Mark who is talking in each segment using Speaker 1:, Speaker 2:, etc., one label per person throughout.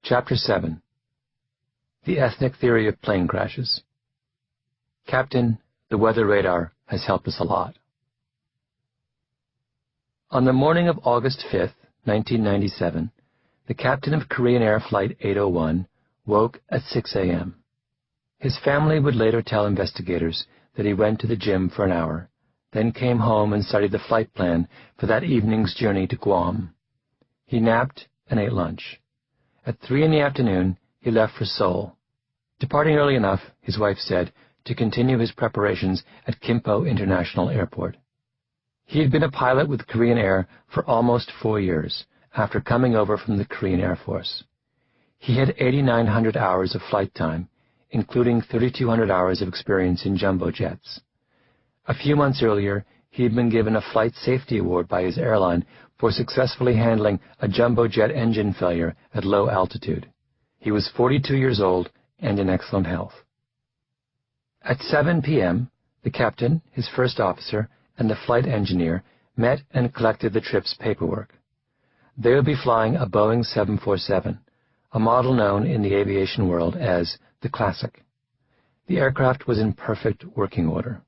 Speaker 1: Chapter 7. The Ethnic Theory of Plane Crashes. Captain, the weather radar has helped us a lot. On the morning of August 5th, 1997, the captain of Korean Air Flight 801 woke at 6 a.m. His family would later tell investigators that he went to the gym for an hour, then came home and studied the flight plan for that evening's journey to Guam. He napped and ate lunch. At 3 in the afternoon, he left for Seoul, departing early enough, his wife said, to continue his preparations at Gimpo International Airport. He had been a pilot with Korean Air for almost 4 years, after coming over from the Korean Air Force. He had 8,900 hours of flight time, including 3,200 hours of experience in jumbo jets. A few months earlier, he had been given a Flight Safety Award by his airline for successfully handling a jumbo jet engine failure at low altitude. He was 42 years old and in excellent health. At 7 p.m., the captain, his first officer, and the flight engineer met and collected the trip's paperwork. They would be flying a Boeing 747, a model known in the aviation world as the Classic. The aircraft was in perfect working order.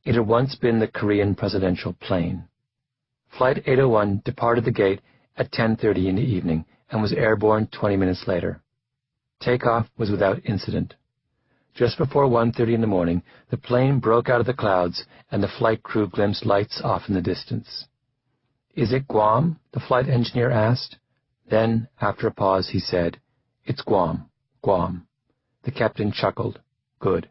Speaker 1: It had once been the Korean presidential plane. Flight 801 departed the gate at 10:30 in the evening and was airborne 20 minutes later. Takeoff was without incident. Just before 1:30 in the morning, the plane broke out of the clouds and the flight crew glimpsed lights off in the distance. "Is it Guam?" the flight engineer asked. Then, after a pause, he said, "It's Guam, Guam." The captain chuckled. "Good."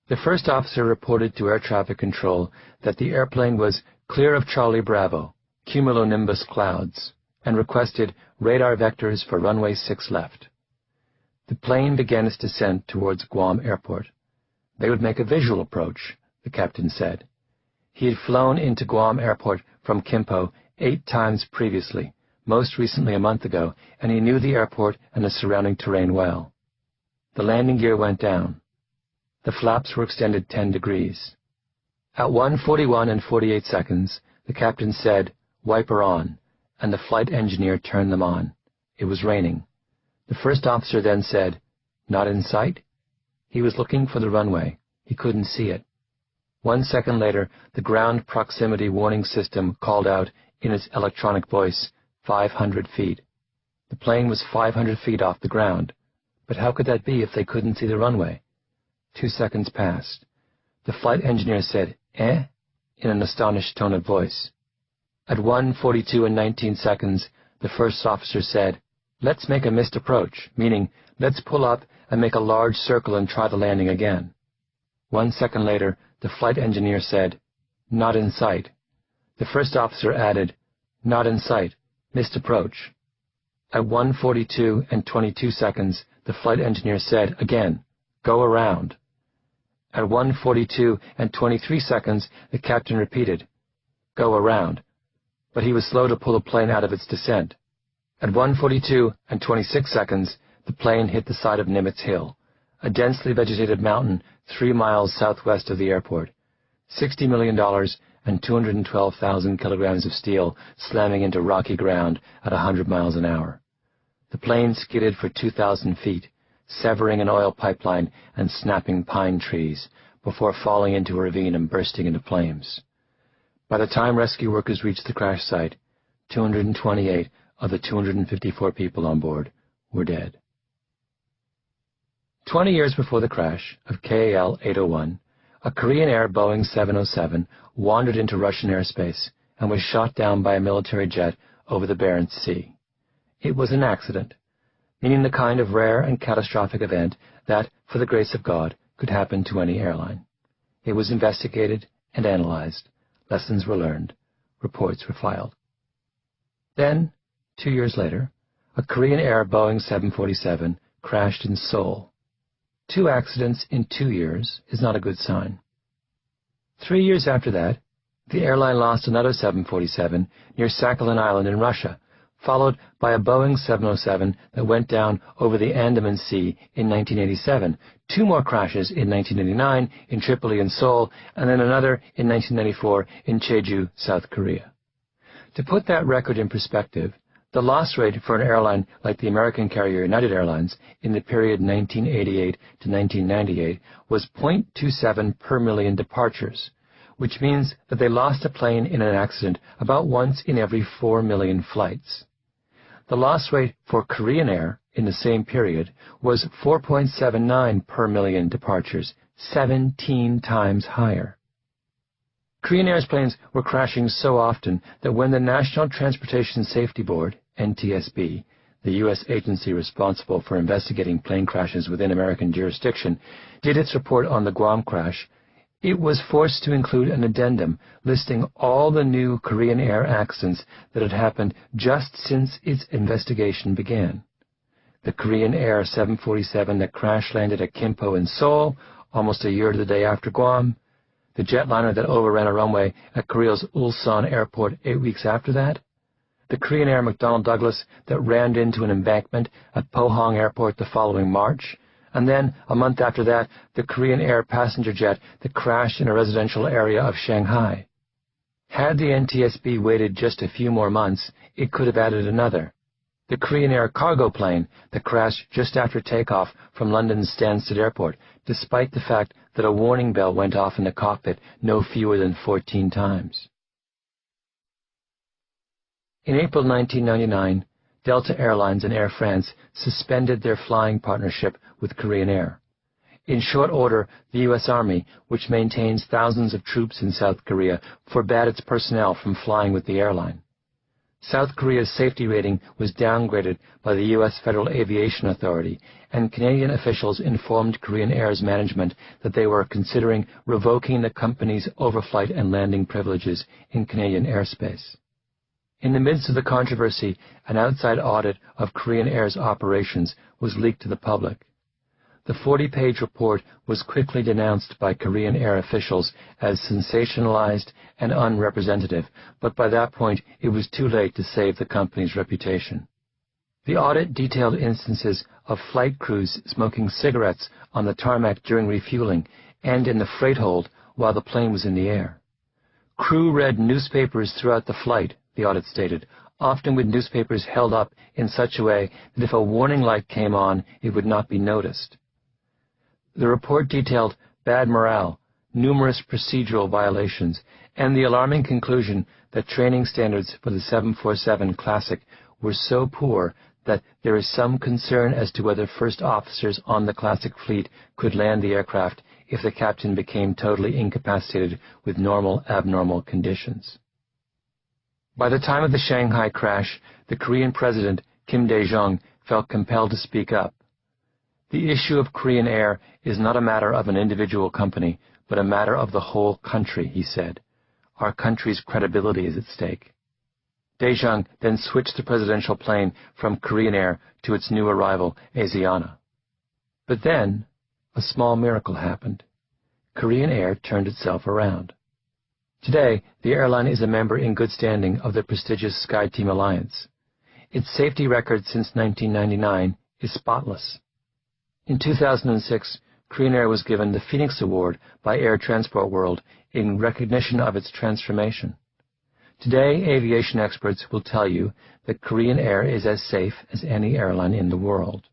Speaker 1: The first officer reported to air traffic control that the airplane was clear of Charlie Bravo, cumulonimbus clouds, and requested radar vectors for runway 6 left. The plane began its descent towards Guam Airport. They would make a visual approach, the captain said. He had flown into Guam Airport from Gimpo 8 times previously, most recently a month ago, and he knew the airport and the surrounding terrain well. The landing gear went down. The flaps were extended 10 degrees. At 1:41 and 48 seconds, the captain said, "Wiper on," and the flight engineer turned them on. It was raining. The first officer then said, "Not in sight?" He was looking for the runway. He couldn't see it. 1 second later, the ground proximity warning system called out in its electronic voice, 500 feet. The plane was 500 feet off the ground. But how could that be if they couldn't see the runway? 2 seconds passed. The flight engineer said, "Eh?" in an astonished tone of voice. At 1:42 and 19 seconds, the first officer said, "Let's make a missed approach," meaning, let's pull up and make a large circle and try the landing again. 1 second later, the flight engineer said, "Not in sight." The first officer added, "Not in sight, missed approach." At 1:42 and 22 seconds, the flight engineer said again, "Go around." At 1:42 and 23 seconds, the captain repeated, "Go around," but he was slow to pull the plane out of its descent. At 1:42 and 26 seconds, the plane hit the side of Nimitz Hill, a densely vegetated mountain 3 miles southwest of the airport. $60 million and 212,000 kilograms of steel slamming into rocky ground at 100 miles an hour. The plane skidded for 2,000 feet, severing an oil pipeline and snapping pine trees, before falling into a ravine and bursting into flames. By the time rescue workers reached the crash site, 228 of the 254 people on board were dead. 20 years before the crash of KAL 801, a Korean Air Boeing 707 wandered into Russian airspace and was shot down by a military jet over the Barents Sea. It was an accident, meaning the kind of rare and catastrophic event that, for the grace of God, could happen to any airline. It was investigated and analyzed. Lessons were learned. Reports were filed. Then, 2 years later, a Korean Air Boeing 747 crashed in Seoul. 2 accidents in 2 years is not a good sign. 3 years after that, the airline lost another 747 near Sakhalin Island in Russia, followed by a Boeing 707 that went down over the Andaman Sea in 1987, 2 more crashes in 1989 in Tripoli and Seoul, and then another in 1994 in Jeju, South Korea. To put that record in perspective, The loss rate for an airline like the American carrier United Airlines in the period 1988 to 1998 was 0.27 per million departures, which means that they lost a plane in an accident about once in every 4 million flights. The loss rate for Korean Air in the same period was 4.79 per million departures, 17 times higher. Korean Air's planes were crashing so often that when the National Transportation Safety Board, NTSB, the U.S. agency responsible for investigating plane crashes within American jurisdiction, did its report on the Guam crash, it was forced to include an addendum listing all the new Korean Air accidents that had happened just since its investigation began. The Korean Air 747 that crash-landed at Kimpo in Seoul almost a year to the day after Guam, the jetliner that overran a runway at Korea's Ulsan airport 8 weeks after that, the Korean Air McDonnell Douglas that rammed into an embankment at Pohang Airport the following March, and then, a month after that, the Korean Air passenger jet that crashed in a residential area of Shanghai. Had the NTSB waited just a few more months, it could have added another. The Korean Air cargo plane that crashed just after takeoff from London's Stansted Airport, despite the fact that a warning bell went off in the cockpit no fewer than 14 times. In April 1999, Delta Airlines and Air France suspended their flying partnership with Korean Air. In short order, the U.S. Army, which maintains thousands of troops in South Korea, forbade its personnel from flying with the airline. South Korea's safety rating was downgraded by the U.S. Federal Aviation Authority, and Canadian officials informed Korean Air's management that they were considering revoking the company's overflight and landing privileges in Canadian airspace. In the midst of the controversy, an outside audit of Korean Air's operations was leaked to the public. The 40-page report was quickly denounced by Korean Air officials as sensationalized and unrepresentative, but by that point it was too late to save the company's reputation. The audit detailed instances of flight crews smoking cigarettes on the tarmac during refueling and in the freight hold while the plane was in the air. Crew read newspapers throughout the flight, the audit stated, often with newspapers held up in such a way that if a warning light came on, it would not be noticed. The report detailed bad morale, numerous procedural violations, and the alarming conclusion that training standards for the 747 Classic were so poor that there is some concern as to whether first officers on the Classic fleet could land the aircraft if the captain became totally incapacitated with abnormal conditions. By the time of the Shanghai crash, the Korean president, Kim Dae-jung, felt compelled to speak up. The issue of Korean Air is not a matter of an individual company, but a matter of the whole country, he said. Our country's credibility is at stake. Dae-jung then switched the presidential plane from Korean Air to its new arrival, Asiana. But then, a small miracle happened. Korean Air turned itself around. Today, the airline is a member in good standing of the prestigious SkyTeam Alliance. Its safety record since 1999 is spotless. In 2006, Korean Air was given the Phoenix Award by Air Transport World in recognition of its transformation. Today, aviation experts will tell you that Korean Air is as safe as any airline in the world.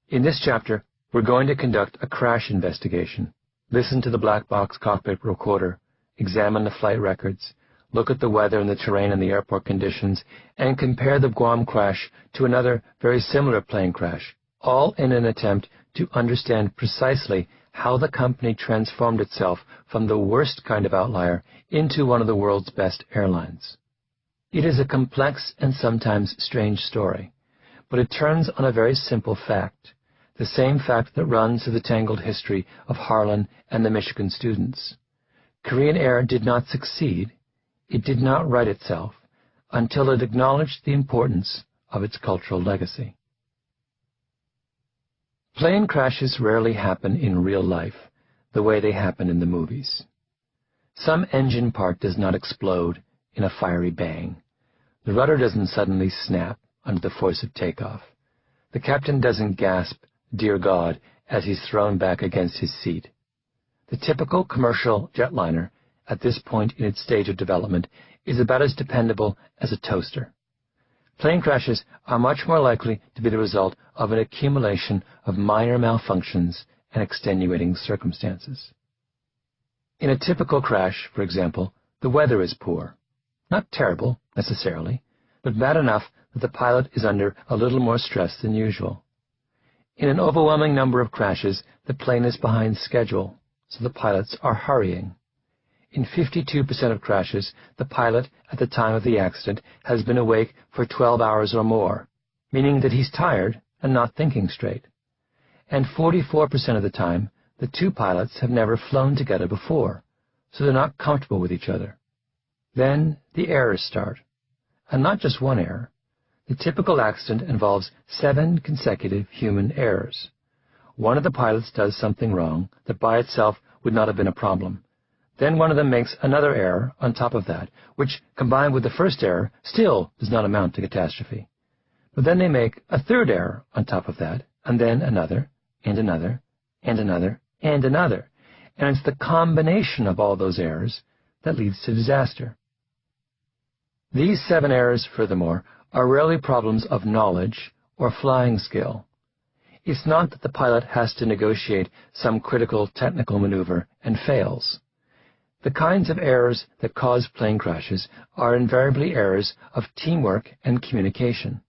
Speaker 1: In this chapter, we're going to conduct a crash investigation, listen to the black box cockpit recorder, examine the flight records, look at the weather and the terrain and the airport conditions, and compare the Guam crash to another very similar plane crash, all in an attempt to understand precisely how the company transformed itself from the worst kind of outlier into one of the world's best airlines. It is a complex and sometimes strange story, but it turns on a very simple fact, the same fact that runs through the tangled history of Harlan and the Michigan students. Korean Air did not succeed, it did not right itself, until it acknowledged the importance of its cultural legacy. Plane crashes rarely happen in real life, the way they happen in the movies. Some engine part does not explode in a fiery bang. The rudder doesn't suddenly snap under the force of takeoff. The captain doesn't gasp, "Dear God," as he's thrown back against his seat. The typical commercial jetliner, at this point in its stage of development, is about as dependable as a toaster. Plane crashes are much more likely to be the result of an accumulation of minor malfunctions and extenuating circumstances. In a typical crash, for example, the weather is poor. Not terrible, necessarily, but bad enough that the pilot is under a little more stress than usual. In an overwhelming number of crashes, the plane is behind schedule, so the pilots are hurrying. In 52% of crashes, the pilot at the time of the accident has been awake for 12 hours or more, meaning that he's tired and not thinking straight. And 44% of the time, the two pilots have never flown together before, so they're not comfortable with each other. Then the errors start. And not just one error. The typical accident involves 7 consecutive human errors. One of the pilots does something wrong that by itself would not have been a problem. Then one of them makes another error on top of that, which, combined with the first error, still does not amount to catastrophe. But then they make a third error on top of that, and then another, and another, and another, and another. And it's the combination of all those errors that leads to disaster. These 7 errors, furthermore, are rarely problems of knowledge or flying skill. It's not that the pilot has to negotiate some critical technical maneuver and fails. The kinds of errors that cause plane crashes are invariably errors of teamwork and communication.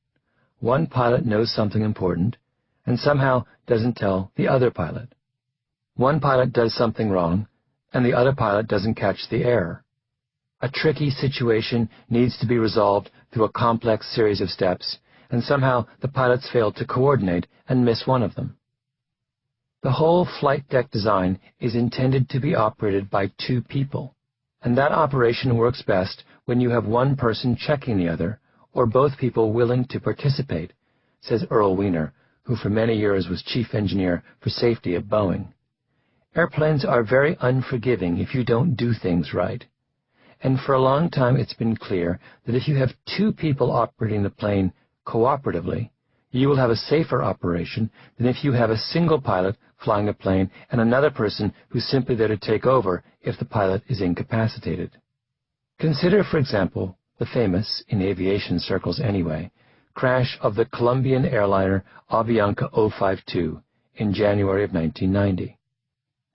Speaker 1: One pilot knows something important and somehow doesn't tell the other pilot. One pilot does something wrong and the other pilot doesn't catch the error. A tricky situation needs to be resolved through a complex series of steps, and somehow the pilots fail to coordinate and miss one of them. The whole flight deck design is intended to be operated by 2 people, and that operation works best when you have one person checking the other, or both people willing to participate, says Earl Weiner, who for many years was chief engineer for safety at Boeing. Airplanes are very unforgiving if you don't do things right. And for a long time it's been clear that if you have 2 people operating the plane cooperatively, you will have a safer operation than if you have a single pilot flying a plane and another person who's simply there to take over if the pilot is incapacitated. Consider, for example, the famous, in aviation circles anyway, crash of the Colombian airliner Avianca 052 in January of 1990.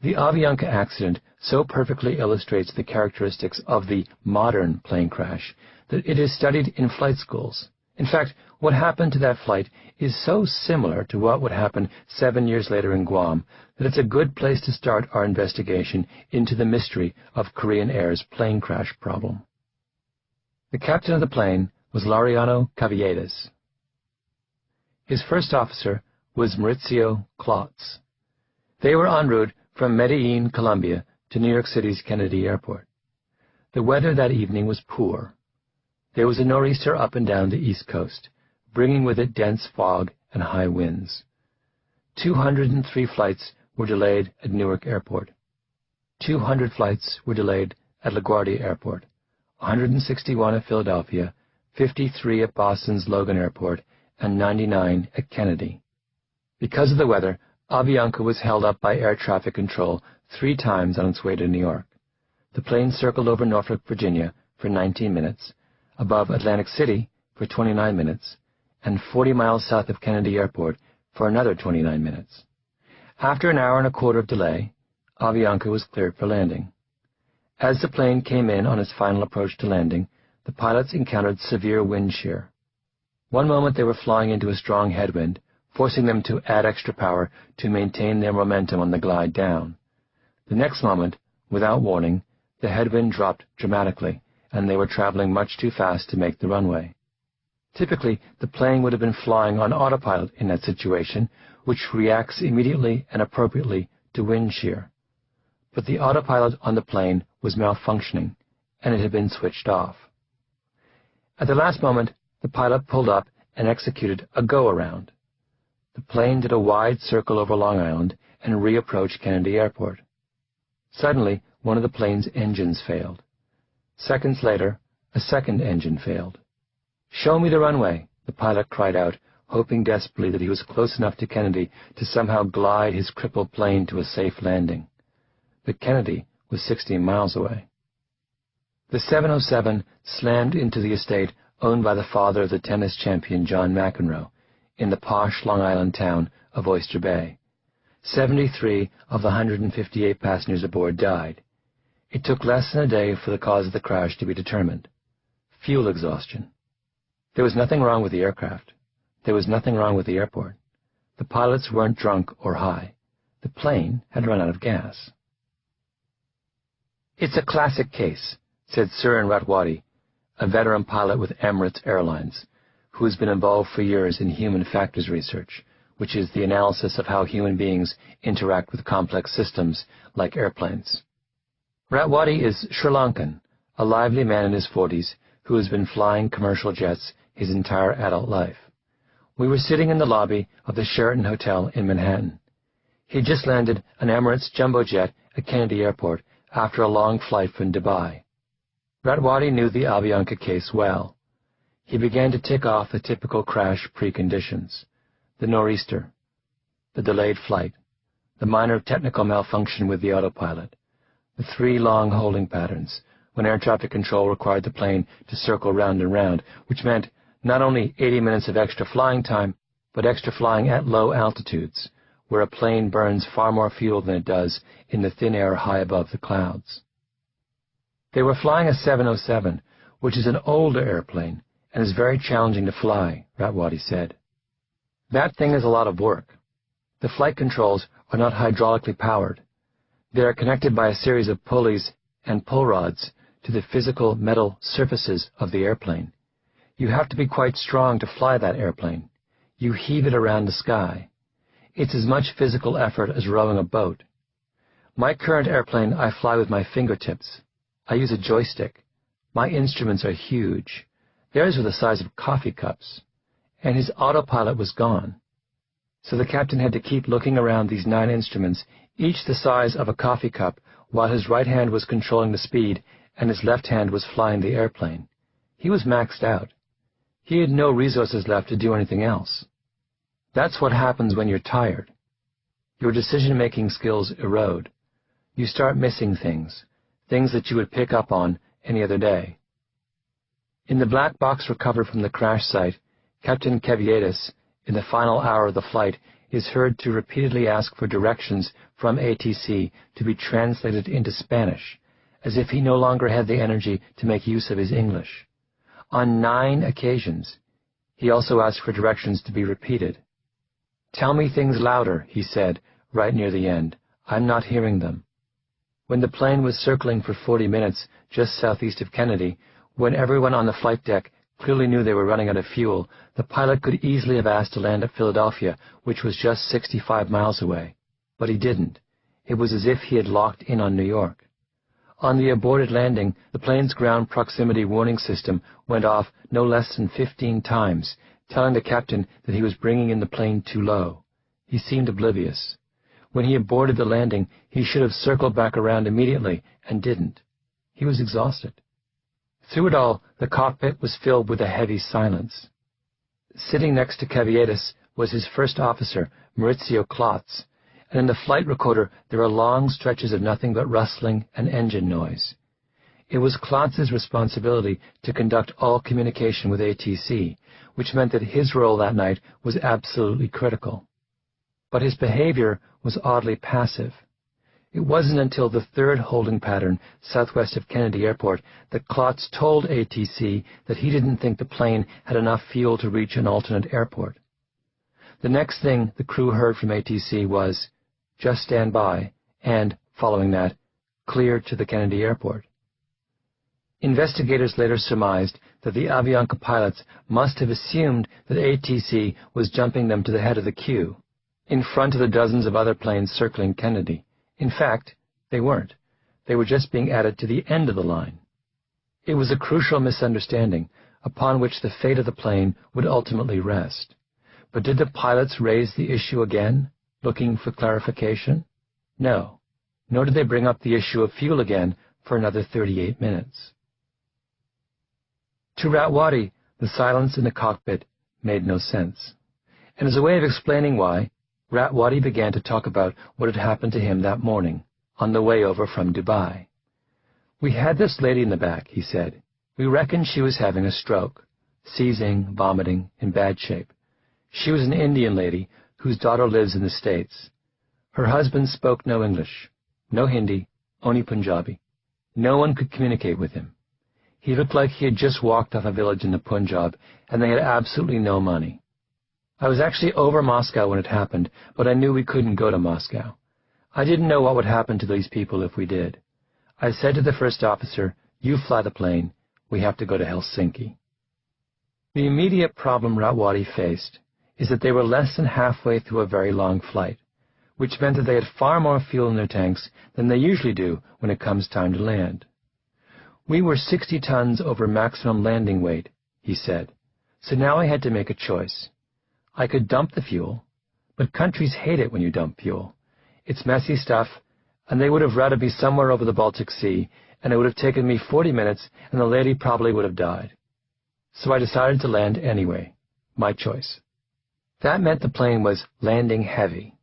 Speaker 1: The Avianca accident so perfectly illustrates the characteristics of the modern plane crash that it is studied in flight schools. In fact, what happened to that flight is so similar to what would happen 7 years later in Guam that it's a good place to start our investigation into the mystery of Korean Air's plane crash problem. The captain of the plane was Laureano Caviedes. His first officer was Mauricio Klotz. They were en route from Medellin, Colombia, to New York City's Kennedy Airport. The weather that evening was poor. There was a nor'easter up and down the East Coast, bringing with it dense fog and high winds. 203 flights were delayed at Newark Airport. 200 flights were delayed at LaGuardia Airport, 161 at Philadelphia, 53 at Boston's Logan Airport, and 99 at Kennedy. Because of the weather, Avianca was held up by air traffic control 3 times on its way to New York. The plane circled over Norfolk, Virginia for 19 minutes, above Atlantic City for 29 minutes, and 40 miles south of Kennedy Airport for another 29 minutes. After an hour and a quarter of delay, Avianca was cleared for landing. As the plane came in on its final approach to landing, the pilots encountered severe wind shear. One moment they were flying into a strong headwind, forcing them to add extra power to maintain their momentum on the glide down. The next moment, without warning, the headwind dropped dramatically, and they were traveling much too fast to make the runway. Typically, the plane would have been flying on autopilot in that situation, which reacts immediately and appropriately to wind shear. But the autopilot on the plane was malfunctioning, and it had been switched off. At the last moment, the pilot pulled up and executed a go-around. The plane did a wide circle over Long Island and reapproached Kennedy Airport. Suddenly, one of the plane's engines failed. Seconds later, a second engine failed. "Show me the runway," the pilot cried out, hoping desperately that he was close enough to Kennedy to somehow glide his crippled plane to a safe landing. But Kennedy was 16 miles away. The 707 slammed into the estate owned by the father of the tennis champion John McEnroe, in the posh Long Island town of Oyster Bay. 73 of the 158 passengers aboard died. It took less than a day for the cause of the crash to be determined. Fuel exhaustion. There was nothing wrong with the aircraft. There was nothing wrong with the airport. The pilots weren't drunk or high. The plane had run out of gas. "It's a classic case," said Surin Ratwadi, a veteran pilot with Emirates Airlines, who has been involved for years in human factors research, which is the analysis of how human beings interact with complex systems like airplanes. Ratwadi is Sri Lankan, a lively man in his 40s who has been flying commercial jets his entire adult life. We were sitting in the lobby of the Sheraton Hotel in Manhattan. He had just landed an Emirates jumbo jet at Kennedy Airport after a long flight from Dubai. Ratwadi knew the Avianca case well. He began to tick off the typical crash preconditions: the nor'easter, the delayed flight, the minor technical malfunction with the autopilot, the 3 long holding patterns, when air traffic control required the plane to circle round and round, which meant not only 80 minutes of extra flying time, but extra flying at low altitudes, where a plane burns far more fuel than it does in the thin air high above the clouds. They were flying a 707, which is an older airplane and is very challenging to fly, Ratwadi said. That thing is a lot of work. The flight controls are not hydraulically powered. They are connected by a series of pulleys and pull rods to the physical metal surfaces of the airplane. You have to be quite strong to fly that airplane. You heave it around the sky. It's as much physical effort as rowing a boat. My current airplane I fly with my fingertips. I use a joystick. My instruments are huge. Theirs were the size of coffee cups. And his autopilot was gone. So the captain had to keep looking around these 9 instruments, each the size of a coffee cup, while his right hand was controlling the speed and his left hand was flying the airplane. He was maxed out. He had no resources left to do anything else. That's what happens when you're tired. Your decision-making skills erode. You start missing things that you would pick up on any other day. In the black box recovered from the crash site, Captain Kevietis, in the final hour of the flight, is heard to repeatedly ask for directions from ATC to be translated into Spanish, as if he no longer had the energy to make use of his English. On 9 occasions, he also asked for directions to be repeated. "Tell me things louder," he said, right near the end. "I'm not hearing them." When the plane was circling for 40 minutes just southeast of Kennedy, when everyone on the flight deck clearly knew they were running out of fuel, the pilot could easily have asked to land at Philadelphia, which was just 65 miles away. But he didn't. It was as if he had locked in on New York. On the aborted landing, the plane's ground proximity warning system went off no less than 15 times, telling the captain that he was bringing in the plane too low. He seemed oblivious. When he aborted the landing, he should have circled back around immediately, and didn't. He was exhausted. Through it all, the cockpit was filled with a heavy silence. Sitting next to Kevietis was his first officer, Maurizio Klotz, and in the flight recorder there were long stretches of nothing but rustling and engine noise. It was Klotz's responsibility to conduct all communication with ATC, which meant that his role that night was absolutely critical. But his behavior was oddly passive. It wasn't until the 3rd holding pattern southwest of Kennedy Airport that Klotz told ATC that he didn't think the plane had enough fuel to reach an alternate airport. The next thing the crew heard from ATC was, "Just stand by," and, following that, "Clear to the Kennedy Airport." Investigators later surmised that the Avianca pilots must have assumed that ATC was jumping them to the head of the queue, in front of the dozens of other planes circling Kennedy. In fact, they weren't. They were just being added to the end of the line. It was a crucial misunderstanding upon which the fate of the plane would ultimately rest. But did the pilots raise the issue again, looking for clarification? No, nor did they bring up the issue of fuel again for another 38 minutes. To Ratwadi, the silence in the cockpit made no sense. And as a way of explaining why, Ratwadi began to talk about what had happened to him that morning, on the way over from Dubai. "We had this lady in the back," he said. "We reckoned she was having a stroke, seizing, vomiting, in bad shape. She was an Indian lady whose daughter lives in the States. Her husband spoke no English, no Hindi, only Punjabi. No one could communicate with him. He looked like he had just walked off a village in the Punjab, and they had absolutely no money. I was actually over Moscow when it happened, but I knew we couldn't go to Moscow. I didn't know what would happen to these people if we did. I said to the first officer, "You fly the plane. We have to go to Helsinki." The immediate problem Ratwadi faced is that they were less than halfway through a very long flight, which meant that they had far more fuel in their tanks than they usually do when it comes time to land. "We were 60 tons over maximum landing weight," he said, "so now I had to make a choice. I could dump the fuel, but countries hate it when you dump fuel. It's messy stuff, and they would have rather be somewhere over the Baltic Sea, and it would have taken me 40 minutes, and the lady probably would have died. So I decided to land anyway. My choice." That meant the plane was landing heavy.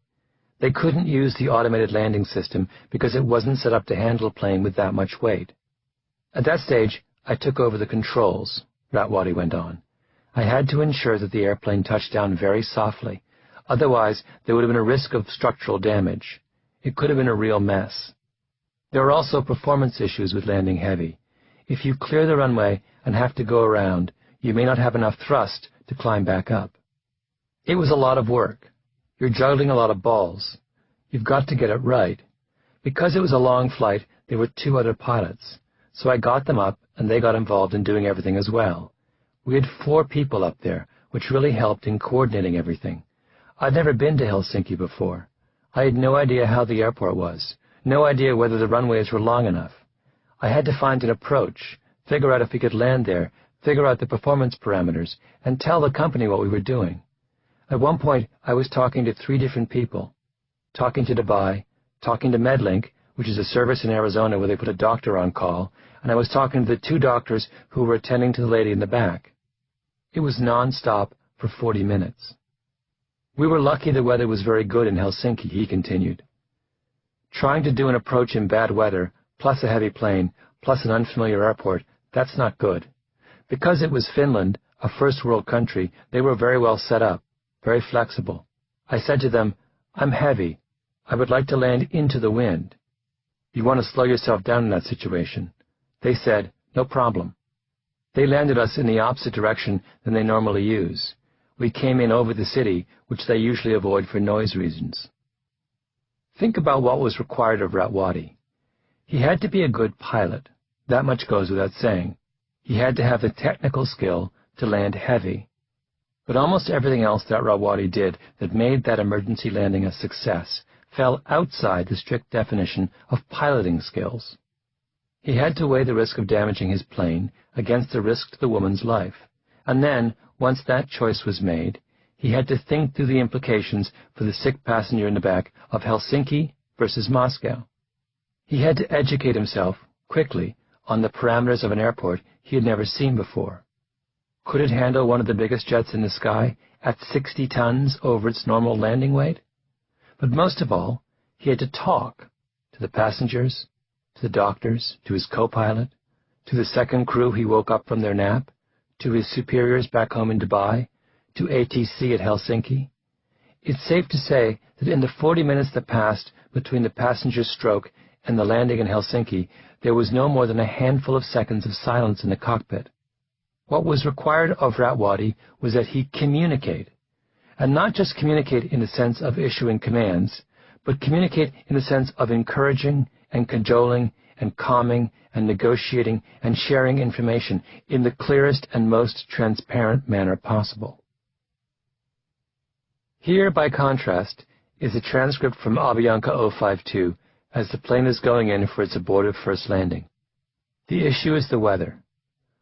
Speaker 1: They couldn't use the automated landing system because it wasn't set up to handle a plane with that much weight. "At that stage, I took over the controls," Ratwadi went on. "I had to ensure that the airplane touched down very softly. Otherwise, there would have been a risk of structural damage. It could have been a real mess. There are also performance issues with landing heavy. If you clear the runway and have to go around, you may not have enough thrust to climb back up. It was a lot of work. You're juggling a lot of balls. You've got to get it right. Because it was a long flight, there were 2 other pilots, so I got them up and they got involved in doing everything as well. We had 4 people up there, which really helped in coordinating everything. I'd never been to Helsinki before. I had no idea how the airport was, no idea whether the runways were long enough. I had to find an approach, figure out if we could land there, figure out the performance parameters, and tell the company what we were doing. At one point, I was talking to 3 different people. Talking to Dubai, talking to Medlink, which is a service in Arizona where they put a doctor on call, and I was talking to the 2 doctors who were attending to the lady in the back. It was non-stop for 40 minutes. "We were lucky the weather was very good in Helsinki," he continued. "Trying to do an approach in bad weather, plus a heavy plane, plus an unfamiliar airport, that's not good. Because it was Finland, a first-world country, they were very well set up, very flexible. I said to them, 'I'm heavy. I would like to land into the wind. You want to slow yourself down in that situation.' They said, 'No problem.' They landed us in the opposite direction than they normally use. We came in over the city, which they usually avoid for noise reasons." Think about what was required of Ratwadi. He had to be a good pilot. That much goes without saying. He had to have the technical skill to land heavy. But almost everything else that Ratwadi did that made that emergency landing a success fell outside the strict definition of piloting skills. He had to weigh the risk of damaging his plane against the risk to the woman's life, and then, once that choice was made, he had to think through the implications for the sick passenger in the back of Helsinki versus Moscow. He had to educate himself, quickly, on the parameters of an airport he had never seen before. Could it handle one of the biggest jets in the sky at 60 tons over its normal landing weight? But most of all, he had to talk to the passengers, to the doctors, to his co-pilot, to the second crew he woke up from their nap, to his superiors back home in Dubai, to ATC at Helsinki. It's safe to say that in the 40 minutes that passed between the passenger's stroke and the landing in Helsinki, there was no more than a handful of seconds of silence in the cockpit. What was required of Ratwadi was that he communicate, and not just communicate in the sense of issuing commands, but communicate in the sense of encouraging and cajoling and calming and negotiating and sharing information in the clearest and most transparent manner possible. Here, by contrast, is a transcript from Avianca 052 as the plane is going in for its abortive first landing. The issue is the weather.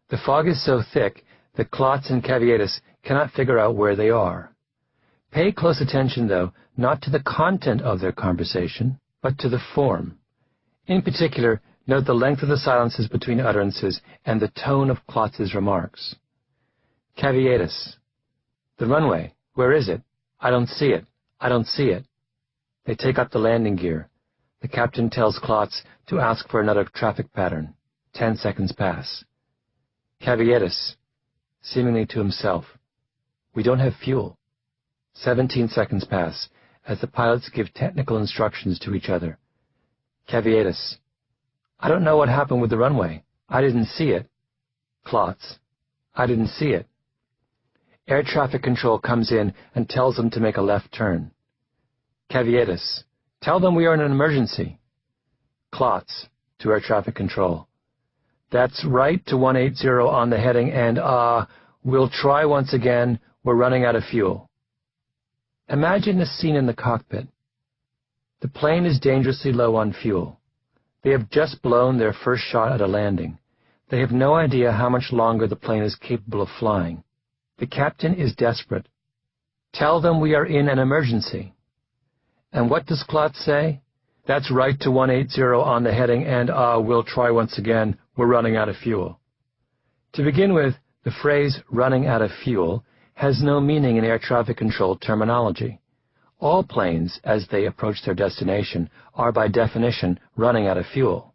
Speaker 1: The fog is so thick that Klotz and Kavietis cannot figure out where they are. Pay close attention, though, not to the content of their conversation, but to the form. In particular, note the length of the silences between utterances and the tone of Klotz's remarks. Kavietis: "The runway, where is it? I don't see it. I don't see it." They take up the landing gear. The captain tells Klotz to ask for another traffic pattern. 10 seconds pass. Kavietis: seemingly to himself. We don't have fuel. 17 seconds pass as the pilots give technical instructions to each other. Caveatus. I don't know what happened with the runway. I didn't see it. Klotz. I didn't see it. Air traffic control comes in and tells them to make a left turn. Caveatus. Tell them we are in an emergency. Klotz to air traffic control. That's right to 180 on the heading and, we'll try once again. We're running out of fuel. Imagine the scene in the cockpit. The plane is dangerously low on fuel. They have just blown their first shot at a landing. They have no idea how much longer the plane is capable of flying. The captain is desperate. Tell them we are in an emergency. And what does Klotz say? That's right to 180 on the heading and, we'll try once again. We're running out of fuel. To begin with, the phrase running out of fuel has no meaning in air traffic control terminology. All planes, as they approach their destination, are by definition running out of fuel.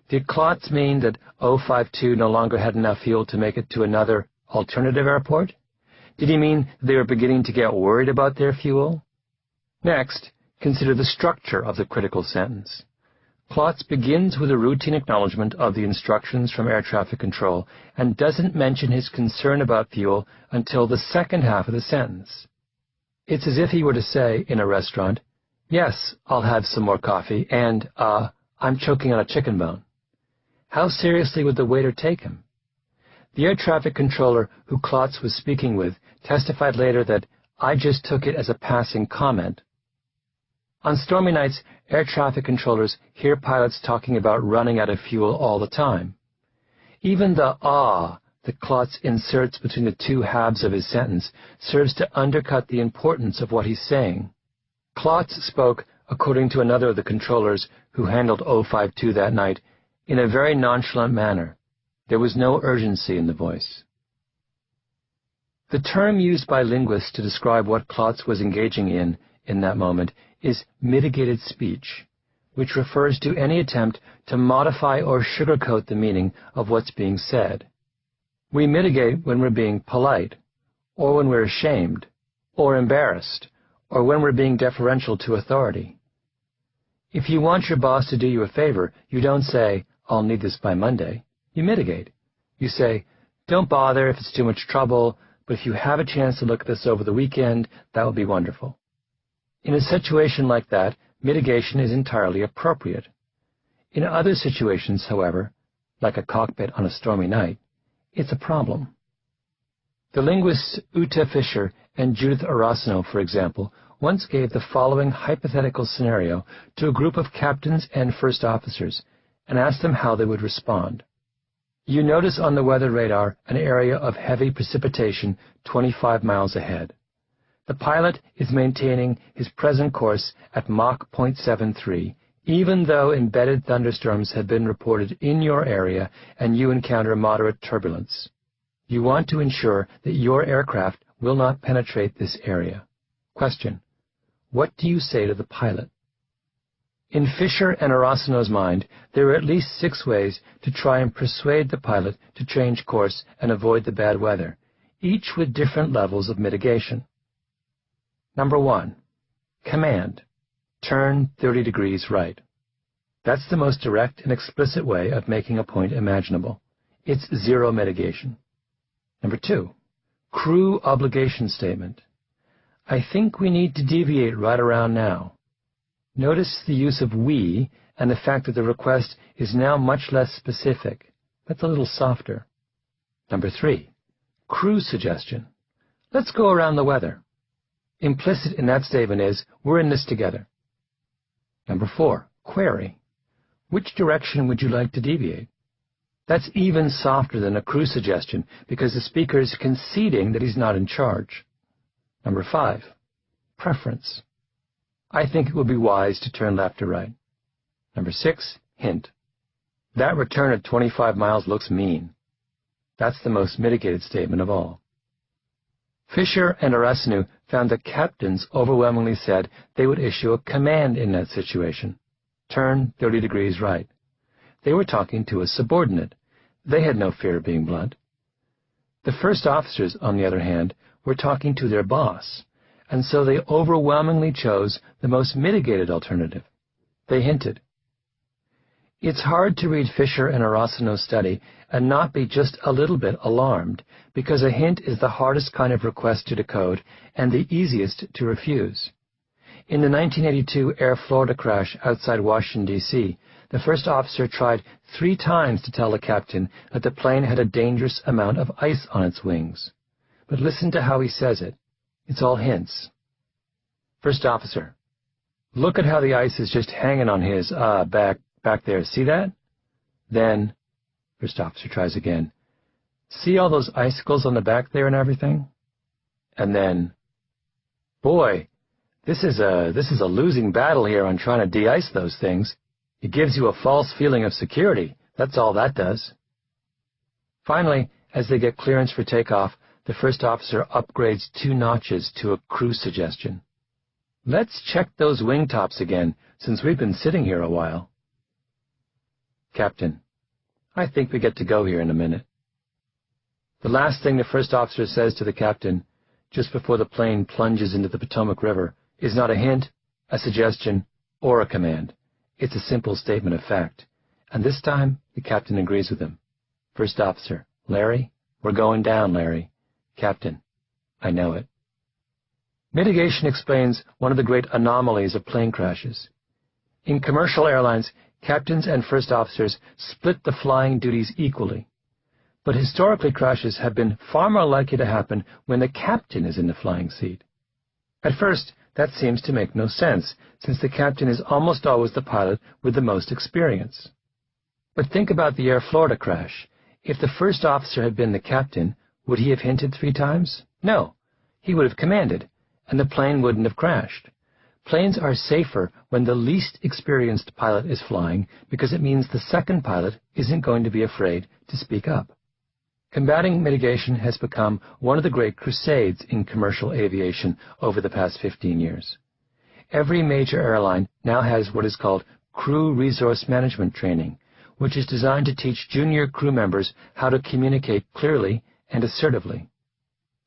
Speaker 1: Did Klotz mean that 052 no longer had enough fuel to make it to another alternative airport? Did he mean they were beginning to get worried about their fuel? Next, consider the structure of the critical sentence. Klotz begins with a routine acknowledgement of the instructions from air traffic control and doesn't mention his concern about fuel until the second half of the sentence. It's as if he were to say in a restaurant, yes, I'll have some more coffee, and, I'm choking on a chicken bone. How seriously would the waiter take him? The air traffic controller who Klotz was speaking with testified later that, I just took it as a passing comment. On stormy nights, air traffic controllers hear pilots talking about running out of fuel all the time. Even the that Klotz inserts between the two halves of his sentence serves to undercut the importance of what he's saying. Klotz spoke, according to another of the controllers who handled 052 that night, in a very nonchalant manner. There was no urgency in the voice. The term used by linguists to describe what Klotz was engaging in that moment, is mitigated speech, which refers to any attempt to modify or sugarcoat the meaning of what's being said. We mitigate when we're being polite, or when we're ashamed, or embarrassed, or when we're being deferential to authority. If you want your boss to do you a favor, you don't say, I'll need this by Monday. You mitigate. You say, don't bother if it's too much trouble, but if you have a chance to look at this over the weekend, that would be wonderful. In a situation like that, mitigation is entirely appropriate. In other situations, however, like a cockpit on a stormy night, it's a problem. The linguists Uta Fisher and Judith Arasano, for example, once gave the following hypothetical scenario to a group of captains and first officers and asked them how they would respond. You notice on the weather radar an area of heavy precipitation 25 miles ahead. The pilot is maintaining his present course at Mach 0.73, even though embedded thunderstorms have been reported in your area and you encounter moderate turbulence. You want to ensure that your aircraft will not penetrate this area. Question: what do you say to the pilot? In Fisher and Arasano's mind, there are at least 6 ways to try and persuade the pilot to change course and avoid the bad weather, each with different levels of mitigation. Number 1. Command. Turn 30 degrees right. That's the most direct and explicit way of making a point imaginable. It's zero mitigation. Number 2. Crew obligation statement. I think we need to deviate right around now. Notice the use of we and the fact that the request is now much less specific. That's a little softer. Number 3. Crew suggestion. Let's go around the weather. Implicit in that statement is, we're in this together. Number 4, query. Which direction would you like to deviate? That's even softer than a crew suggestion because the speaker is conceding that he's not in charge. Number 5, preference. I think it would be wise to turn left or right. Number 6, hint. That return at 25 miles looks mean. That's the most mitigated statement of all. Fisher and Arasano found that captains overwhelmingly said they would issue a command in that situation. Turn 30 degrees right. They were talking to a subordinate. They had no fear of being blunt. The first officers, on the other hand, were talking to their boss, and so they overwhelmingly chose the most mitigated alternative. They hinted. It's hard to read Fisher and Arosino's study and not be just a little bit alarmed, because a hint is the hardest kind of request to decode and the easiest to refuse. In the 1982 Air Florida crash outside Washington, D.C., the first officer tried 3 times to tell the captain that the plane had a dangerous amount of ice on its wings. But listen to how he says it. It's all hints. First officer: look at how the ice is just hanging on his, back there. See that? Then, first officer tries again. See all those icicles on the back there and everything? And then, boy, this is a losing battle here on trying to de-ice those things. It gives you a false feeling of security. That's all that does. Finally, as they get clearance for takeoff, the first officer upgrades 2 notches to a crew suggestion. Let's check those wing tops again, since we've been sitting here a while. Captain: I think we get to go here in a minute. The last thing the first officer says to the captain, just before the plane plunges into the Potomac River, is not a hint, a suggestion, or a command. It's a simple statement of fact. And this time, the captain agrees with him. First officer: Larry, we're going down, Larry. Captain: I know it. Mitigation explains one of the great anomalies of plane crashes. In commercial airlines, captains and first officers split the flying duties equally. But historically, crashes have been far more likely to happen when the captain is in the flying seat. At first, that seems to make no sense, since the captain is almost always the pilot with the most experience. But think about the Air Florida crash. If the first officer had been the captain, would he have hinted 3 times? No. He would have commanded, and the plane wouldn't have crashed. Planes are safer when the least experienced pilot is flying, because it means the second pilot isn't going to be afraid to speak up. Combating mitigation has become one of the great crusades in commercial aviation over the past 15 years. Every major airline now has what is called crew resource management training, which is designed to teach junior crew members how to communicate clearly and assertively.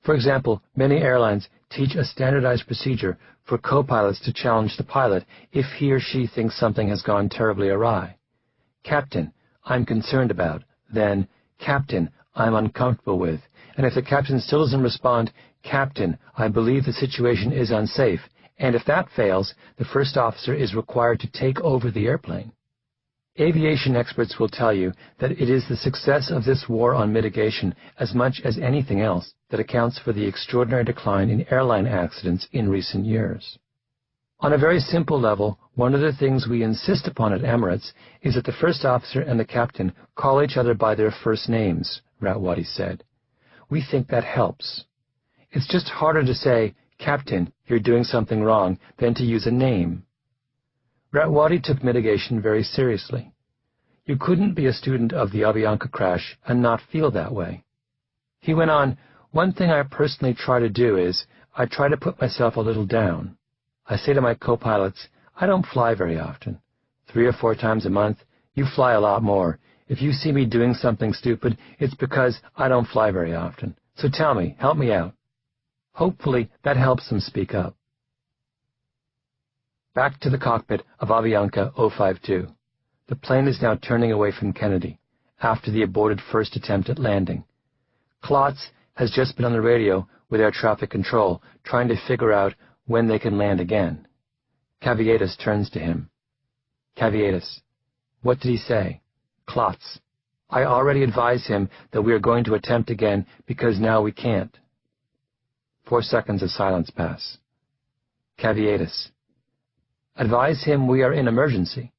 Speaker 1: For example, many airlines teach a standardized procedure for co-pilots to challenge the pilot if he or she thinks something has gone terribly awry. Captain: I'm concerned about. Then, Captain: I'm uncomfortable with. And if the captain still doesn't respond, Captain: I believe the situation is unsafe. And if that fails, the first officer is required to take over the airplane. Aviation experts will tell you that it is the success of this war on mitigation, as much as anything else, that accounts for the extraordinary decline in airline accidents in recent years. On a very simple level, one of the things we insist upon at Emirates is that the first officer and the captain call each other by their first names, Ratwadi said. We think that helps. It's just harder to say, Captain, you're doing something wrong, than to use a name. Ratwadi took mitigation very seriously. You couldn't be a student of the Avianca crash and not feel that way. He went on, one thing I personally try to do is, I try to put myself a little down. I say to my co-pilots, I don't fly very often. 3 or 4 times a month, you fly a lot more. If you see me doing something stupid, it's because I don't fly very often. So tell me, help me out. Hopefully, that helps them speak up. Back to the cockpit of Avianca 052. The plane is now turning away from Kennedy, after the aborted first attempt at landing. Klotz has just been on the radio with air traffic control, trying to figure out when they can land again. Kavietis turns to him. Kavietis: what did he say? Klotz: I already advised him that we are going to attempt again because now we can't. 4 seconds of silence pass. Kavietis: advise him we are in emergency.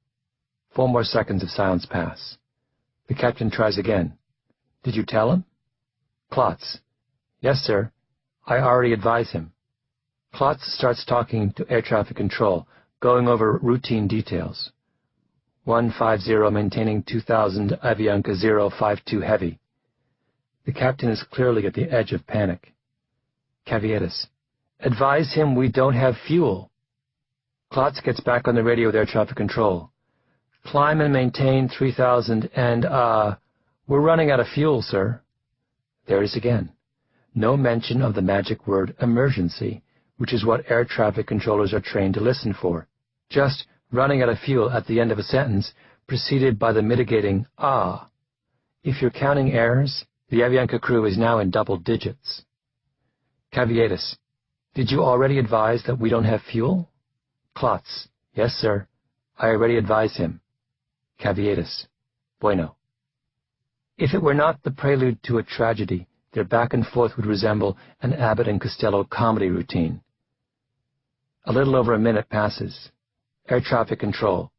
Speaker 1: 4 more seconds of silence pass. The captain tries again. Did you tell him? Klotz: yes, sir. I already advised him. Klotz starts talking to air traffic control, going over routine details. 150 maintaining 2000 Avianca 052 heavy. The captain is clearly at the edge of panic. Kavietis: advise him we don't have fuel. Klotz gets back on the radio with air traffic control. Climb and maintain 3000 and, we're running out of fuel, sir. There it is again. No mention of the magic word emergency, which is what air traffic controllers are trained to listen for. Just running out of fuel at the end of a sentence, preceded by the mitigating ah. If you're counting errors, the Avianca crew is now in double digits. Caveatus. Did you already advise that we don't have fuel? Klotz. Yes, sir. I already advised him. Caveatus. Bueno. If it were not the prelude to a tragedy, their back and forth would resemble an Abbott and Costello comedy routine. A little over a minute passes. Air traffic control.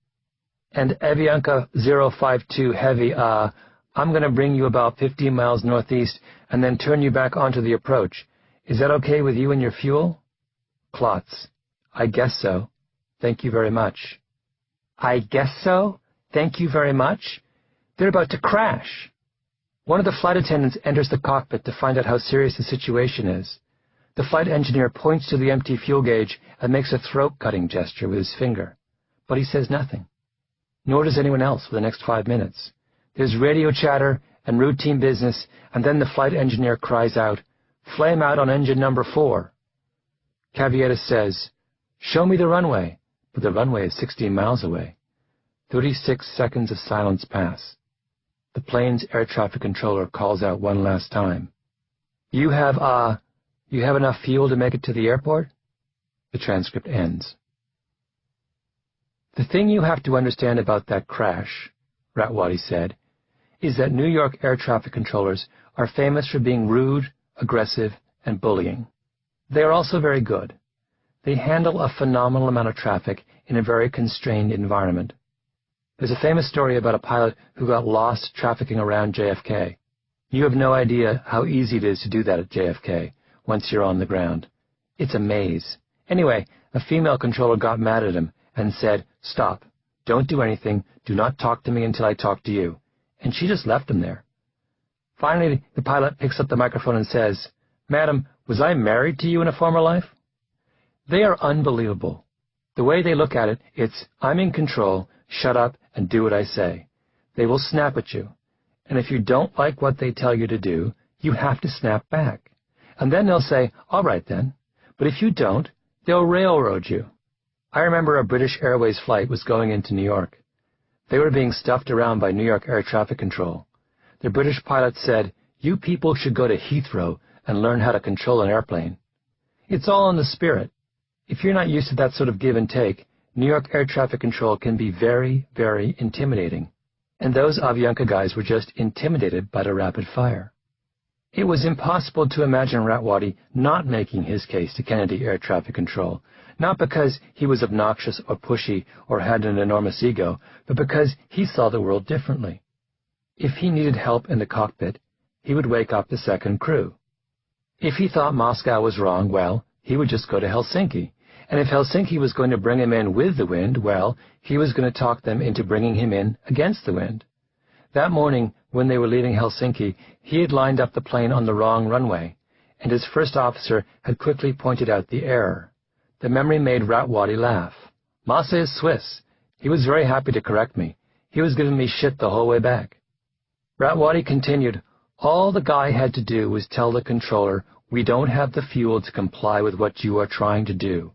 Speaker 1: And Avianca 052 Heavy, I'm going to bring you about 15 miles northeast and then turn you back onto the approach. Is that okay with you and your fuel? Klotz. I guess so. Thank you very much. I guess so? Thank you very much? They're about to crash. One of the flight attendants enters the cockpit to find out how serious the situation is. The flight engineer points to the empty fuel gauge and makes a throat-cutting gesture with his finger. But he says nothing. Nor does anyone else for the next 5 minutes. There's radio chatter and routine business, and then the flight engineer cries out, "Flame out on engine number 4. Caveatus says, "Show me the runway," but the runway is 16 miles away. 36 seconds of silence pass. The plane's air traffic controller calls out one last time. You have enough fuel to make it to the airport?" The transcript ends. The thing you have to understand about that crash, Ratwadi said, is that New York air traffic controllers are famous for being rude, aggressive, and bullying. They are also very good. They handle a phenomenal amount of traffic in a very constrained environment. There's a famous story about a pilot who got lost trafficking around JFK. You have no idea how easy it is to do that at JFK once you're on the ground. It's a maze. Anyway, a female controller got mad at him and said, "Stop. Don't do anything. Do not talk to me until I talk to you." And she just left him there. Finally, the pilot picks up the microphone and says, "Madam, was I married to you in a former life?" They are unbelievable. The way they look at it, it's, "I'm in control, shut up and do what I say." They will snap at you. And if you don't like what they tell you to do, you have to snap back. And then they'll say, "All right then." But if you don't, they'll railroad you. I remember a British Airways flight was going into New York. They were being stuffed around by New York Air Traffic Control. The British pilot said, "You people should go to Heathrow and learn how to control an airplane." It's all in the spirit. If you're not used to that sort of give and take, New York Air Traffic Control can be very, very intimidating. And those Avianca guys were just intimidated by the rapid fire. It was impossible to imagine Ratwadi not making his case to Kennedy Air Traffic Control, not because he was obnoxious or pushy or had an enormous ego, but because he saw the world differently. If he needed help in the cockpit, he would wake up the second crew. If he thought Moscow was wrong, well, he would just go to Helsinki. And if Helsinki was going to bring him in with the wind, well, he was going to talk them into bringing him in against the wind. That morning, when they were leaving Helsinki, he had lined up the plane on the wrong runway, and his first officer had quickly pointed out the error. The memory made Ratwadi laugh. Masse is Swiss. He was very happy to correct me. He was giving me shit the whole way back. Ratwadi continued, "All the guy had to do was tell the controller, 'We don't have the fuel to comply with what you are trying to do.'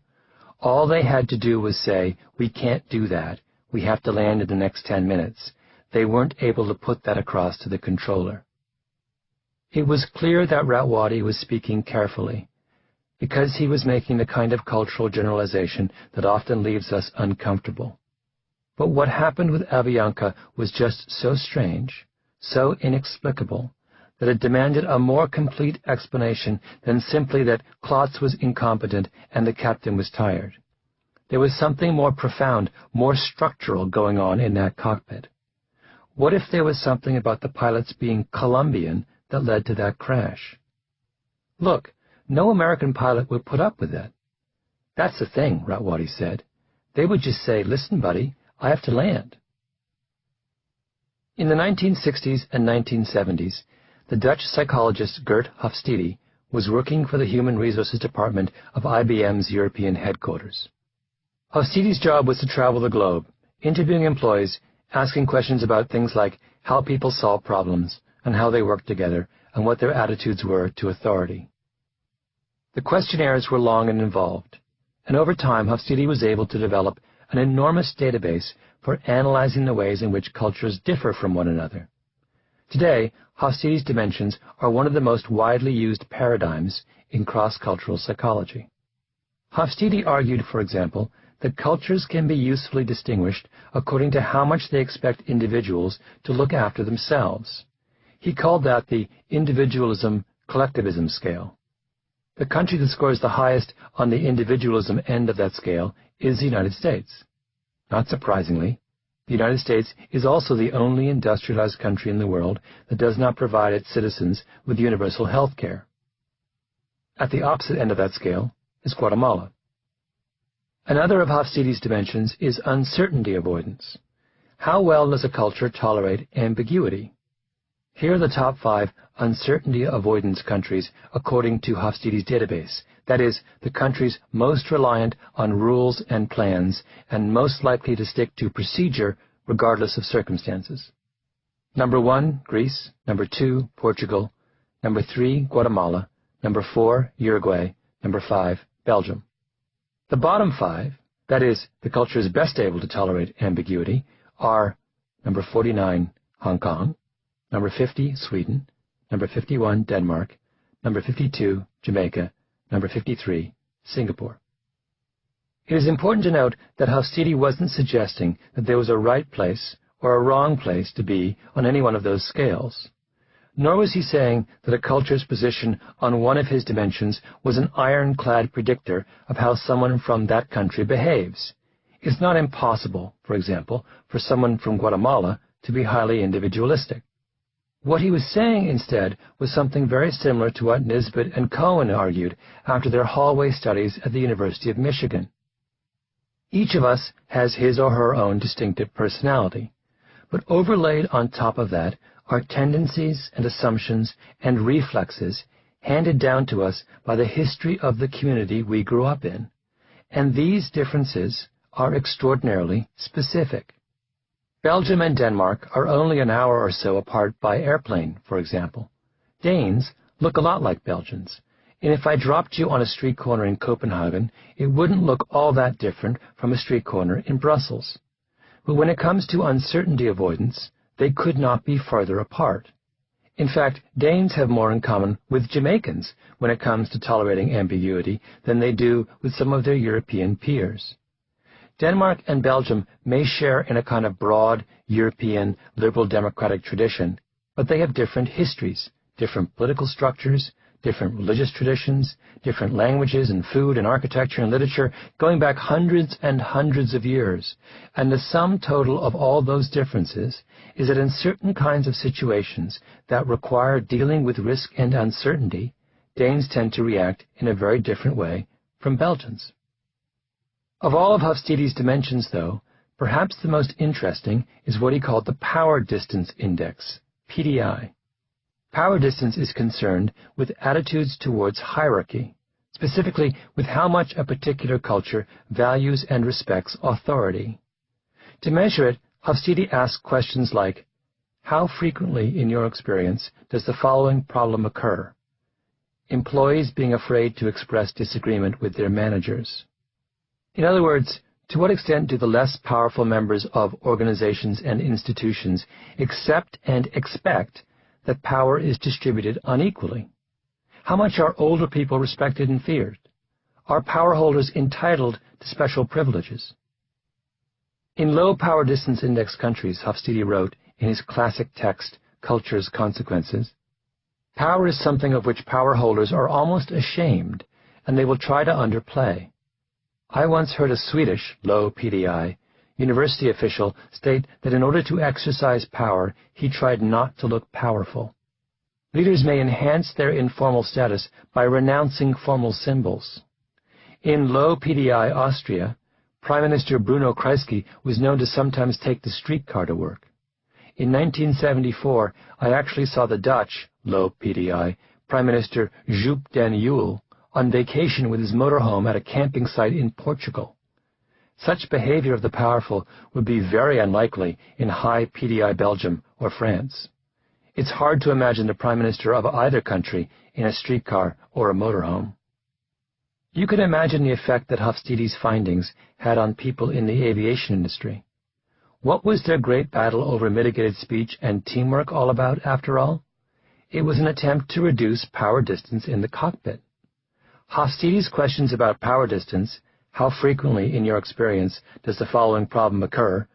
Speaker 1: All they had to do was say, 'We can't do that. We have to land in the next 10 minutes.' They weren't able to put that across to the controller." It was clear that Ratwadi was speaking carefully, because he was making the kind of cultural generalization that often leaves us uncomfortable. But what happened with Avianca was just so strange, so inexplicable, that it demanded a more complete explanation than simply that Klotz was incompetent and the captain was tired. There was something more profound, more structural going on in that cockpit. What if there was something about the pilots being Colombian that led to that crash? Look, no American pilot would put up with that. That's the thing, Ratwadi said. They would just say, "Listen, buddy, I have to land." In the 1960s and 1970s, the Dutch psychologist Gert Hofstede was working for the Human Resources Department of IBM's European headquarters. Hofstede's job was to travel the globe, interviewing employees, asking questions about things like how people solve problems and how they work together, and what their attitudes were to authority. The questionnaires were long and involved, and over time Hofstede was able to develop an enormous database for analyzing the ways in which cultures differ from one another. Today, Hofstede's dimensions are one of the most widely used paradigms in cross-cultural psychology. Hofstede argued, for example, that cultures can be usefully distinguished according to how much they expect individuals to look after themselves. He called that the individualism-collectivism scale. The country that scores the highest on the individualism end of that scale is the United States. Not surprisingly, the United States is also the only industrialized country in the world that does not provide its citizens with universal health care. At the opposite end of that scale is Guatemala. Another of Hofstede's dimensions is uncertainty avoidance. How well does a culture tolerate ambiguity? Here are the top 5 uncertainty avoidance countries according to Hofstede's database. That is, the countries most reliant on rules and plans and most likely to stick to procedure regardless of circumstances. Number 1, Greece. Number 2, Portugal. Number 3, Guatemala. Number 4, Uruguay. Number 5, Belgium. The bottom 5, that is, the cultures best able to tolerate ambiguity, are number 49, Hong Kong. Number 50, Sweden. Number 51, Denmark. Number 52, Jamaica. Number 53, Singapore. It is important to note that Hofstede wasn't suggesting that there was a right place or a wrong place to be on any one of those scales. Nor was he saying that a culture's position on one of his dimensions was an ironclad predictor of how someone from that country behaves. It's not impossible, for example, for someone from Guatemala to be highly individualistic. What he was saying instead was something very similar to what Nisbet and Cohen argued after their hallway studies at the University of Michigan. Each of us has his or her own distinctive personality, but overlaid on top of that are tendencies and assumptions and reflexes handed down to us by the history of the community we grew up in, and these differences are extraordinarily specific. Belgium and Denmark are only an hour or so apart by airplane, for example. Danes look a lot like Belgians, and if I dropped you on a street corner in Copenhagen, it wouldn't look all that different from a street corner in Brussels. But when it comes to uncertainty avoidance, they could not be farther apart. In fact, Danes have more in common with Jamaicans when it comes to tolerating ambiguity than they do with some of their European peers. Denmark and Belgium may share in a kind of broad European liberal democratic tradition, but they have different histories, different political structures, different religious traditions, different languages and food and architecture and literature going back hundreds and hundreds of years. And the sum total of all those differences is that in certain kinds of situations that require dealing with risk and uncertainty, Danes tend to react in a very different way from Belgians. Of all of Hofstede's dimensions, though, perhaps the most interesting is what he called the Power Distance Index, PDI. Power distance is concerned with attitudes towards hierarchy, specifically with how much a particular culture values and respects authority. To measure it, Hofstede asked questions like, how frequently, in your experience, does the following problem occur? Employees being afraid to express disagreement with their managers. In other words, to what extent do the less powerful members of organizations and institutions accept and expect that power is distributed unequally? How much are older people respected and feared? Are power holders entitled to special privileges? In low power distance index countries, Hofstede wrote in his classic text, Culture's Consequences, power is something of which power holders are almost ashamed, and they will try to underplay. I once heard a Swedish, low PDI, university official state that in order to exercise power, he tried not to look powerful. Leaders may enhance their informal status by renouncing formal symbols. In low PDI Austria, Prime Minister Bruno Kreisky was known to sometimes take the streetcar to work. In 1974, I actually saw the Dutch, low PDI, Prime Minister Joop den Uyl on vacation with his motorhome at a camping site in Portugal. Such behavior of the powerful would be very unlikely in high PDI Belgium or France. It's hard to imagine the Prime Minister of either country in a streetcar or a motorhome. You can imagine the effect that Hofstede's findings had on people in the aviation industry. What was their great battle over mitigated speech and teamwork all about, after all? It was an attempt to reduce power distance in the cockpit. Hofstede's questions about power distance, how frequently, in your experience, does the following problem occur,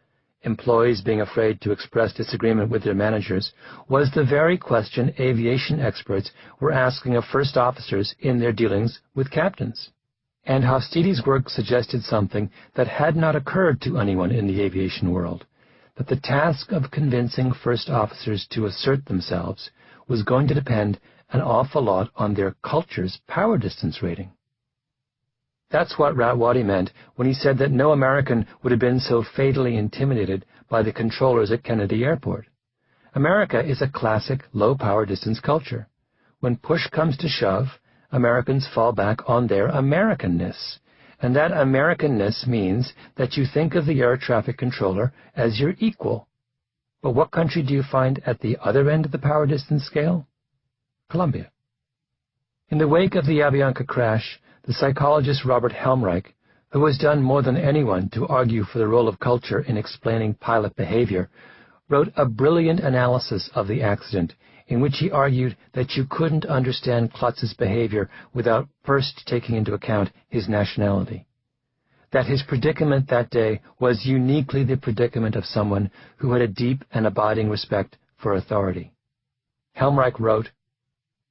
Speaker 1: employees being afraid to express disagreement with their managers, was the very question aviation experts were asking of first officers in their dealings with captains. And Hofstede's work suggested something that had not occurred to anyone in the aviation world, that the task of convincing first officers to assert themselves was going to depend an awful lot on their culture's power distance rating. That's what Ratwady meant when he said that no American would have been so fatally intimidated by the controllers at Kennedy Airport. America is a classic low-power distance culture. When push comes to shove, Americans fall back on their Americanness, and that Americanness means that you think of the air traffic controller as your equal. But what country do you find at the other end of the power distance scale? Colombia. In the wake of the Avianca crash, the psychologist Robert Helmreich, who has done more than anyone to argue for the role of culture in explaining pilot behavior, wrote a brilliant analysis of the accident in which he argued that you couldn't understand Klotz's behavior without first taking into account his nationality. That his predicament that day was uniquely the predicament of someone who had a deep and abiding respect for authority. Helmreich wrote,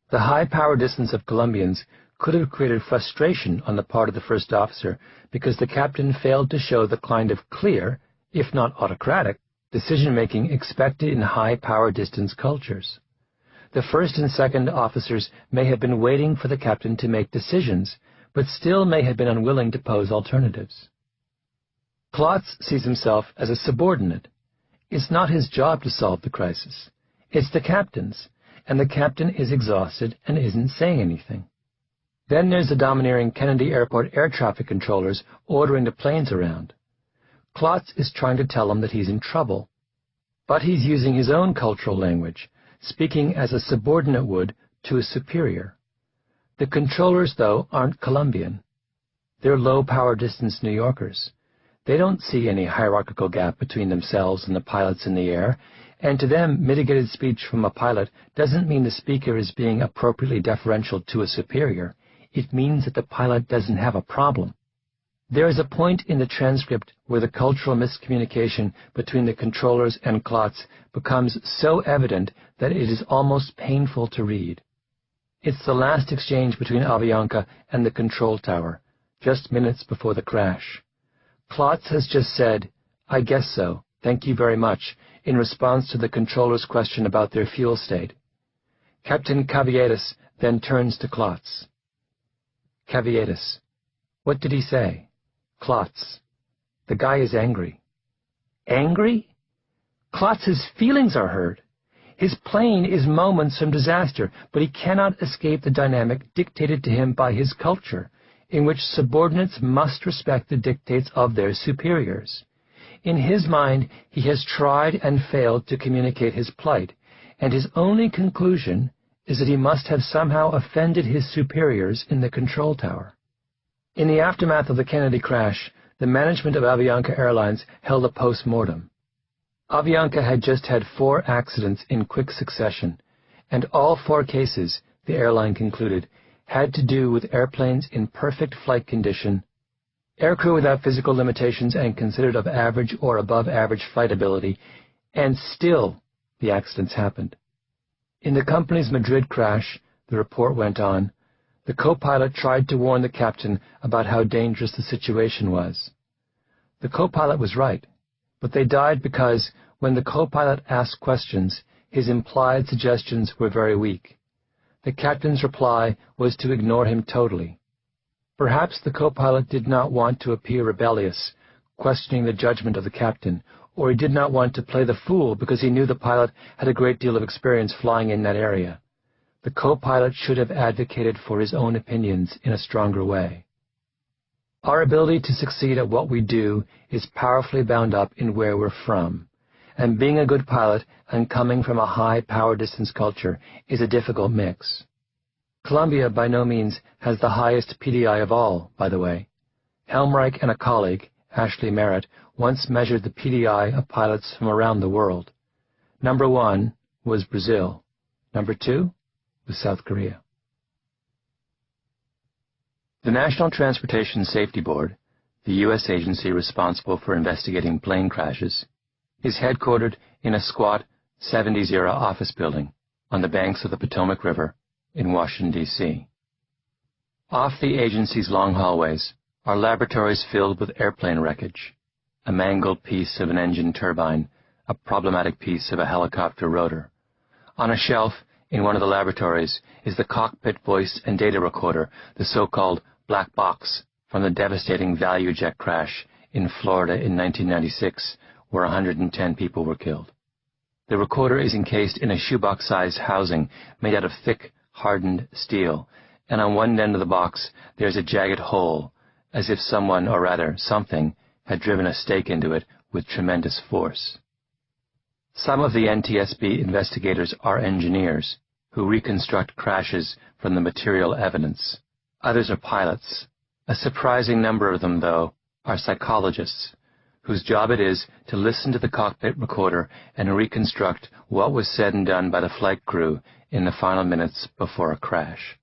Speaker 1: "The high power distance of Colombians could have created frustration on the part of the first officer because the captain failed to show the kind of clear, if not autocratic, decision-making expected in high-power distance cultures. The first and second officers may have been waiting for the captain to make decisions, but still may have been unwilling to pose alternatives. Klotz sees himself as a subordinate. It's not his job to solve the crisis. It's the captain's, and the captain is exhausted and isn't saying anything. Then there's the domineering Kennedy Airport air traffic controllers ordering the planes around. Klotz is trying to tell him that he's in trouble. But he's using his own cultural language, speaking as a subordinate would to a superior. The controllers, though, aren't Colombian. They're low-power distance New Yorkers. They don't see any hierarchical gap between themselves and the pilots in the air, and to them, mitigated speech from a pilot doesn't mean the speaker is being appropriately deferential to a superior. It means that the pilot doesn't have a problem. There is a point in the transcript where the cultural miscommunication between the controllers and Klotz becomes so evident that it is almost painful to read. It's the last exchange between Avianca and the control tower, just minutes before the crash. Klotz has just said, "I guess so, thank you very much," in response to the controller's question about their fuel state. Captain Caviedes then turns to Klotz. Caviedes. What did he say? Klotz. The guy is angry. Angry? Klotz's feelings are hurt. His plane is moments from disaster, but he cannot escape the dynamic dictated to him by his culture, in which subordinates must respect the dictates of their superiors. In his mind, he has tried and failed to communicate his plight, and his only conclusion is that he must have somehow offended his superiors in the control tower. In the aftermath of the Kennedy crash, the management of Avianca Airlines held a post-mortem. Avianca had just had 4 accidents in quick succession, and all 4 cases, the airline concluded, had to do with airplanes in perfect flight condition, aircrew without physical limitations and considered of average or above average flight ability, and still the accidents happened. In the company's Madrid crash, the report went on, the co-pilot tried to warn the captain about how dangerous the situation was. The co-pilot was right, but they died because, when the co-pilot asked questions, his implied suggestions were very weak. The captain's reply was to ignore him totally. Perhaps the co-pilot did not want to appear rebellious, questioning the judgment of the captain, or he did not want to play the fool because he knew the pilot had a great deal of experience flying in that area. The co-pilot should have advocated for his own opinions in a stronger way. Our ability to succeed at what we do is powerfully bound up in where we're from, and being a good pilot and coming from a high power distance culture is a difficult mix. Columbia by no means has the highest PDI of all, by the way. Helmreich and a colleague, Ashley Merritt, once measured the PDI of pilots from around the world. Number 1 was Brazil. Number 2 was South Korea. The National Transportation Safety Board, the U.S. agency responsible for investigating plane crashes, is headquartered in a squat 70s-era office building on the banks of the Potomac River in Washington, D.C. Off the agency's long hallways are laboratories filled with airplane wreckage, a mangled piece of an engine turbine, a problematic piece of a helicopter rotor. On a shelf in one of the laboratories is the cockpit voice and data recorder, the so-called black box from the devastating ValueJet crash in Florida in 1996, where 110 people were killed. The recorder is encased in a shoebox-sized housing made out of thick, hardened steel, and on one end of the box there's a jagged hole, as if someone, or rather something, had driven a stake into it with tremendous force. Some of the NTSB investigators are engineers who reconstruct crashes from the material evidence. Others are pilots. A surprising number of them, though, are psychologists, whose job it is to listen to the cockpit recorder and reconstruct what was said and done by the flight crew in the final minutes before a crash.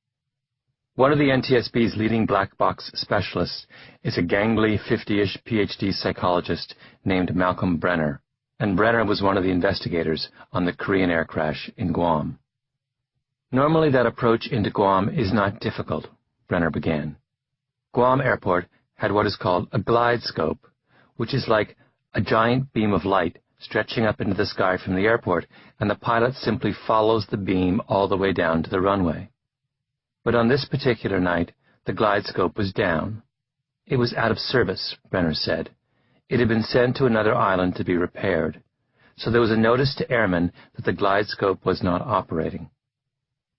Speaker 1: One of the NTSB's leading black box specialists is a gangly 50-ish PhD psychologist named Malcolm Brenner, and Brenner was one of the investigators on the Korean air crash in Guam. Normally that approach into Guam is not difficult, Brenner began. Guam Airport had what is called a glide scope, which is like a giant beam of light stretching up into the sky from the airport, and the pilot simply follows the beam all the way down to the runway. But on this particular night, the glide scope was down. It was out of service, Brenner said. It had been sent to another island to be repaired, so there was a notice to airmen that the glide scope was not operating.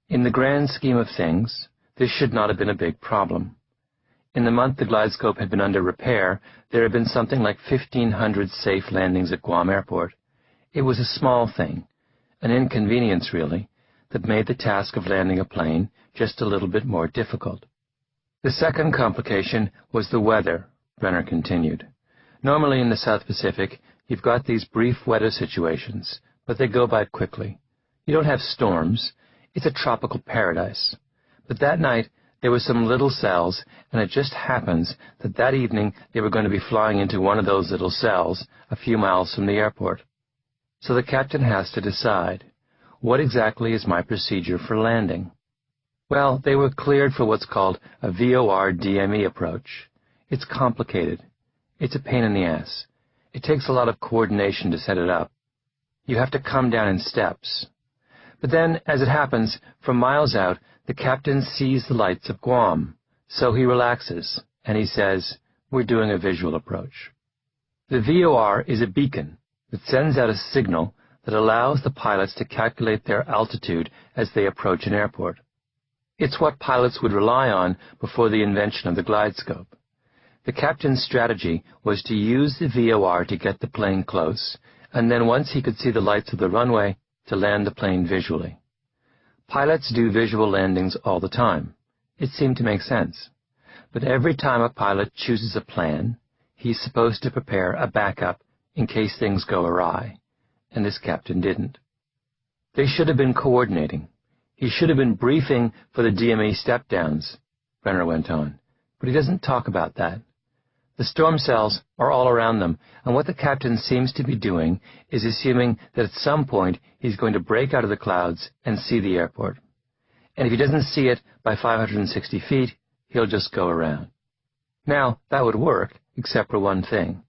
Speaker 1: In the grand scheme of things, this should not have been a big problem. In the month the glide scope had been under repair, there had been something like 1,500 safe landings at Guam Airport. It was a small thing, an inconvenience really, that made the task of landing a plane just a little bit more difficult. The second complication was the weather, Brenner continued. Normally in the South Pacific, you've got these brief weather situations, but they go by quickly. You don't have storms. It's a tropical paradise. But that night, there were some little cells, and it just happens that that evening they were going to be flying into one of those little cells a few miles from the airport. So the captain has to decide, what exactly is my procedure for landing? Well, they were cleared for what's called a VOR-DME approach. It's complicated. It's a pain in the ass. It takes a lot of coordination to set it up. You have to come down in steps. But then, as it happens, from miles out, the captain sees the lights of Guam. So he relaxes, and he says, we're doing a visual approach. The VOR is a beacon that sends out a signal that allows the pilots to calculate their altitude as they approach an airport. It's what pilots would rely on before the invention of the glide scope. The captain's strategy was to use the VOR to get the plane close, and then once he could see the lights of the runway, to land the plane visually. Pilots do visual landings all the time. It seemed to make sense. But every time a pilot chooses a plan, he's supposed to prepare a backup in case things go awry, and this captain didn't. They should have been coordinating. He should have been briefing for the DME step-downs, Brenner went on, but he doesn't talk about that. The storm cells are all around them, and what the captain seems to be doing is assuming that at some point he's going to break out of the clouds and see the airport. And if he doesn't see it by 560 feet, he'll just go around. Now, that would work, except for one thing.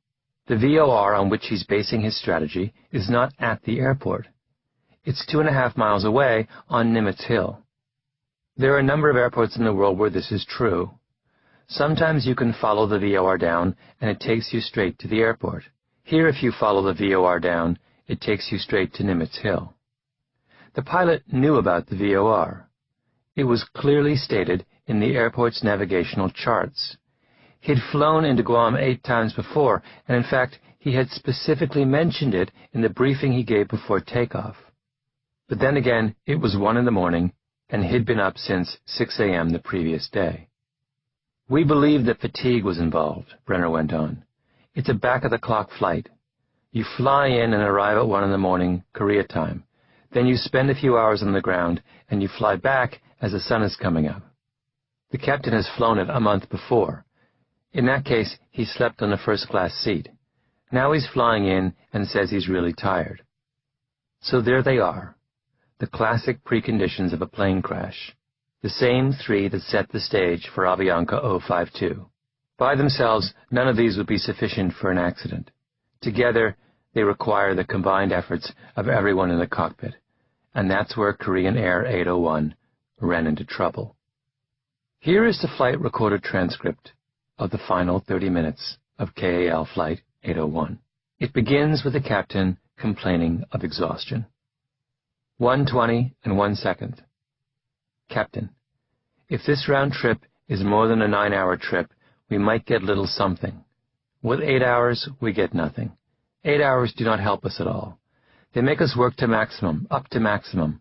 Speaker 1: The VOR on which he's basing his strategy is not at the airport. It's 2.5 miles away on Nimitz Hill. There are a number of airports in the world where this is true. Sometimes you can follow the VOR down, and it takes you straight to the airport. Here, if you follow the VOR down, it takes you straight to Nimitz Hill. The pilot knew about the VOR. It was clearly stated in the airport's navigational charts. He had flown into Guam 8 times before, and in fact, he had specifically mentioned it in the briefing he gave before takeoff. But then again, it was 1 in the morning, and he'd been up since 6 a.m. the previous day. We believe that fatigue was involved, Brenner went on. It's a back-of-the-clock flight. You fly in and arrive at 1 in the morning, Korea time. Then you spend a few hours on the ground, and you fly back as the sun is coming up. The captain has flown it a month before. In that case, he slept on the first-class seat. Now he's flying in and says he's really tired. So there they are, the classic preconditions of a plane crash, the same 3 that set the stage for Avianca 052. By themselves, none of these would be sufficient for an accident. Together, they require the combined efforts of everyone in the cockpit, and that's where Korean Air 801 ran into trouble. Here is the flight recorder transcript of the final 30 minutes of KAL Flight 801. It begins with the captain complaining of exhaustion. 1:20 and 1 second. Captain, if this round trip is more than a 9-hour trip, we might get little something. With 8 hours, we get nothing. 8 hours do not help us at all. They make us work to maximum, up to maximum.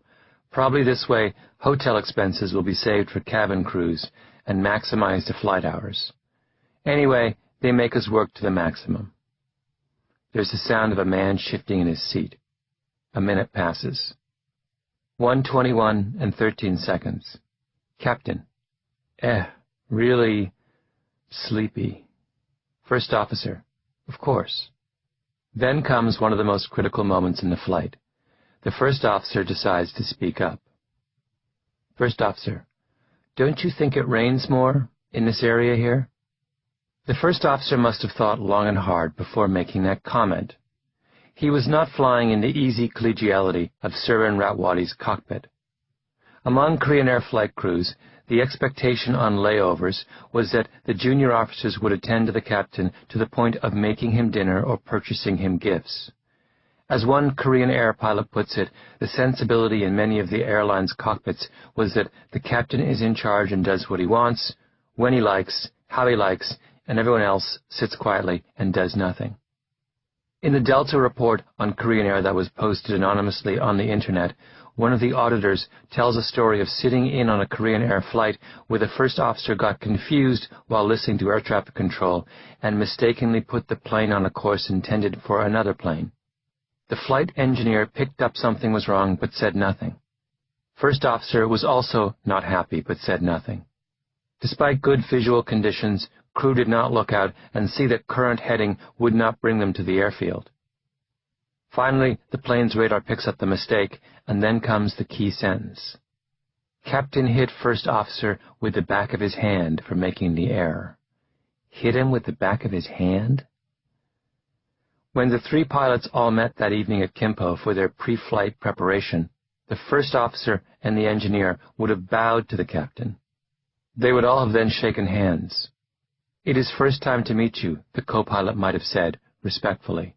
Speaker 1: Probably this way, hotel expenses will be saved for cabin crews and maximize the flight hours. Anyway, they make us work to the maximum. There's the sound of a man shifting in his seat. A minute passes. 1:21 and 13 seconds. Captain, really sleepy. First officer, of course. Then comes one of the most critical moments in the flight. The first officer decides to speak up. First officer, don't you think it rains more in this area here? The first officer must have thought long and hard before making that comment. He was not flying in the easy collegiality of Surin Ratwadi's cockpit. Among Korean Air flight crews, the expectation on layovers was that the junior officers would attend to the captain to the point of making him dinner or purchasing him gifts. As one Korean Air pilot puts it, the sensibility in many of the airline's cockpits was that the captain is in charge and does what he wants, when he likes, how he likes, and everyone else sits quietly and does nothing. In the Delta report on Korean Air that was posted anonymously on the Internet, one of the auditors tells a story of sitting in on a Korean Air flight where the first officer got confused while listening to air traffic control and mistakenly put the plane on a course intended for another plane. The flight engineer picked up something was wrong but said nothing. First officer was also not happy but said nothing. Despite good visual conditions, crew did not look out and see that current heading would not bring them to the airfield. Finally, the plane's radar picks up the mistake, and then comes the key sentence. Captain hit first officer with the back of his hand for making the error. Hit him with the back of his hand? When the 3 pilots all met that evening at Kimpo for their pre-flight preparation, the first officer and the engineer would have bowed to the captain. They would all have then shaken hands. It is first time to meet you, the co-pilot might have said, respectfully.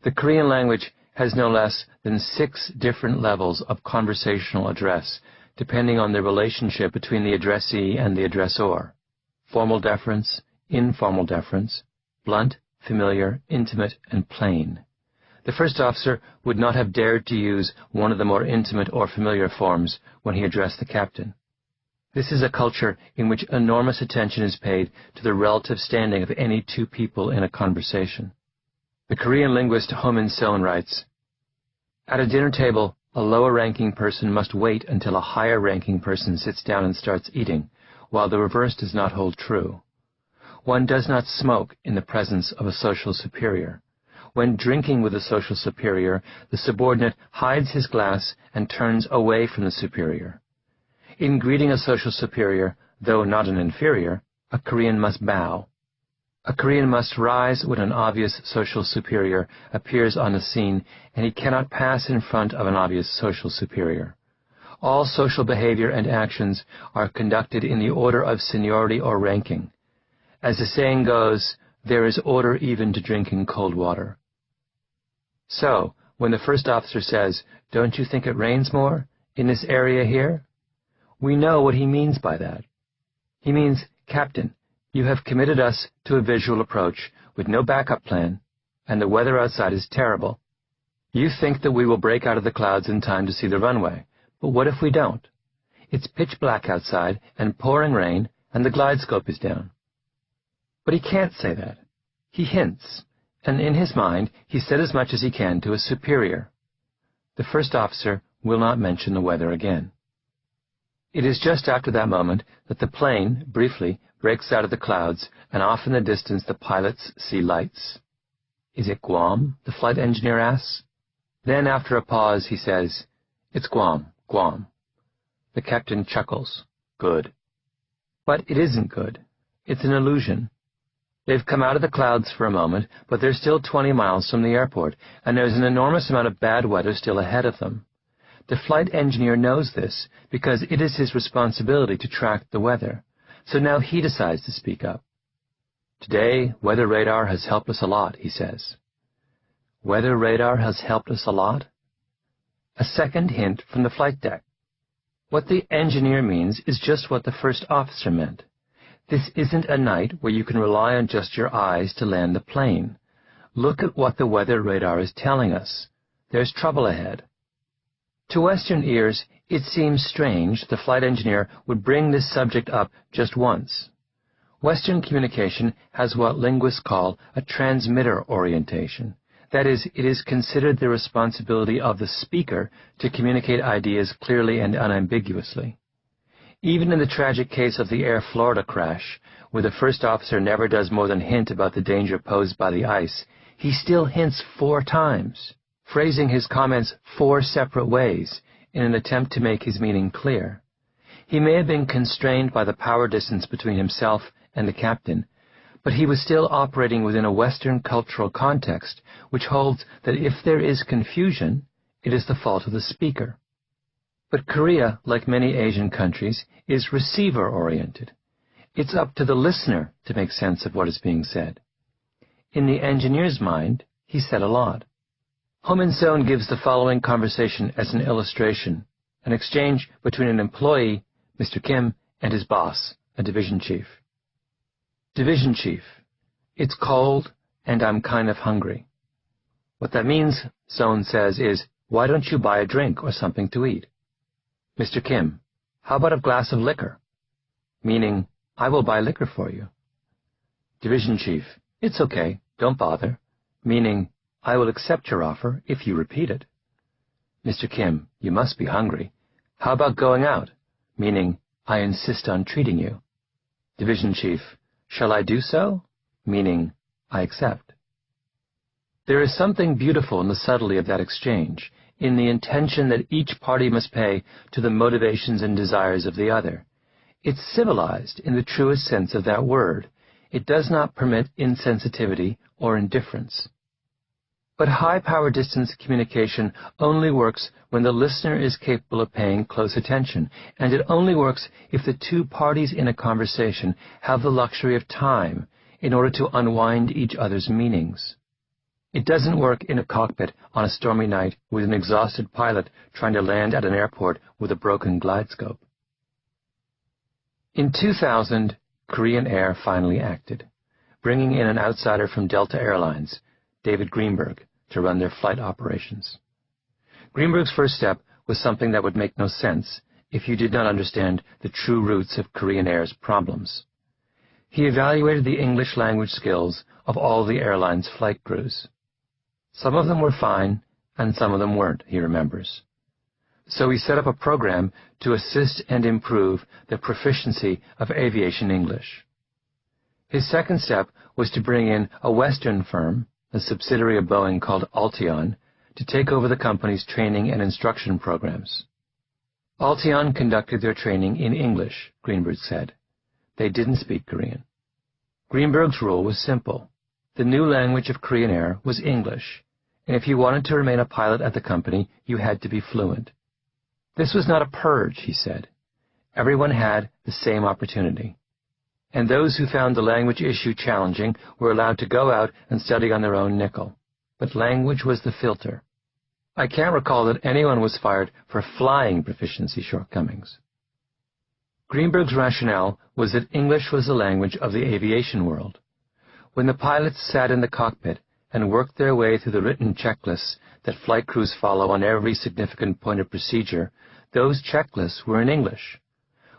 Speaker 1: The Korean language has no less than 6 different levels of conversational address, depending on the relationship between the addressee and the addressor. Formal deference, informal deference, blunt, familiar, intimate, and plain. The first officer would not have dared to use one of the more intimate or familiar forms when he addressed the captain. This is a culture in which enormous attention is paid to the relative standing of any 2 people in a conversation. The Korean linguist Ho Min-son writes, "At a dinner table, a lower-ranking person must wait until a higher-ranking person sits down and starts eating, while the reverse does not hold true. One does not smoke in the presence of a social superior. When drinking with a social superior, the subordinate hides his glass and turns away from the superior. In greeting a social superior, though not an inferior, a Korean must bow. A Korean must rise when an obvious social superior appears on the scene, and he cannot pass in front of an obvious social superior. All social behavior and actions are conducted in the order of seniority or ranking. As the saying goes, there is order even to drinking cold water." So, when the first officer says, "Don't you think it rains more in this area here?" we know what he means by that. He means, "Captain, You have committed us to a visual approach with no backup plan, and the weather outside is terrible. You think that we will break out of the clouds in time to see the runway, but what if we don't? It's pitch black outside and pouring rain, and the glidescope is down. But he can't say that. He hints, and in his mind he said as much as he can to his superior. The first officer will not mention the weather again. It is just after that moment that the plane, briefly, breaks out of the clouds, and off in the distance the pilots see lights. Is it Guam? The flight engineer asks. Then, after a pause, he says, It's Guam, Guam. The captain chuckles. Good. But it isn't good. It's an illusion. They've come out of the clouds for a moment, but they're still 20 miles from the airport, and there's an enormous amount of bad weather still ahead of them. The flight engineer knows this because it is his responsibility to track the weather, so now he decides to speak up. Today, weather radar has helped us a lot, he says. Weather radar has helped us a lot? A second hint from the flight deck. What the engineer means is just what the first officer meant. This isn't a night where you can rely on just your eyes to land the plane. Look at what the weather radar is telling us. There's trouble ahead. To Western ears, it seems strange the flight engineer would bring this subject up just once. Western communication has what linguists call a transmitter orientation. That is, it is considered the responsibility of the speaker to communicate ideas clearly and unambiguously. Even in the tragic case of the Air Florida crash, where the first officer never does more than hint about the danger posed by the ice, he still hints 4 times, phrasing his comments 4 separate ways in an attempt to make his meaning clear. He may have been constrained by the power distance between himself and the captain, but he was still operating within a Western cultural context which holds that if there is confusion, it is the fault of the speaker. But Korea, like many Asian countries, is receiver-oriented. It's up to the listener to make sense of what is being said. In the engineer's mind, he said a lot. Ho Min-son gives the following conversation as an illustration, an exchange between an employee, Mr. Kim, and his boss, a division chief. Division chief, it's cold and I'm kind of hungry. What that means, Son says, is, why don't you buy a drink or something to eat? Mr. Kim, how about a glass of liquor? Meaning, I will buy liquor for you. Division chief, it's okay, don't bother. Meaning, I will accept your offer if you repeat it. Mr. Kim, you must be hungry. How about going out? Meaning, I insist on treating you. Division chief, shall I do so? Meaning, I accept. There is something beautiful in the subtlety of that exchange, in the intention that each party must pay to the motivations and desires of the other. It's civilized in the truest sense of that word. It does not permit insensitivity or indifference. But high-power distance communication only works when the listener is capable of paying close attention, and it only works if the 2 parties in a conversation have the luxury of time in order to unwind each other's meanings. It doesn't work in a cockpit on a stormy night with an exhausted pilot trying to land at an airport with a broken glidescope. In 2000, Korean Air finally acted, bringing in an outsider from Delta Airlines, David Greenberg, to run their flight operations. Greenberg's first step was something that would make no sense if you did not understand the true roots of Korean Air's problems. He evaluated the English language skills of all the airline's flight crews. Some of them were fine, and some of them weren't, he remembers. So he set up a program to assist and improve the proficiency of aviation English. His second step was to bring in a Western firm, a subsidiary of Boeing called Altion, to take over the company's training and instruction programs. Altion conducted their training in English, Greenberg said. They didn't speak Korean. Greenberg's rule was simple. The new language of Korean Air was English, and if you wanted to remain a pilot at the company, you had to be fluent. This was not a purge, he said. Everyone had the same opportunity. And those who found the language issue challenging were allowed to go out and study on their own nickel. But language was the filter. I can't recall that anyone was fired for flying proficiency shortcomings. Greenberg's rationale was that English was the language of the aviation world. When the pilots sat in the cockpit and worked their way through the written checklists that flight crews follow on every significant point of procedure, those checklists were in English.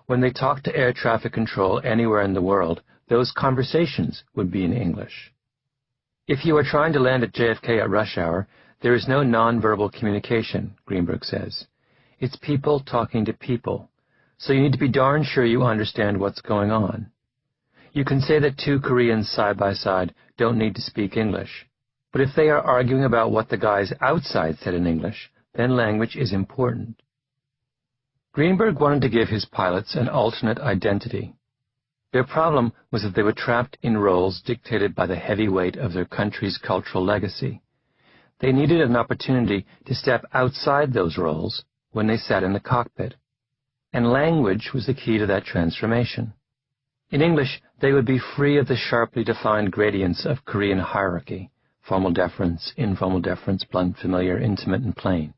Speaker 1: When they talked to air traffic control anywhere in the world, those conversations would be in English. If you are trying to land at JFK at rush hour, there is no nonverbal communication, Greenberg says. It's people talking to people, so you need to be darn sure you understand what's going on. You can say that two Koreans side by side don't need to speak English, but if they are arguing about what the guys outside said in English, then language is important. Greenberg wanted to give his pilots an alternate identity. Their problem was that they were trapped in roles dictated by the heavy weight of their country's cultural legacy. They needed an opportunity to step outside those roles when they sat in the cockpit, and language was the key to that transformation. In English, they would be free of the sharply defined gradients of Korean hierarchy: formal deference, informal deference, blunt, familiar, intimate, and plain.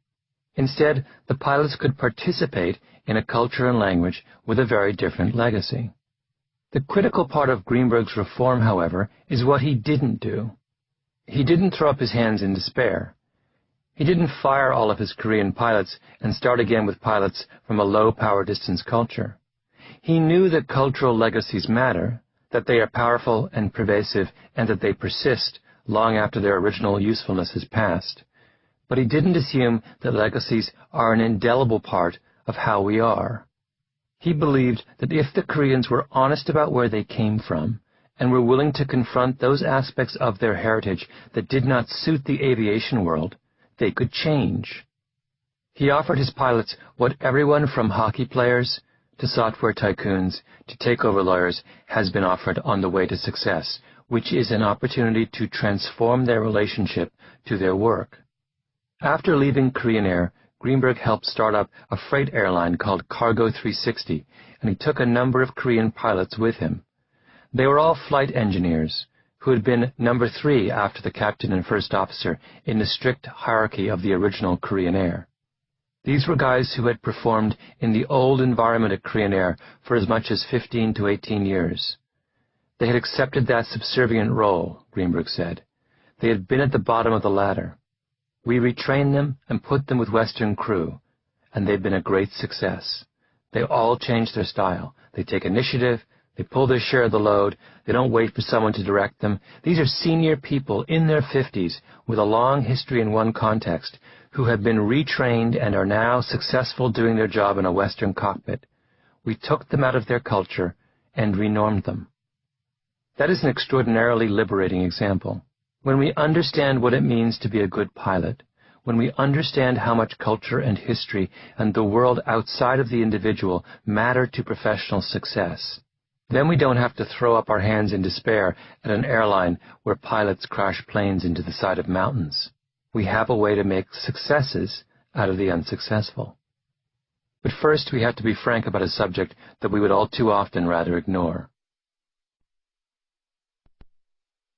Speaker 1: Instead, the pilots could participate in a culture and language with a very different legacy. The critical part of Greenberg's reform, however, is what he didn't do. He didn't throw up his hands in despair. He didn't fire all of his Korean pilots and start again with pilots from a low-power distance culture. He knew that cultural legacies matter, that they are powerful and pervasive, and that they persist long after their original usefulness has passed. But he didn't assume that legacies are an indelible part of how we are. He believed that if the Koreans were honest about where they came from and were willing to confront those aspects of their heritage that did not suit the aviation world, they could change. He offered his pilots what everyone from hockey players to software tycoons to takeover lawyers has been offered on the way to success, which is an opportunity to transform their relationship to their work. After leaving Korean Air, Greenberg helped start up a freight airline called Cargo 360, and he took a number of Korean pilots with him. They were all flight engineers, who had been number 3 after the captain and first officer in the strict hierarchy of the original Korean Air. These were guys who had performed in the old environment at Korean Air for as much as 15 to 18 years. They had accepted that subservient role, Greenberg said. They had been at the bottom of the ladder. We retrained them and put them with Western crew, and they've been a great success. They all changed their style. They take initiative. They pull their share of the load. They don't wait for someone to direct them. These are senior people in their 50s with a long history in one context who have been retrained and are now successful doing their job in a Western cockpit. We took them out of their culture and renormed them. That is an extraordinarily liberating example. When we understand what it means to be a good pilot, when we understand how much culture and history and the world outside of the individual matter to professional success, then we don't have to throw up our hands in despair at an airline where pilots crash planes into the side of mountains. We have a way to make successes out of the unsuccessful. But first, we have to be frank about a subject that we would all too often rather ignore.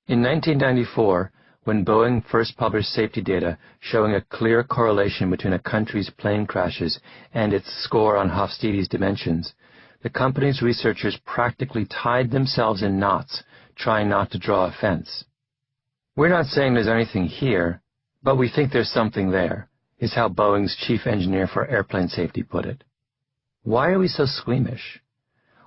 Speaker 1: In 1994, when Boeing first published safety data showing a clear correlation between a country's plane crashes and its score on Hofstede's dimensions, the company's researchers practically tied themselves in knots, trying not to draw a fence. We're not saying there's anything here, but we think there's something there, is how Boeing's chief engineer for airplane safety put it. Why are we so squeamish?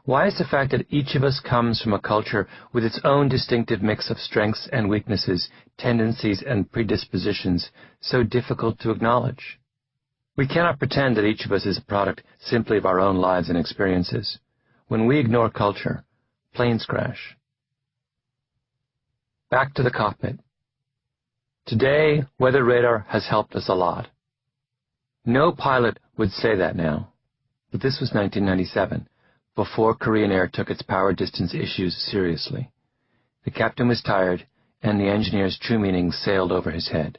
Speaker 1: Why is the fact that each of us comes from a culture with its own distinctive mix of strengths and weaknesses, tendencies and predispositions so difficult to acknowledge? We cannot pretend that each of us is a product simply of our own lives and experiences. When we ignore culture, planes crash. Back to the cockpit. Today, weather radar has helped us a lot. No pilot would say that now, but this was 1997. Before Korean Air took its power distance issues seriously. The captain was tired, and the engineer's true meaning sailed over his head.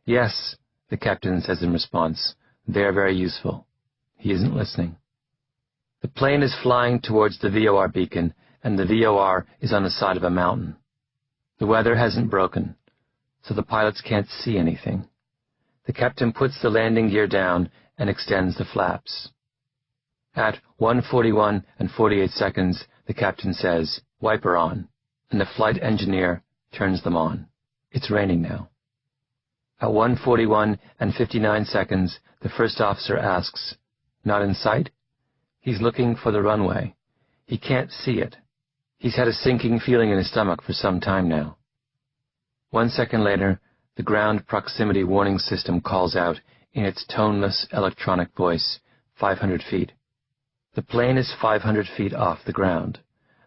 Speaker 1: Yes, the captain says in response, they are very useful. He isn't listening. The plane is flying towards the VOR beacon, and the VOR is on the side of a mountain. The weather hasn't broken, so the pilots can't see anything. The captain puts the landing gear down and extends the flaps. At 1:41 and 48 seconds, the captain says, "Wiper on," and the flight engineer turns them on. It's raining now. At 1:41 and 59 seconds, the first officer asks, "Not in sight?" He's looking for the runway. He can't see it. He's had a sinking feeling in his stomach for some time now. 1 second later, the ground proximity warning system calls out in its toneless electronic voice, 500 feet. The plane is 500 feet off the ground.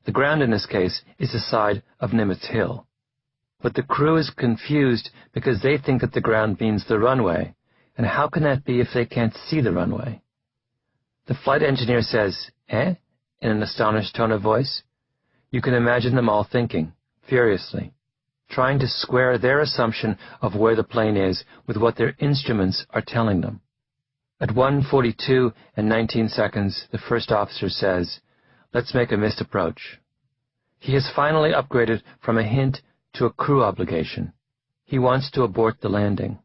Speaker 1: The ground in this case is the side of Nimitz Hill. But the crew is confused because they think that the ground means the runway, and how can that be if they can't see the runway? The flight engineer says, "Eh?" in an astonished tone of voice. You can imagine them all thinking, furiously, trying to square their assumption of where the plane is with what their instruments are telling them. At 1:42 and 19 seconds, the first officer says, "Let's make a missed approach." He has finally upgraded from a hint to a crew obligation. He wants to abort the landing.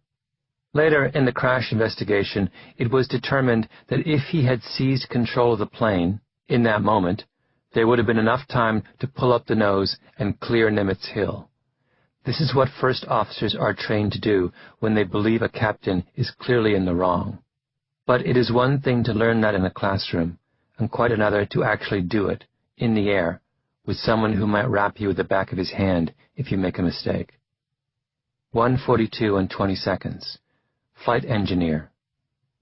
Speaker 1: Later in the crash investigation, it was determined that if he had seized control of the plane, in that moment, there would have been enough time to pull up the nose and clear Nimitz Hill. This is what first officers are trained to do when they believe a captain is clearly in the wrong. But it is one thing to learn that in a classroom, and quite another to actually do it, in the air, with someone who might rap you with the back of his hand if you make a mistake. 1:42 and 20 seconds. Flight engineer.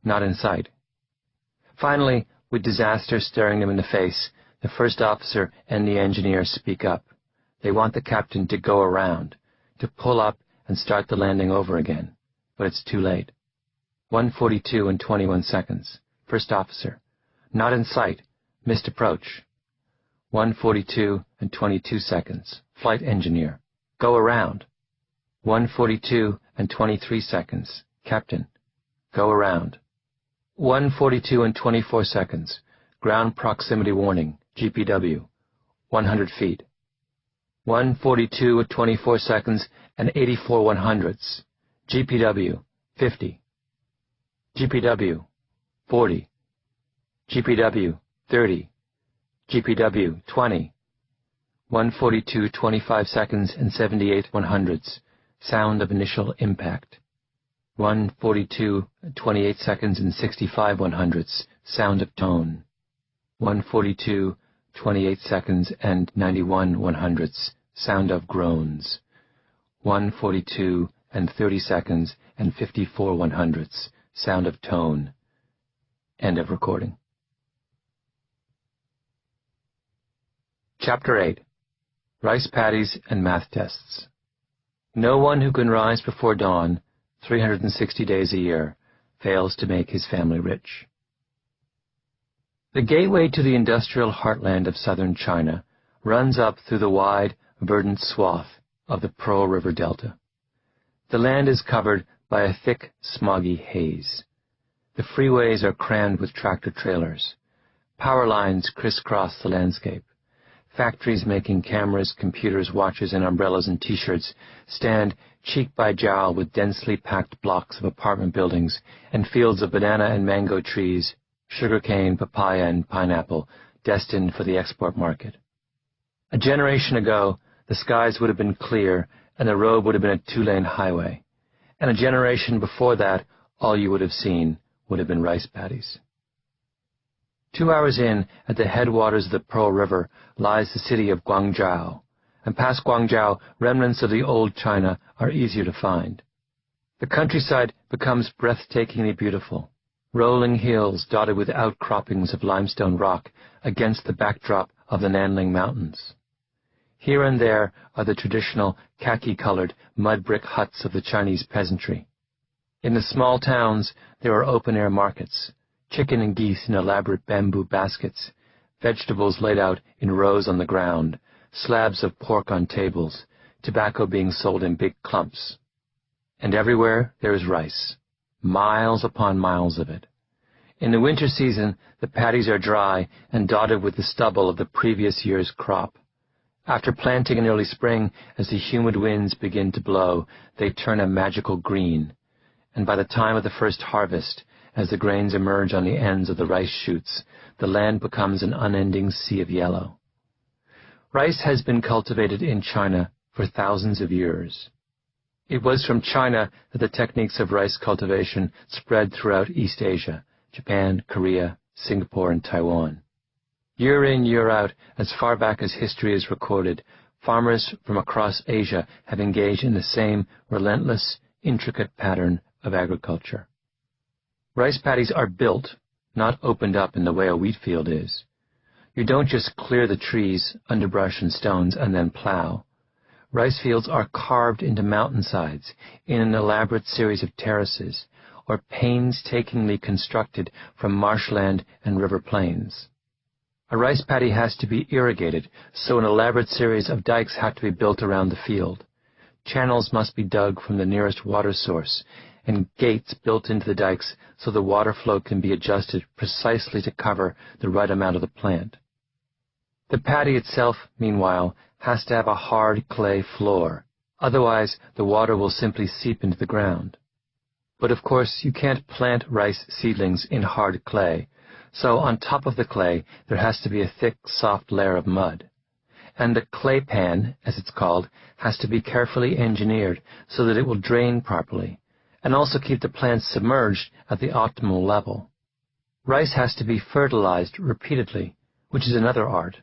Speaker 1: Not in sight. Finally, with disaster staring them in the face, the first officer and the engineer speak up. They want the captain to go around, to pull up and start the landing over again. But it's too late. 1:42 and 21 seconds. First officer. Not in sight. Missed approach. 1:42 and 22 seconds. Flight engineer. Go around. 1:42 and 23 seconds. Captain. Go around. 1:42 and 24 seconds. Ground proximity warning. GPW. 100 feet. 1:42 and 24 seconds and 84 100ths. GPW. 50. GPW. 40. GPW. 30. GPW. 20. 1:42 25 seconds and 78 100ths. Sound of initial impact. 1:42 28 seconds and 65 100ths. Sound of tone. 1:42 28 seconds and 91 100ths. Sound of groans. 1:42 and 30 seconds and 54 100ths. Sound of tone. End of recording. Chapter 8. Rice Paddies and Math Tests. No one who can rise before dawn, 360 days a year, fails to make his family rich. The gateway to the industrial heartland of southern China runs up through the wide, verdant swath of the Pearl River Delta. The land is covered by a thick, smoggy haze. The freeways are crammed with tractor-trailers. Power lines crisscross the landscape. Factories making cameras, computers, watches, and umbrellas and T-shirts stand cheek by jowl with densely packed blocks of apartment buildings and fields of banana and mango trees, sugarcane, papaya, and pineapple destined for the export market. A generation ago, the skies would have been clear and the road would have been a 2-lane highway. And a generation before that, all you would have seen would have been rice paddies. 2 hours in, at the headwaters of the Pearl River, lies the city of Guangzhou, and past Guangzhou, remnants of the old China are easier to find. The countryside becomes breathtakingly beautiful, rolling hills dotted with outcroppings of limestone rock against the backdrop of the Nanling Mountains. Here and there are the traditional khaki-colored mud brick huts of the Chinese peasantry. In the small towns, there are open-air markets, chicken and geese in elaborate bamboo baskets, vegetables laid out in rows on the ground, slabs of pork on tables, tobacco being sold in big clumps. And everywhere there is rice, miles upon miles of it. In the winter season, the paddies are dry and dotted with the stubble of the previous year's crop. After planting in early spring, as the humid winds begin to blow, they turn a magical green, and by the time of the first harvest, as the grains emerge on the ends of the rice shoots, the land becomes an unending sea of yellow. Rice has been cultivated in China for thousands of years. It was from China that the techniques of rice cultivation spread throughout East Asia, Japan, Korea, Singapore, and Taiwan. Year in, year out, as far back as history is recorded, farmers from across Asia have engaged in the same relentless, intricate pattern of agriculture. Rice paddies are built, not opened up in the way a wheat field is. You don't just clear the trees, underbrush, and stones and then plow. Rice fields are carved into mountainsides in an elaborate series of terraces, or painstakingly constructed from marshland and river plains. A rice paddy has to be irrigated, so an elaborate series of dikes have to be built around the field. Channels must be dug from the nearest water source, and gates built into the dikes so the water flow can be adjusted precisely to cover the right amount of the plant. The paddy itself, meanwhile, has to have a hard clay floor, otherwise the water will simply seep into the ground. But of course you can't plant rice seedlings in hard clay, so on top of the clay there has to be a thick, soft layer of mud. And the clay pan, as it's called, has to be carefully engineered so that it will drain properly, and also keep the plants submerged at the optimal level. Rice has to be fertilized repeatedly, which is another art.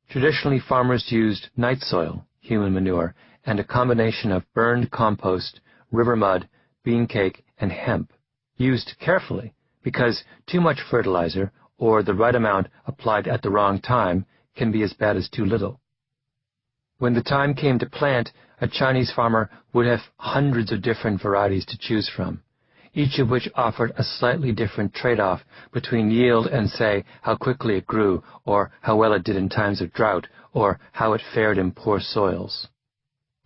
Speaker 1: Traditionally, farmers used night soil, human manure, and a combination of burned compost, river mud, bean cake, and hemp, used carefully, because too much fertilizer, or the right amount applied at the wrong time, can be as bad as too little. When the time came to plant, a Chinese farmer would have hundreds of different varieties to choose from, each of which offered a slightly different trade-off between yield and, say, how quickly it grew, or how well it did in times of drought, or how it fared in poor soils.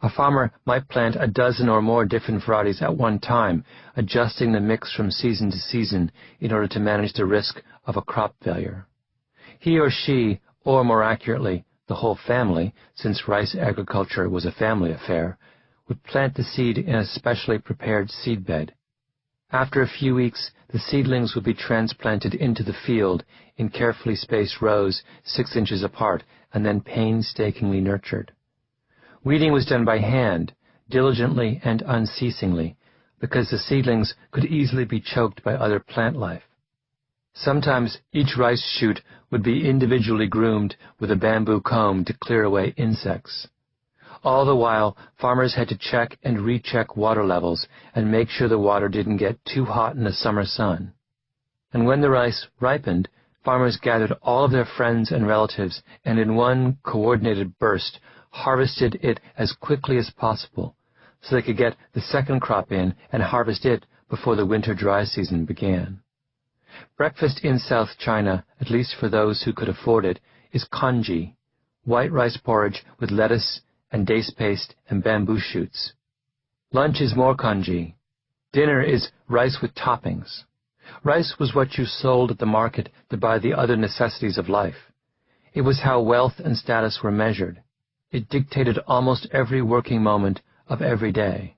Speaker 1: A farmer might plant a dozen or more different varieties at one time, adjusting the mix from season to season in order to manage the risk of a crop failure. He or she, or more accurately, the whole family, since rice agriculture was a family affair, would plant the seed in a specially prepared seed bed. After a few weeks, the seedlings would be transplanted into the field in carefully spaced rows 6 inches apart and then painstakingly nurtured. Weeding was done by hand, diligently and unceasingly, because the seedlings could easily be choked by other plant life. Sometimes each rice shoot would be individually groomed with a bamboo comb to clear away insects. All the while, farmers had to check and recheck water levels and make sure the water didn't get too hot in the summer sun. And when the rice ripened, farmers gathered all of their friends and relatives and in one coordinated burst harvested it as quickly as possible so they could get the second crop in and harvest it before the winter dry season began. Breakfast in South China, at least for those who could afford it, is congee, white rice porridge with lettuce and dace paste and bamboo shoots. Lunch is more congee. Dinner is rice with toppings. Rice was what you sold at the market to buy the other necessities of life. It was how wealth and status were measured. It dictated almost every working moment of every day.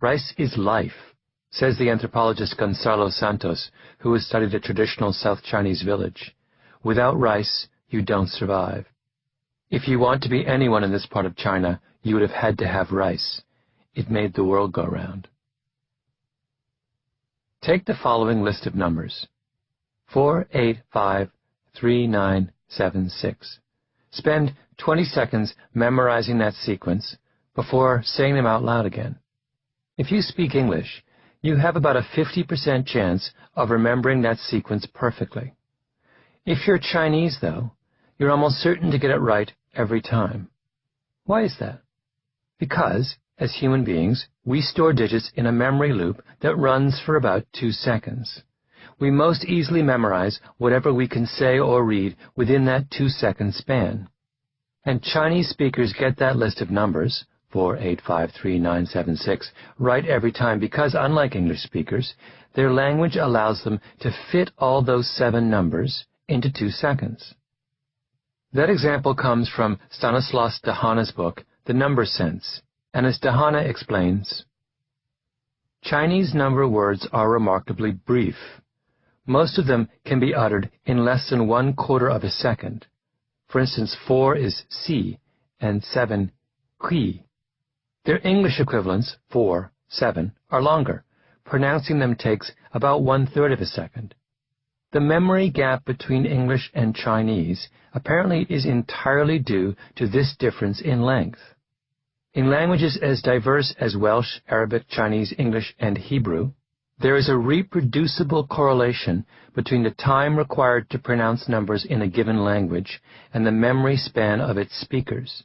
Speaker 1: Rice is life, says the anthropologist Gonzalo Santos, who has studied a traditional South Chinese village. Without rice, you don't survive. If you want to be anyone in this part of China, you would have had to have rice. It made the world go round. Take the following list of numbers: 4853976. Spend 20 seconds memorizing that sequence before saying them out loud again. If you speak English, you have about a 50% chance of remembering that sequence perfectly. If you're Chinese, though, you're almost certain to get it right every time. Why is that? Because, as human beings, we store digits in a memory loop that runs for about 2 seconds. We most easily memorize whatever we can say or read within that 2-second span. And Chinese speakers get that list of numbers, 4853976, right every time because, unlike English speakers, their language allows them to fit all those 7 numbers into 2 seconds. That example comes from Stanislas Dehaene's book, The Number Sense, and as Dehaene explains, Chinese number words are remarkably brief. Most of them can be uttered in less than 1/4 of a second. For instance, 4 is si and 7 qui. Their English equivalents, 4, 7, are longer. Pronouncing them takes about 1/3 of a second. The memory gap between English and Chinese apparently is entirely due to this difference in length. In languages as diverse as Welsh, Arabic, Chinese, English, and Hebrew, there is a reproducible correlation between the time required to pronounce numbers in a given language and the memory span of its speakers.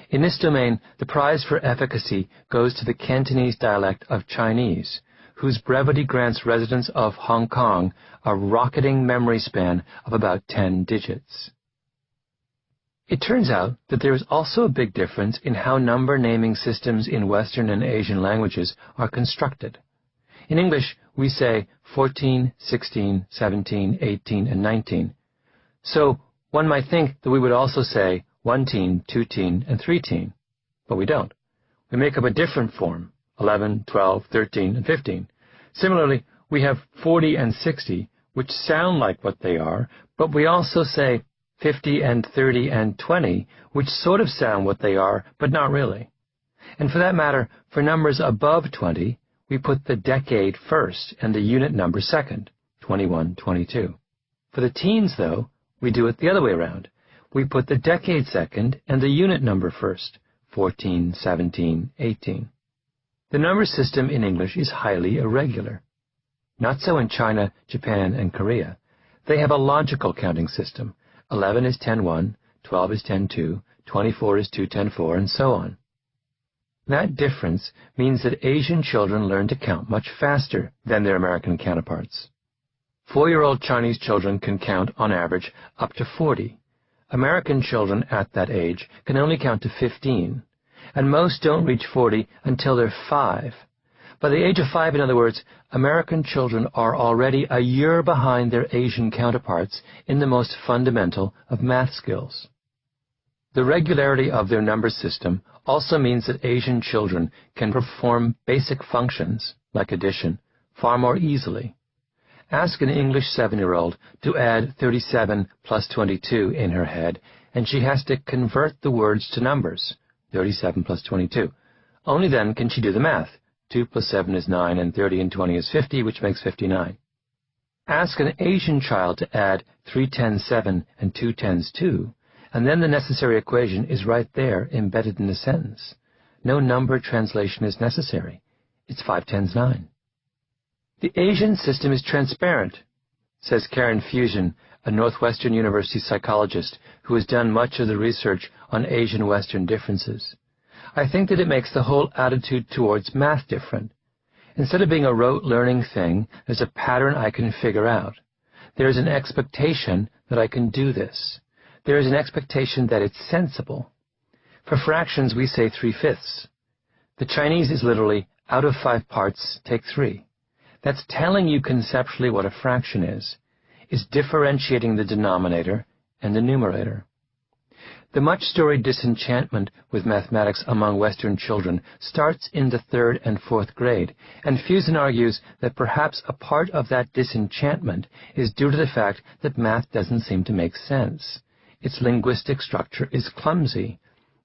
Speaker 1: In this domain, the prize for efficacy goes to the Cantonese dialect of Chinese, whose brevity grants residents of Hong Kong a rocketing memory span of about 10 digits. It turns out that there is also a big difference in how number naming systems in Western and Asian languages are constructed. In English, we say 14, 16, 17, 18, and 19. So one might think that we would also say 1-teen, 2-teen, and 3-teen, but we don't. We make up a different form, 11, 12, 13, and 15. Similarly, we have 40 and 60, which sound like what they are, but we also say 50 and 30 and 20, which sort of sound what they are, but not really. And for that matter, for numbers above 20, we put the decade first and the unit number second, 21, 22. For the teens, though, we do it the other way around. We put the decade second and the unit number first, 14, 17, 18. The number system in English is highly irregular. Not so in China, Japan, and Korea. They have a logical counting system. 11 is 10-1, 12 is 10-2, 24 is 2-10-4, and so on. That difference means that Asian children learn to count much faster than their American counterparts. 4-year-old Chinese children can count, on average, up to 40. American children at that age can only count to 15, and most don't reach 40 until they're 5. By the age of 5, in other words, American children are already a year behind their Asian counterparts in the most fundamental of math skills. The regularity of their number system also means that Asian children can perform basic functions, like addition, far more easily. Ask an English 7-year-old to add 37 plus 22 in her head, and she has to convert the words to numbers, 37 plus 22. Only then can she do the math. 2 plus 7 is 9, and 30 and 20 is 50, which makes 59. Ask an Asian child to add 3 10s 7 and 2 10s 2, and then the necessary equation is right there, embedded in the sentence. No number translation is necessary. It's 5 10s 9. The Asian system is transparent, says Karen Fusion, a Northwestern University psychologist who has done much of the research on Asian-Western differences. I think that it makes the whole attitude towards math different. Instead of being a rote learning thing, there's a pattern I can figure out. There is an expectation that I can do this. There is an expectation that it's sensible. For fractions, we say 3/5. The Chinese is literally, out of 5 parts, take 3. That's telling you conceptually what a fraction is differentiating the denominator and the numerator. The much-storied disenchantment with mathematics among Western children starts in the 3rd and 4th grade, and Fusen argues that perhaps a part of that disenchantment is due to the fact that math doesn't seem to make sense. Its linguistic structure is clumsy.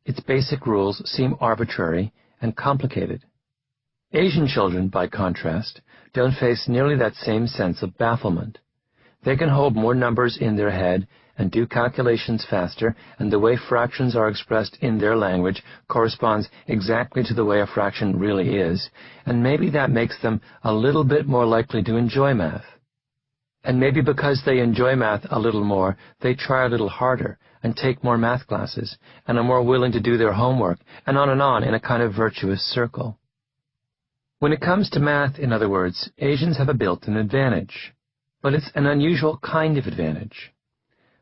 Speaker 1: Its basic rules seem arbitrary and complicated. Asian children, by contrast, don't face nearly that same sense of bafflement. They can hold more numbers in their head and do calculations faster, and the way fractions are expressed in their language corresponds exactly to the way a fraction really is, and maybe that makes them a little bit more likely to enjoy math. And maybe because they enjoy math a little more, they try a little harder and take more math classes, and are more willing to do their homework, and on in a kind of virtuous circle. When it comes to math, in other words, Asians have a built-in advantage. But it's an unusual kind of advantage.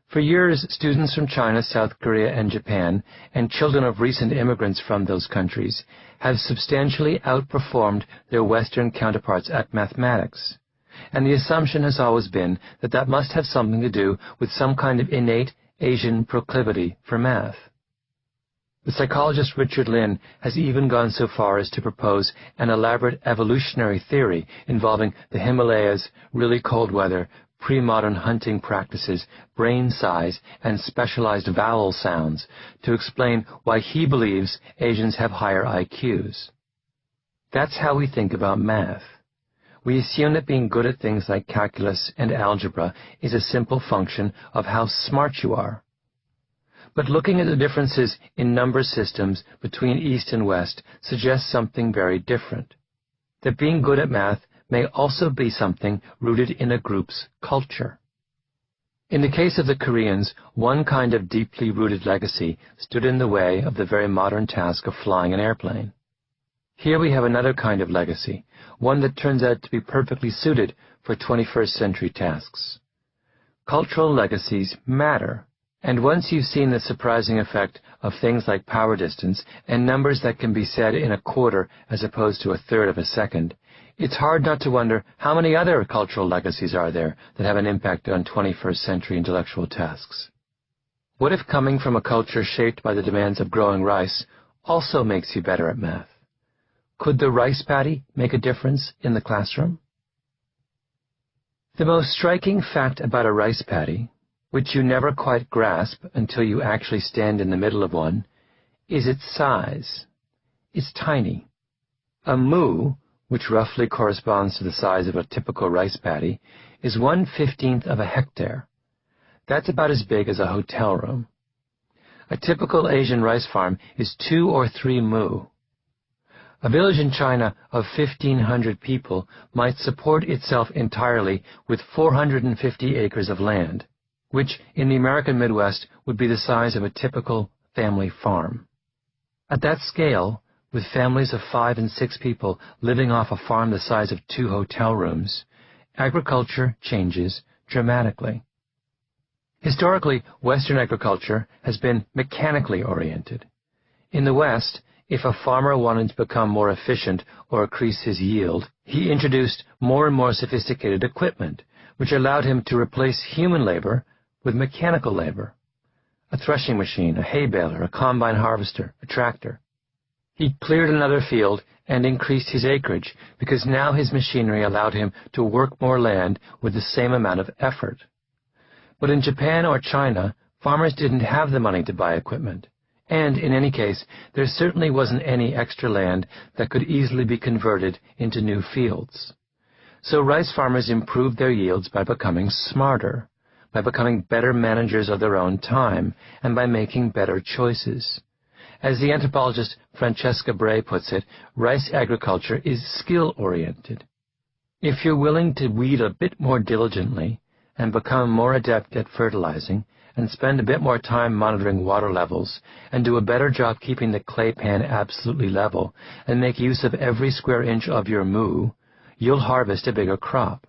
Speaker 1: For years, students from China, South Korea, and Japan, and children of recent immigrants from those countries, have substantially outperformed their Western counterparts at mathematics. And the assumption has always been that that must have something to do with some kind of innate Asian proclivity for math. The psychologist Richard Lynn has even gone so far as to propose an elaborate evolutionary theory involving the Himalayas, really cold weather, pre-modern hunting practices, brain size, and specialized vowel sounds to explain why he believes Asians have higher IQs. That's how we think about math. We assume that being good at things like calculus and algebra is a simple function of how smart you are. But looking at the differences in number systems between East and West suggests something very different. That being good at math may also be something rooted in a group's culture. In the case of the Koreans, one kind of deeply rooted legacy stood in the way of the very modern task of flying an airplane. Here we have another kind of legacy, one that turns out to be perfectly suited for 21st century tasks. Cultural legacies matter. And once you've seen the surprising effect of things like power distance and numbers that can be said in a quarter as opposed to a third of a second, it's hard not to wonder how many other cultural legacies are there that have an impact on 21st century intellectual tasks. What if coming from a culture shaped by the demands of growing rice also makes you better at math? Could the rice paddy make a difference in the classroom? The most striking fact about a rice paddy, which you never quite grasp until you actually stand in the middle of one, is its size. It's tiny. A moo, which roughly corresponds to the size of a typical rice paddy, is 1/15 of a hectare. That's about as big as a hotel room. A typical Asian rice farm is 2 or 3 moo. A village in China of 1,500 people might support itself entirely with 450 acres of land, which in the American Midwest would be the size of a typical family farm. At that scale, with families of 5 and 6 people living off a farm the size of 2 hotel rooms, agriculture changes dramatically. Historically, Western agriculture has been mechanically oriented. In the West, if a farmer wanted to become more efficient or increase his yield, he introduced more and more sophisticated equipment, which allowed him to replace human labor with mechanical labor. A threshing machine, a hay baler, a combine harvester, a tractor. He cleared another field and increased his acreage because now his machinery allowed him to work more land with the same amount of effort. But in Japan or China, farmers didn't have the money to buy equipment. And, in any case, there certainly wasn't any extra land that could easily be converted into new fields. So rice farmers improved their yields by becoming smarter, by becoming better managers of their own time, and by making better choices. As the anthropologist Francesca Bray puts it, rice agriculture is skill-oriented. If you're willing to weed a bit more diligently and become more adept at fertilizing and spend a bit more time monitoring water levels and do a better job keeping the clay pan absolutely level and make use of every square inch of your moo, you'll harvest a bigger crop.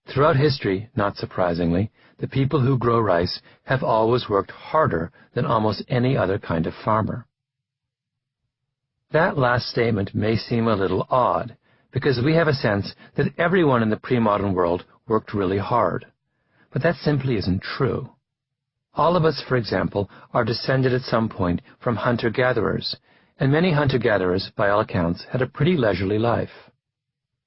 Speaker 1: Throughout history, not surprisingly, the people who grow rice have always worked harder than almost any other kind of farmer. That last statement may seem a little odd, because we have a sense that everyone in the pre-modern world worked really hard. But that simply isn't true. All of us, for example, are descended at some point from hunter-gatherers, and many hunter-gatherers, by all accounts, had a pretty leisurely life.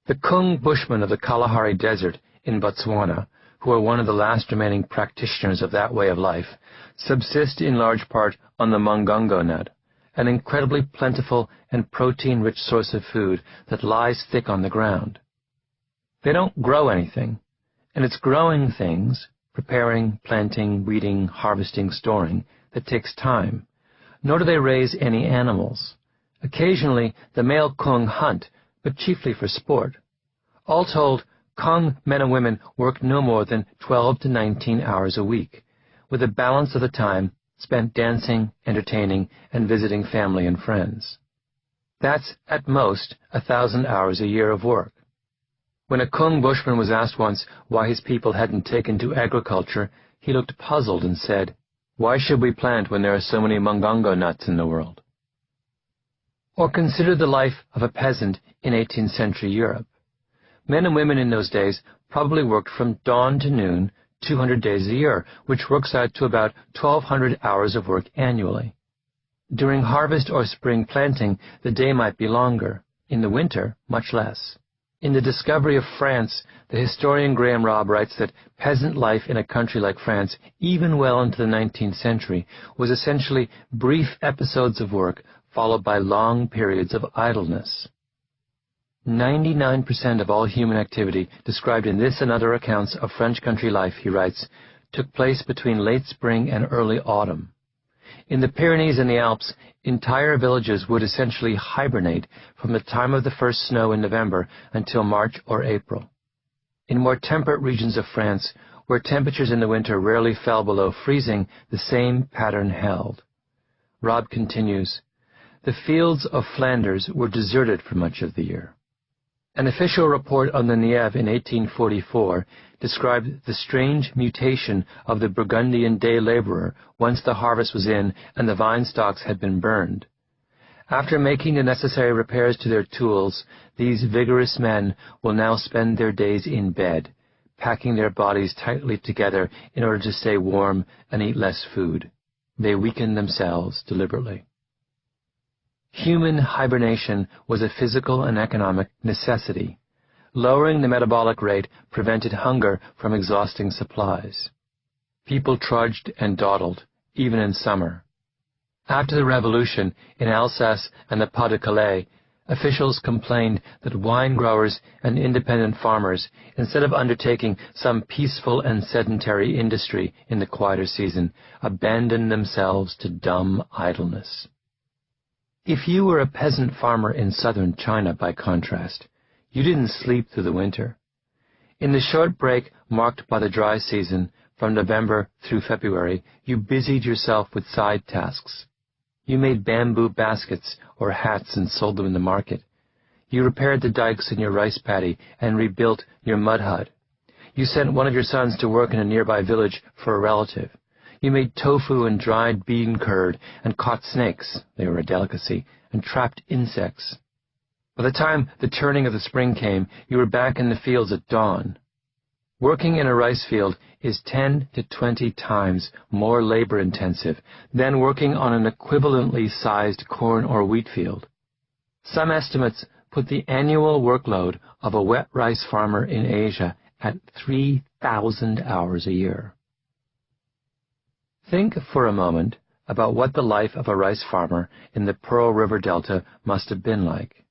Speaker 1: The Kung Bushmen of the Kalahari Desert in Botswana, who are one of the last remaining practitioners of that way of life, subsist in large part on the mungongo nut, an incredibly plentiful and protein-rich source of food that lies thick on the ground. They don't grow anything, and it's growing things, preparing, planting, weeding, harvesting, storing, that takes time, nor do they raise any animals. Occasionally, the male Kung hunt, but chiefly for sport. All told, Kung men and women work no more than 12 to 19 hours a week, with a balance of the time spent dancing, entertaining, and visiting family and friends. That's, at most, 1,000 hours a year of work. When a Kung bushman was asked once why his people hadn't taken to agriculture, he looked puzzled and said, "Why should we plant when there are so many mungongo nuts in the world?" Or consider the life of a peasant in 18th century Europe. Men and women in those days probably worked from dawn to noon, 200 days a year, which works out to about 1,200 hours of work annually. During harvest or spring planting, the day might be longer. In the winter, much less. In The Discovery of France, the historian Graham Robb writes that peasant life in a country like France, even well into the 19th century, was essentially brief episodes of work followed by long periods of idleness. 99% of all human activity described in this and other accounts of French country life, he writes, took place between late spring and early autumn. In the Pyrenees and the Alps, entire villages would essentially hibernate from the time of the first snow in November until March or April. In more temperate regions of France, where temperatures in the winter rarely fell below freezing, the same pattern held. Robb continues, "The fields of Flanders were deserted for much of the year." An official report on the Nieve in 1844 described the strange mutation of the Burgundian day laborer once the harvest was in and the vine stalks had been burned. After making the necessary repairs to their tools, these vigorous men will now spend their days in bed, packing their bodies tightly together in order to stay warm and eat less food. They weaken themselves deliberately. Human hibernation was a physical and economic necessity. Lowering the metabolic rate prevented hunger from exhausting supplies. People trudged and dawdled, even in summer. After the Revolution, in Alsace and the Pas-de-Calais, officials complained that wine growers and independent farmers, instead of undertaking some peaceful and sedentary industry in the quieter season, abandoned themselves to dumb idleness. If you were a peasant farmer in southern China, by contrast, you didn't sleep through the winter. In the short break marked by the dry season, from November through February, you busied yourself with side tasks. You made bamboo baskets or hats and sold them in the market. You repaired the dikes in your rice paddy and rebuilt your mud hut. You sent one of your sons to work in a nearby village for a relative. You made tofu and dried bean curd and caught snakes, they were a delicacy, and trapped insects. By the time the turning of the spring came, you were back in the fields at dawn. Working in a rice field is 10 to 20 times more labor-intensive than working on an equivalently sized corn or wheat field. Some estimates put the annual workload of a wet rice farmer in Asia at 3,000 hours a year. Think for a moment about what the life of a rice farmer in the Pearl River Delta must have been like.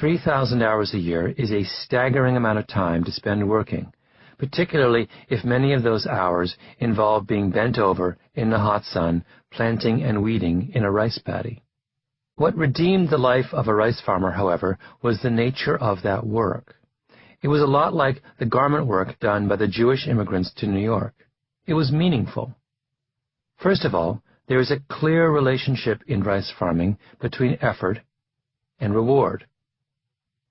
Speaker 1: 3,000 hours a year is a staggering amount of time to spend working, particularly if many of those hours involve being bent over in the hot sun, planting and weeding in a rice paddy. What redeemed the life of a rice farmer, however, was the nature of that work. It was a lot like the garment work done by the Jewish immigrants to New York. It was meaningful. First of all, there is a clear relationship in rice farming between effort and reward.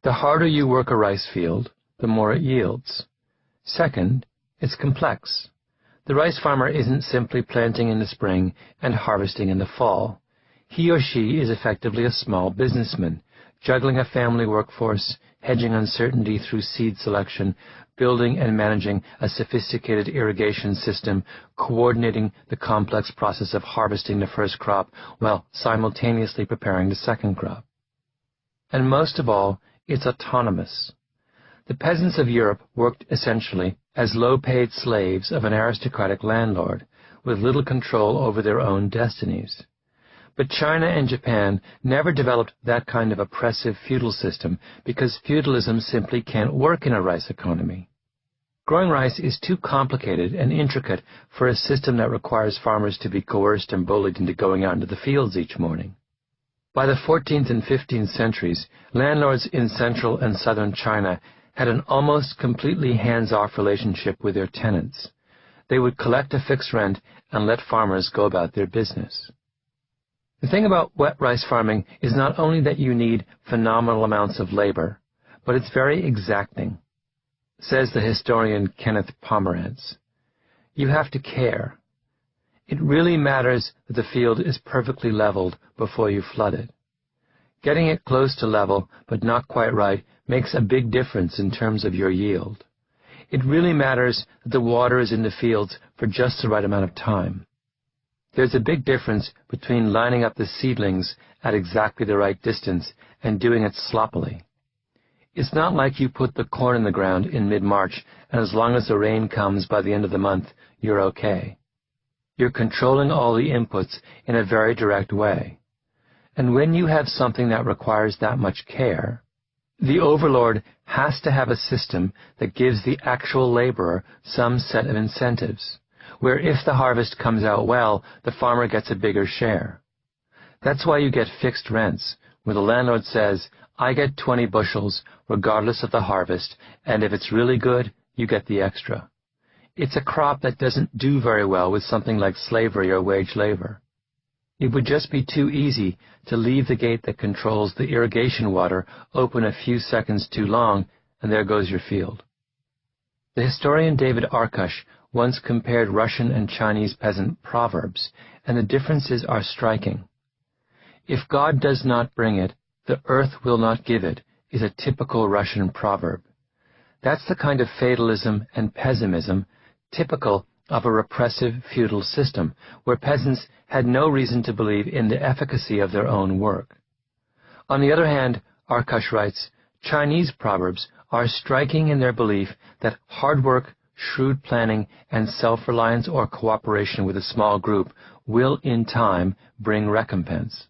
Speaker 1: The harder you work a rice field, the more it yields. Second, it's complex. The rice farmer isn't simply planting in the spring and harvesting in the fall. He or she is effectively a small businessman, juggling a family workforce, hedging uncertainty through seed selection, building and managing a sophisticated irrigation system, coordinating the complex process of harvesting the first crop while simultaneously preparing the second crop. And most of all, it's autonomous. The peasants of Europe worked essentially as low-paid slaves of an aristocratic landlord, with little control over their own destinies. But China and Japan never developed that kind of oppressive feudal system because feudalism simply can't work in a rice economy. Growing rice is too complicated and intricate for a system that requires farmers to be coerced and bullied into going out into the fields each morning. By the 14th and 15th centuries, landlords in central and southern China had an almost completely hands-off relationship with their tenants. They would collect a fixed rent and let farmers go about their business. The thing about wet rice farming is not only that you need phenomenal amounts of labor, but it's very exacting, says the historian Kenneth Pomerantz. You have to care. It really matters that the field is perfectly leveled before you flood it. Getting it close to level, but not quite right, makes a big difference in terms of your yield. It really matters that the water is in the fields for just the right amount of time. There's a big difference between lining up the seedlings at exactly the right distance and doing it sloppily. It's not like you put the corn in the ground in mid-March, and as long as the rain comes by the end of the month, you're okay. You're controlling all the inputs in a very direct way. And when you have something that requires that much care, the overlord has to have a system that gives the actual laborer some set of incentives, where if the harvest comes out well, the farmer gets a bigger share. That's why you get fixed rents, where the landlord says, I get 20 bushels regardless of the harvest, and if it's really good, you get the extra. It's a crop that doesn't do very well with something like slavery or wage labor. It would just be too easy to leave the gate that controls the irrigation water open a few seconds too long, and there goes your field. The historian David Arkush once compared Russian and Chinese peasant proverbs, and the differences are striking. If God does not bring it, the earth will not give it, is a typical Russian proverb. That's the kind of fatalism and pessimism typical of a repressive feudal system, where peasants had no reason to believe in the efficacy of their own work. On the other hand, Arkush writes, Chinese proverbs are striking in their belief that hard work, shrewd planning, and self-reliance or cooperation with a small group will in time bring recompense.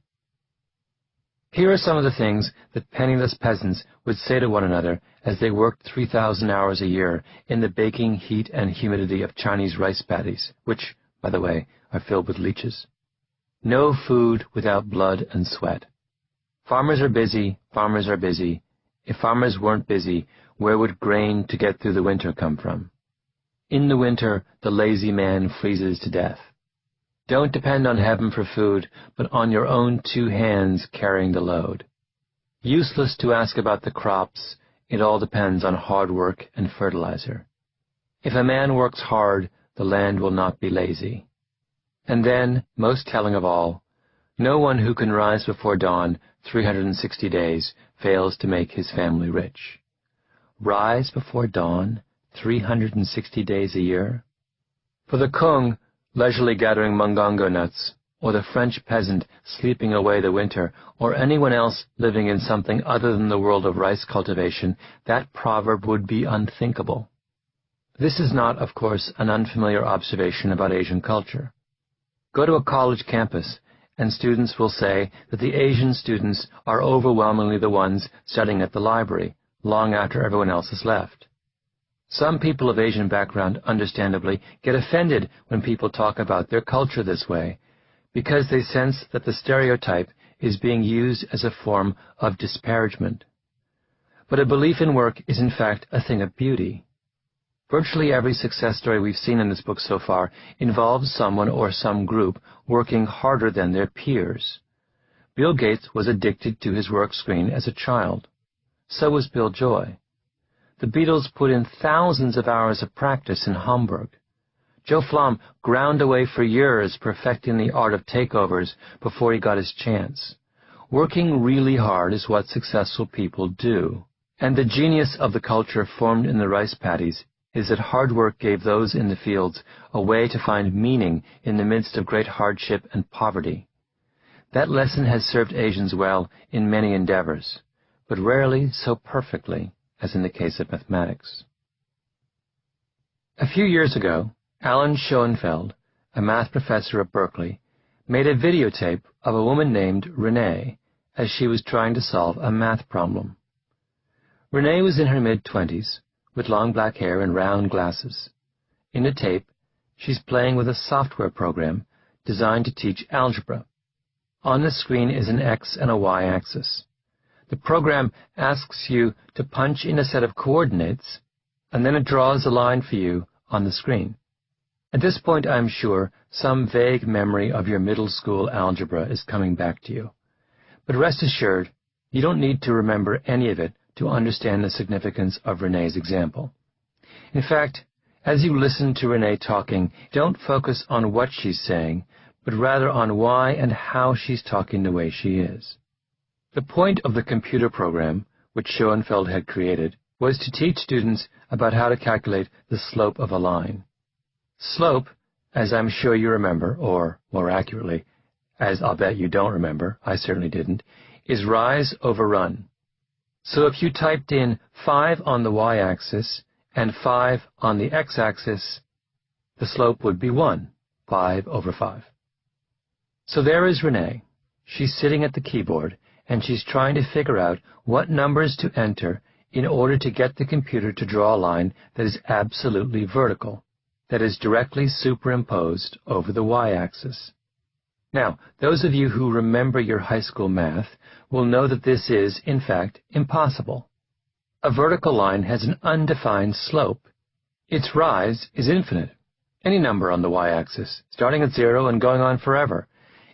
Speaker 1: Here are some of the things that penniless peasants would say to one another as they worked 3,000 hours a year in the baking heat and humidity of Chinese rice paddies, which, by the way, are filled with leeches. No food without blood and sweat. Farmers are busy, farmers are busy. If farmers weren't busy, where would grain to get through the winter come from? In the winter, the lazy man freezes to death. Don't depend on heaven for food, but on your own 2 hands carrying the load. Useless to ask about the crops, it all depends on hard work and fertilizer. If a man works hard, the land will not be lazy. And then, most telling of all, no one who can rise before dawn 360 days fails to make his family rich. Rise before dawn 360 days a year? For the Kung, leisurely gathering mungongo nuts, or the French peasant sleeping away the winter, or anyone else living in something other than the world of rice cultivation, that proverb would be unthinkable. This is not, of course, an unfamiliar observation about Asian culture. Go to a college campus, and students will say that the Asian students are overwhelmingly the ones studying at the library, long after everyone else has left. Some people of Asian background, understandably, get offended when people talk about their culture this way, because they sense that the stereotype is being used as a form of disparagement. But a belief in work is in fact a thing of beauty. Virtually every success story we've seen in this book so far involves someone or some group working harder than their peers. Bill Gates was addicted to his work screen as a child. So was Bill Joy. The Beatles put in thousands of hours of practice in Hamburg. Joe Flom ground away for years perfecting the art of takeovers before he got his chance. Working really hard is what successful people do. And the genius of the culture formed in the rice paddies is that hard work gave those in the fields a way to find meaning in the midst of great hardship and poverty. That lesson has served Asians well in many endeavors, but rarely so perfectly as in the case of mathematics. A few years ago, Alan Schoenfeld, a math professor at Berkeley, made a videotape of a woman named Renee as she was trying to solve a math problem. Renee was in her mid-20s, with long black hair and round glasses. In the tape, she's playing with a software program designed to teach algebra. On the screen is an X and a Y axis. The program asks you to punch in a set of coordinates, and then it draws a line for you on the screen. At this point, I'm sure, some vague memory of your middle school algebra is coming back to you. But rest assured, you don't need to remember any of it to understand the significance of Renee's example. In fact, as you listen to Renee talking, don't focus on what she's saying, but rather on why and how she's talking the way she is. The point of the computer program, which Schoenfeld had created, was to teach students about how to calculate the slope of a line. Slope, as I'm sure you remember, or more accurately, as I'll bet you don't remember, I certainly didn't, is rise over run. So if you typed in 5 on the y-axis and 5 on the x-axis, the slope would be 1, 5 over 5. So there is Renee. She's sitting at the keyboard, and she's trying to figure out what numbers to enter in order to get the computer to draw a line that is absolutely vertical, that is directly superimposed over the y-axis. Now, those of you who remember your high school math will know that this is, in fact, impossible. A vertical line has an undefined slope. Its rise is infinite, any number on the y-axis, starting at 0 and going on forever.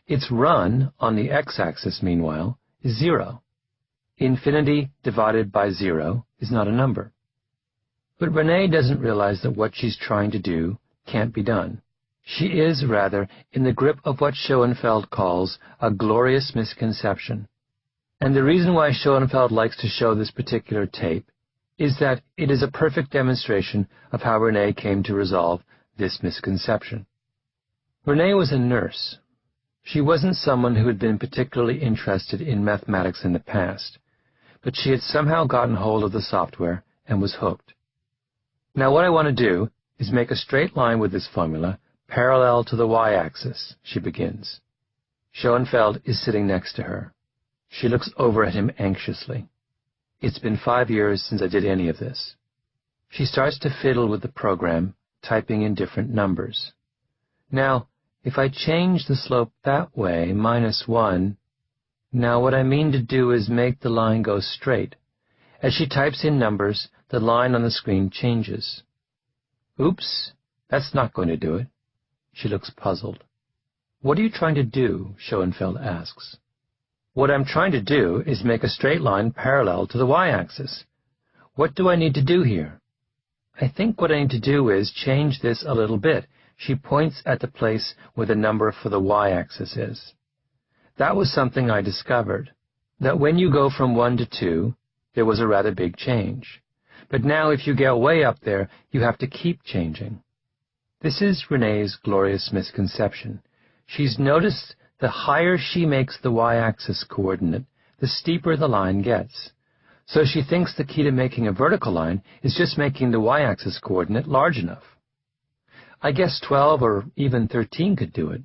Speaker 1: Its run on the x-axis, meanwhile, is 0. Infinity divided by 0 is not a number. But Renee doesn't realize that what she's trying to do can't be done. She is, rather, in the grip of what Schoenfeld calls a glorious misconception. And the reason why Schoenfeld likes to show this particular tape is that it is a perfect demonstration of how Renee came to resolve this misconception. Renee was a nurse. She wasn't someone who had been particularly interested in mathematics in the past, but she had somehow gotten hold of the software and was hooked. Now what I want to do is make a straight line with this formula parallel to the y-axis, she begins. Schoenfeld is sitting next to her. She looks over at him anxiously. It's been 5 years since I did any of this. She starts to fiddle with the program, typing in different numbers. Now, if I change the slope that way, -1, now what I mean to do is make the line go straight. As she types in numbers, the line on the screen changes. Oops, that's not going to do it. She looks puzzled. What are you trying to do? Schoenfeld asks. What I'm trying to do is make a straight line parallel to the y-axis. What do I need to do here? I think what I need to do is change this a little bit. She points at the place where the number for the y-axis is. That was something I discovered, that when you go from 1 to 2, there was a rather big change. But now if you get way up there, you have to keep changing. This is Renee's glorious misconception. She's noticed the higher she makes the y-axis coordinate, the steeper the line gets. So she thinks the key to making a vertical line is just making the y-axis coordinate large enough. I guess 12 or even 13 could do it.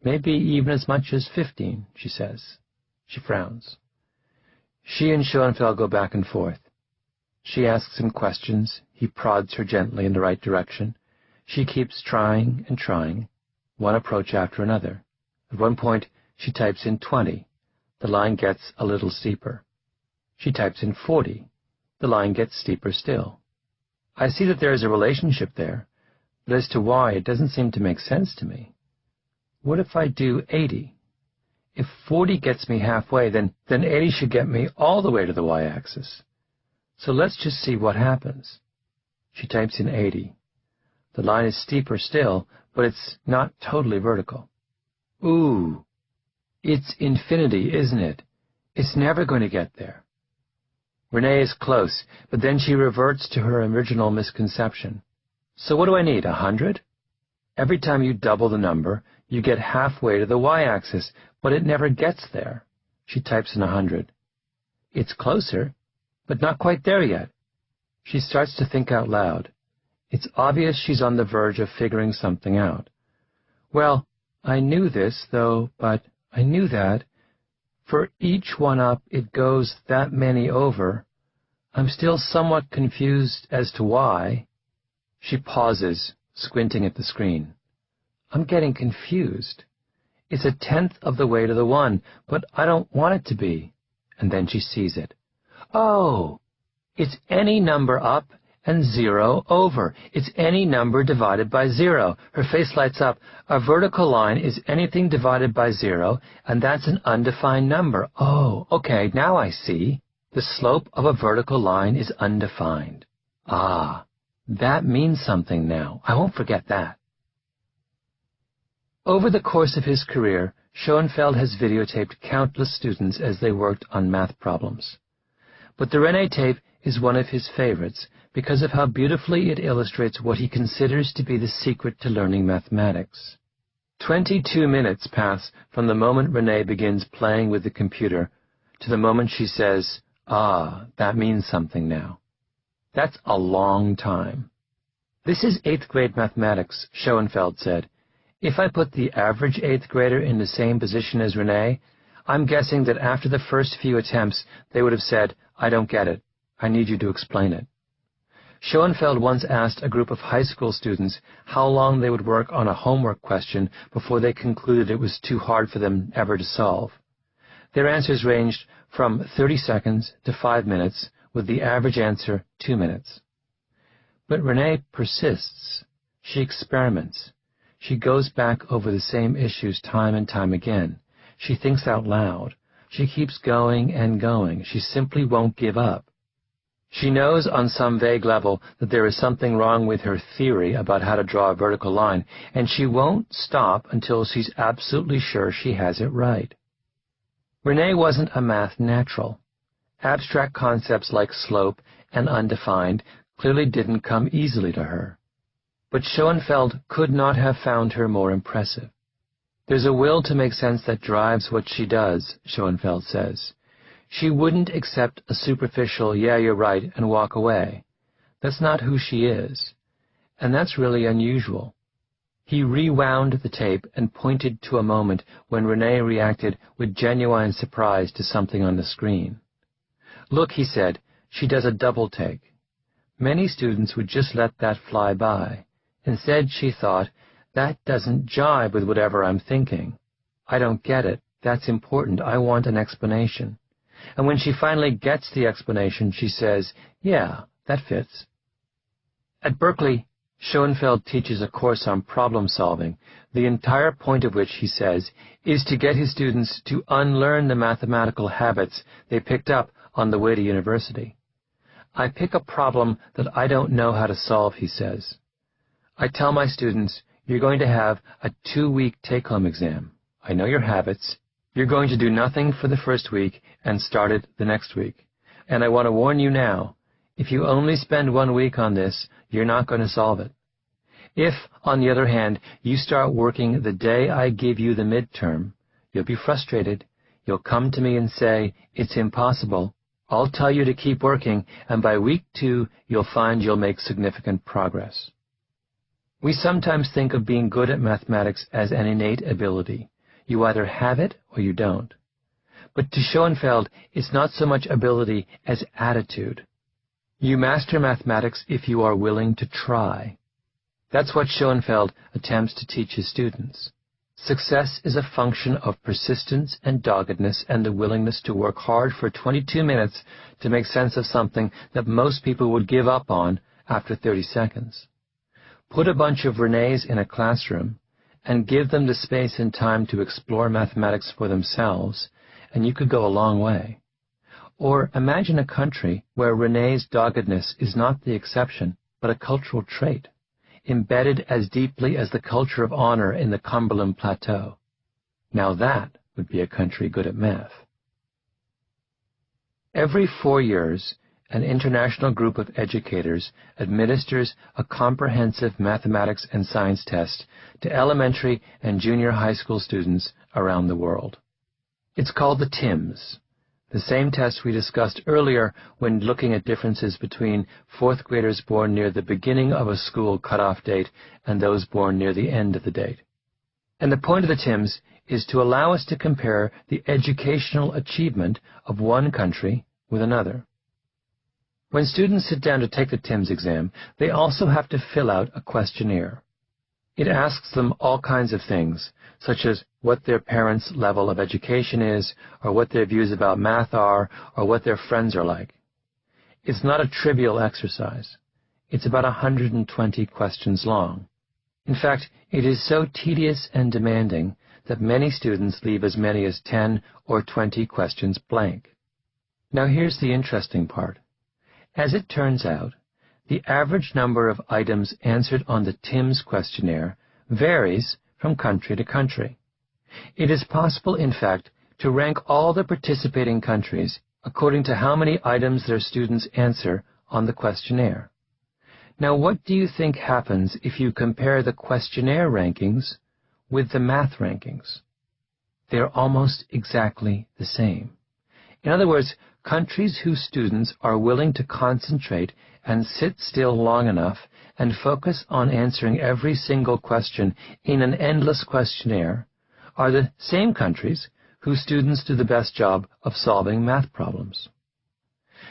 Speaker 1: Maybe even as much as 15, she says. She frowns. She and Schoenfeld go back and forth. She asks him questions. He prods her gently in the right direction. She keeps trying and trying, one approach after another. At one point, she types in 20. The line gets a little steeper. She types in 40. The line gets steeper still. I see that there is a relationship there, but as to why, it doesn't seem to make sense to me. What if I do 80? If 40 gets me halfway, then 80 should get me all the way to the y-axis. So let's just see what happens. She types in 80. The line is steeper still, but it's not totally vertical. Ooh, it's infinity, isn't it? It's never going to get there. Renee is close, but then she reverts to her original misconception. So what do I need, 100? Every time you double the number, you get halfway to the y-axis, but it never gets there. She types in 100. It's closer, but not quite there yet. She starts to think out loud. It's obvious she's on the verge of figuring something out. Well, I knew this, though, but I knew that. For each one up, it goes that many over. I'm still somewhat confused as to why. She pauses, squinting at the screen. I'm getting confused. It's 1/10 of the way to the 1, but I don't want it to be. And then she sees it. Oh, it's any number up and 0 over. It's any number divided by 0. Her face lights up. A vertical line is anything divided by 0, and that's an undefined number. Oh, okay, now I see. The slope of a vertical line is undefined. Ah, that means something now. I won't forget that. Over the course of his career, Schoenfeld has videotaped countless students as they worked on math problems. But the Renee tape is one of his favorites because of how beautifully it illustrates what he considers to be the secret to learning mathematics. 22 minutes pass from the moment Renee begins playing with the computer to the moment she says, "Ah, that means something now." That's a long time. "This is 8th grade mathematics," Schoenfeld said. "If I put the average 8th grader in the same position as Renee, I'm guessing that after the first few attempts, they would have said, 'I don't get it. I need you to explain it.'" Schoenfeld once asked a group of high school students how long they would work on a homework question before they concluded it was too hard for them ever to solve. Their answers ranged from 30 seconds to 5 minutes, with the average answer 2 minutes. But Renee persists. She experiments. She goes back over the same issues time and time again. She thinks out loud. She keeps going and going. She simply won't give up. She knows on some vague level that there is something wrong with her theory about how to draw a vertical line, and she won't stop until she's absolutely sure she has it right. Renee wasn't a math natural. Abstract concepts like slope and undefined clearly didn't come easily to her. But Schoenfeld could not have found her more impressive. "There's a will to make sense that drives what she does," Schoenfeld says. "She wouldn't accept a superficial, 'yeah, you're right,' and walk away. That's not who she is. And that's really unusual." He rewound the tape and pointed to a moment when Renee reacted with genuine surprise to something on the screen. "Look," he said, "she does a double take." Many students would just let that fly by. Instead, she thought, "That doesn't jibe with whatever I'm thinking. I don't get it. That's important. I want an explanation." And when she finally gets the explanation, she says, "Yeah, that fits." At Berkeley, Schoenfeld teaches a course on problem solving, the entire point of which, he says, is to get his students to unlearn the mathematical habits they picked up on the way to university. "I pick a problem that I don't know how to solve," he says. "I tell my students, you're going to have a 2-week take-home exam. I know your habits. You're going to do nothing for the first week and start it the next week. And I want to warn you now, if you only spend 1 week on this, you're not going to solve it. If, on the other hand, you start working the day I give you the midterm, you'll be frustrated. You'll come to me and say, 'It's impossible.' I'll tell you to keep working, and by week 2, you'll find you'll make significant progress." We sometimes think of being good at mathematics as an innate ability. You either have it or you don't. But to Schoenfeld, it's not so much ability as attitude. You master mathematics if you are willing to try. That's what Schoenfeld attempts to teach his students. Success is a function of persistence and doggedness and the willingness to work hard for 22 minutes to make sense of something that most people would give up on after 30 seconds. Put a bunch of Renees in a classroom and give them the space and time to explore mathematics for themselves, and you could go a long way. Or imagine a country where Renee's doggedness is not the exception, but a cultural trait, embedded as deeply as the culture of honor in the Cumberland Plateau. Now that would be a country good at math. Every 4 years, an international group of educators administers a comprehensive mathematics and science test to elementary and junior high school students around the world. It's called the TIMSS, the same test we discussed earlier when looking at differences between 4th graders born near the beginning of a school cutoff date and those born near the end of the date. And the point of the TIMSS is to allow us to compare the educational achievement of one country with another. When students sit down to take the TIMSS exam, they also have to fill out a questionnaire. It asks them all kinds of things, such as what their parents' level of education is, or what their views about math are, or what their friends are like. It's not a trivial exercise. It's about 120 questions long. In fact, it is so tedious and demanding that many students leave as many as 10 or 20 questions blank. Now here's the interesting part. As it turns out, the average number of items answered on the TIMSS questionnaire varies from country to country. It is possible, in fact, to rank all the participating countries according to how many items their students answer on the questionnaire. Now, what do you think happens if you compare the questionnaire rankings with the math rankings? They're almost exactly the same. In other words, countries whose students are willing to concentrate and sit still long enough and focus on answering every single question in an endless questionnaire are the same countries whose students do the best job of solving math problems.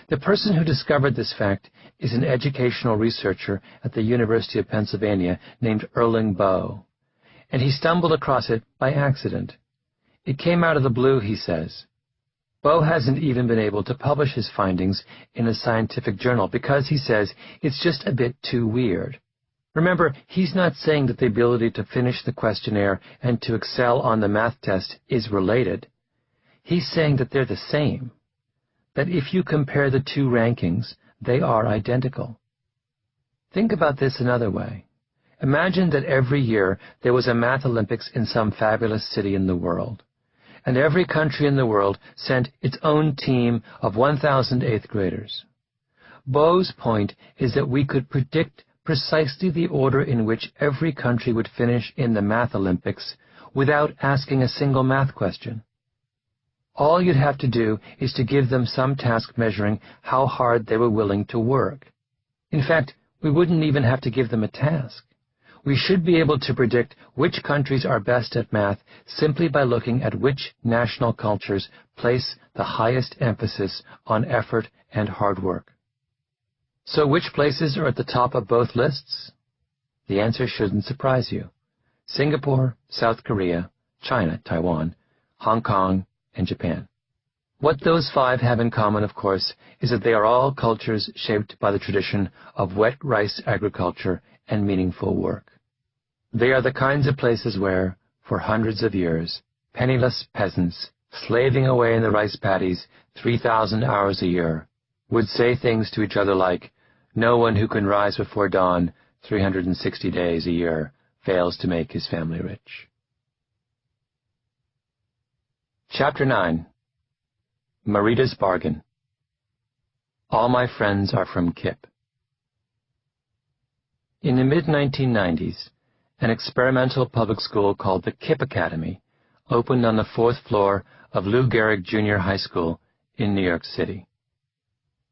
Speaker 1: The person who discovered this fact is an educational researcher at the University of Pennsylvania named Erling Boe, and he stumbled across it by accident. It came out of the blue, he says. Boe hasn't even been able to publish his findings in a scientific journal because, he says, it's just a bit too weird. Remember, he's not saying that the ability to finish the questionnaire and to excel on the math test is related. He's saying that they're the same, that if you compare the two rankings, they are identical. Think about this another way. Imagine that every year there was a math Olympics in some fabulous city in the world, and every country in the world sent its own team of 1,000 eighth graders. Boe's point is that we could predict precisely the order in which every country would finish in the math Olympics without asking a single math question. All you'd have to do is to give them some task measuring how hard they were willing to work. In fact, we wouldn't even have to give them a task. We should be able to predict which countries are best at math simply by looking at which national cultures place the highest emphasis on effort and hard work. So which places are at the top of both lists? The answer shouldn't surprise you. Singapore, South Korea, China, Taiwan, Hong Kong, and Japan. What those five have in common, of course, is that they are all cultures shaped by the tradition of wet rice agriculture and meaningful work. They are the kinds of places where, for hundreds of years, penniless peasants, slaving away in the rice paddies 3,000 hours a year, would say things to each other like, "No one who can rise before dawn 360 days a year fails to make his family rich." Chapter 9. Marita's Bargain. All my friends are from KIPP. In the mid-1990s, an experimental public school called the KIPP Academy opened on the 4th floor of Lou Gehrig Junior High School in New York City.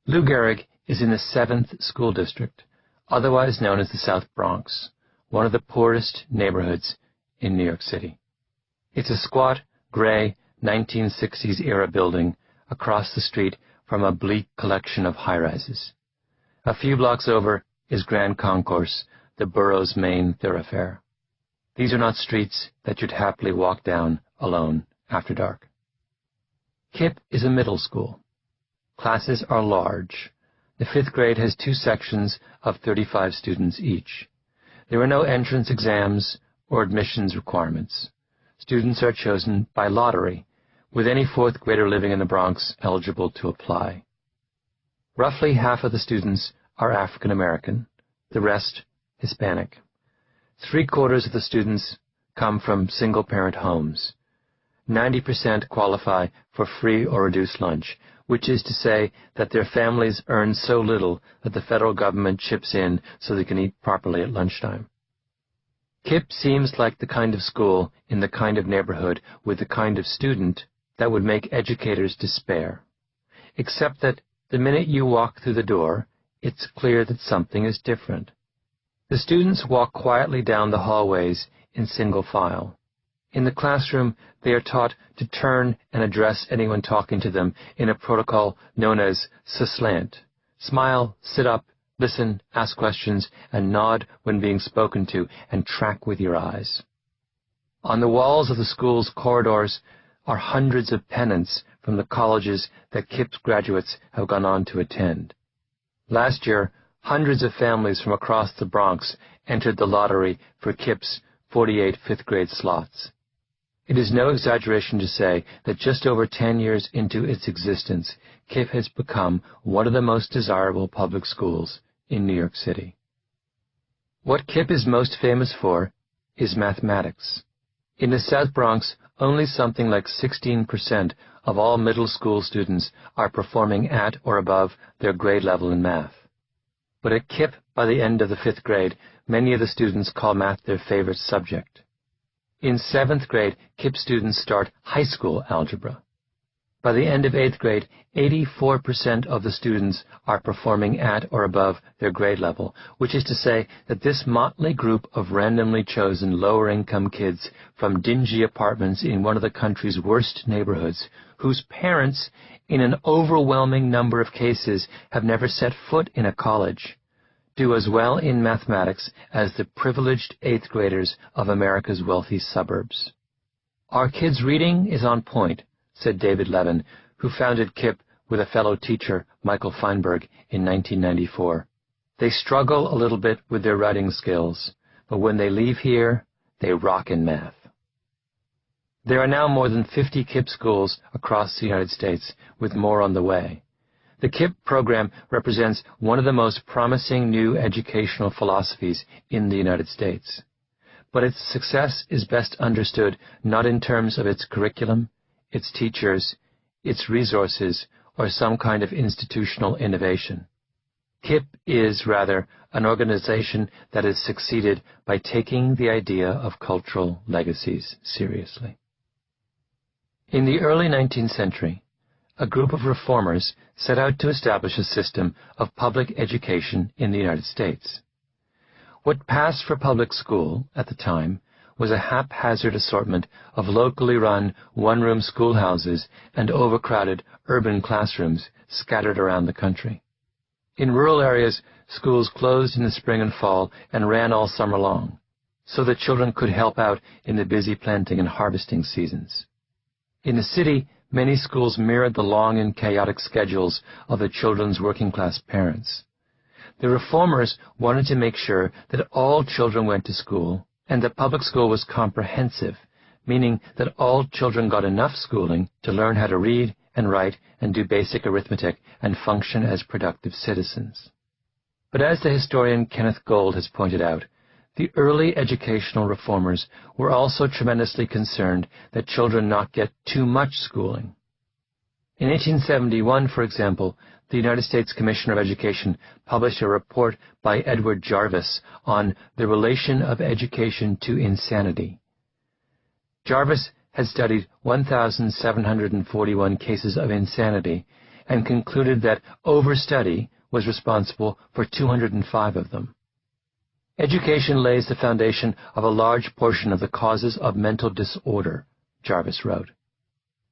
Speaker 1: Lou Gehrig is in the 7th School District, otherwise known as the South Bronx, one of the poorest neighborhoods in New York City. It's a squat, gray, 1960s-era building across the street from a bleak collection of high-rises. A few blocks over is Grand Concourse, the borough's main thoroughfare. These are not streets that you'd happily walk down alone after dark. KIPP is a middle school. Classes are large. The 5th grade has 2 sections of 35 students each. There are no entrance exams or admissions requirements. Students are chosen by lottery, with any 4th grader living in the Bronx eligible to apply. Roughly half of the students are African American, the rest Hispanic. 3/4 of the students come from single-parent homes. 90% qualify for free or reduced lunch, which is to say that their families earn so little that the federal government chips in so they can eat properly at lunchtime. KIPP seems like the kind of school in the kind of neighborhood with the kind of student that would make educators despair, except that the minute you walk through the door, it's clear that something is different. The students walk quietly down the hallways in single file. In the classroom, they are taught to turn and address anyone talking to them in a protocol known as slant. Smile, sit up, listen, ask questions, and nod when being spoken to, and track with your eyes. On the walls of the school's corridors are hundreds of pennants from the colleges that KIPP's graduates have gone on to attend. Last year, hundreds of families from across the Bronx entered the lottery for KIPP's 48 5th-grade slots. It is no exaggeration to say that just over 10 years into its existence, KIPP has become one of the most desirable public schools in New York City. What KIPP is most famous for is mathematics. In the South Bronx, only something like 16% of all middle school students are performing at or above their grade level in math. But at KIPP, By the end of the 5th grade, many of the students call math their favorite subject. In 7th grade, KIPP students start high school algebra. By the end of 8th grade, 84% of the students are performing at or above their grade level, which is to say that this motley group of randomly chosen lower-income kids from dingy apartments in one of the country's worst neighborhoods, whose parents, in an overwhelming number of cases, have never set foot in a college, do as well in mathematics as the privileged 8th graders of America's wealthy suburbs. Our kids' reading is on point, said David Levin, who founded KIPP with a fellow teacher, Michael Feinberg, in 1994. They struggle a little bit with their writing skills, but when they leave here, they rock in math. There are now more than 50 KIPP schools across the United States, with more on the way. The KIPP program represents one of the most promising new educational philosophies in the United States. But its success is best understood not in terms of its curriculum, its teachers, its resources, or some kind of institutional innovation. KIPP is, rather, an organization that has succeeded by taking the idea of cultural legacies seriously. In the early 19th century, a group of reformers set out to establish a system of public education in the United States. What passed for public school at the time was a haphazard assortment of locally run one-room schoolhouses and overcrowded urban classrooms scattered around the country. In rural areas, schools closed in the spring and fall and ran all summer long, so that children could help out in the busy planting and harvesting seasons. In the city, many schools mirrored the long and chaotic schedules of the children's working-class parents. The reformers wanted to make sure that all children went to school and that public school was comprehensive, meaning that all children got enough schooling to learn how to read and write and do basic arithmetic and function as productive citizens. But as the historian Kenneth Gold has pointed out, the early educational reformers were also tremendously concerned that children not get too much schooling. In 1871, for example, the United States Commissioner of Education published a report by Edward Jarvis on the relation of education to insanity. Jarvis had studied 1,741 cases of insanity and concluded that overstudy was responsible for 205 of them. Education lays the foundation of a large portion of the causes of mental disorder, Jarvis wrote.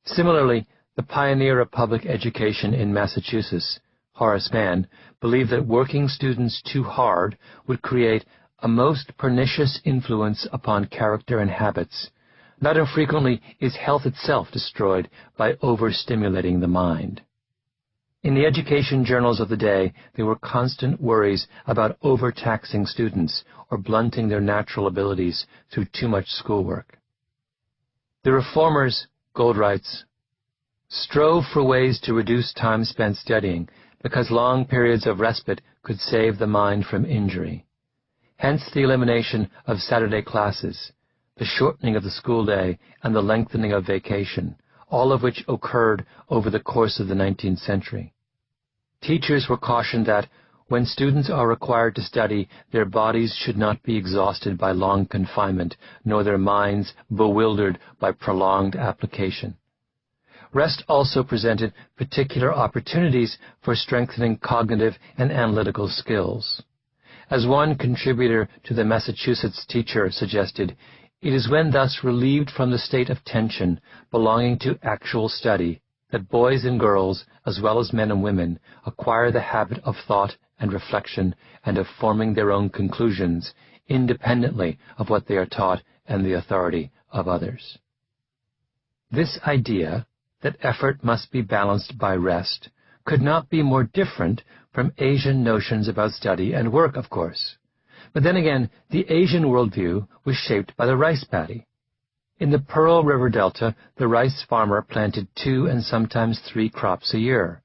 Speaker 1: Similarly, the pioneer of public education in Massachusetts, Horace Mann, believed that working students too hard would create a most pernicious influence upon character and habits. Not infrequently is health itself destroyed by overstimulating the mind. In the education journals of the day, there were constant worries about overtaxing students or blunting their natural abilities through too much schoolwork. The reformers, Gold writes, strove for ways to reduce time spent studying because long periods of respite could save the mind from injury. Hence the elimination of Saturday classes, the shortening of the school day, and the lengthening of vacation, all of which occurred over the course of the 19th century. Teachers were cautioned that, when students are required to study, their bodies should not be exhausted by long confinement, nor their minds bewildered by prolonged application. Rest also presented particular opportunities for strengthening cognitive and analytical skills. As one contributor to the Massachusetts Teacher suggested, it is when thus relieved from the state of tension belonging to actual study that boys and girls, as well as men and women, acquire the habit of thought and reflection and of forming their own conclusions, independently of what they are taught and the authority of others. This idea that effort must be balanced by rest could not be more different from Asian notions about study and work, of course. But then again, the Asian worldview was shaped by the rice paddy. In the Pearl River Delta, the rice farmer planted 2 and sometimes 3 crops a year.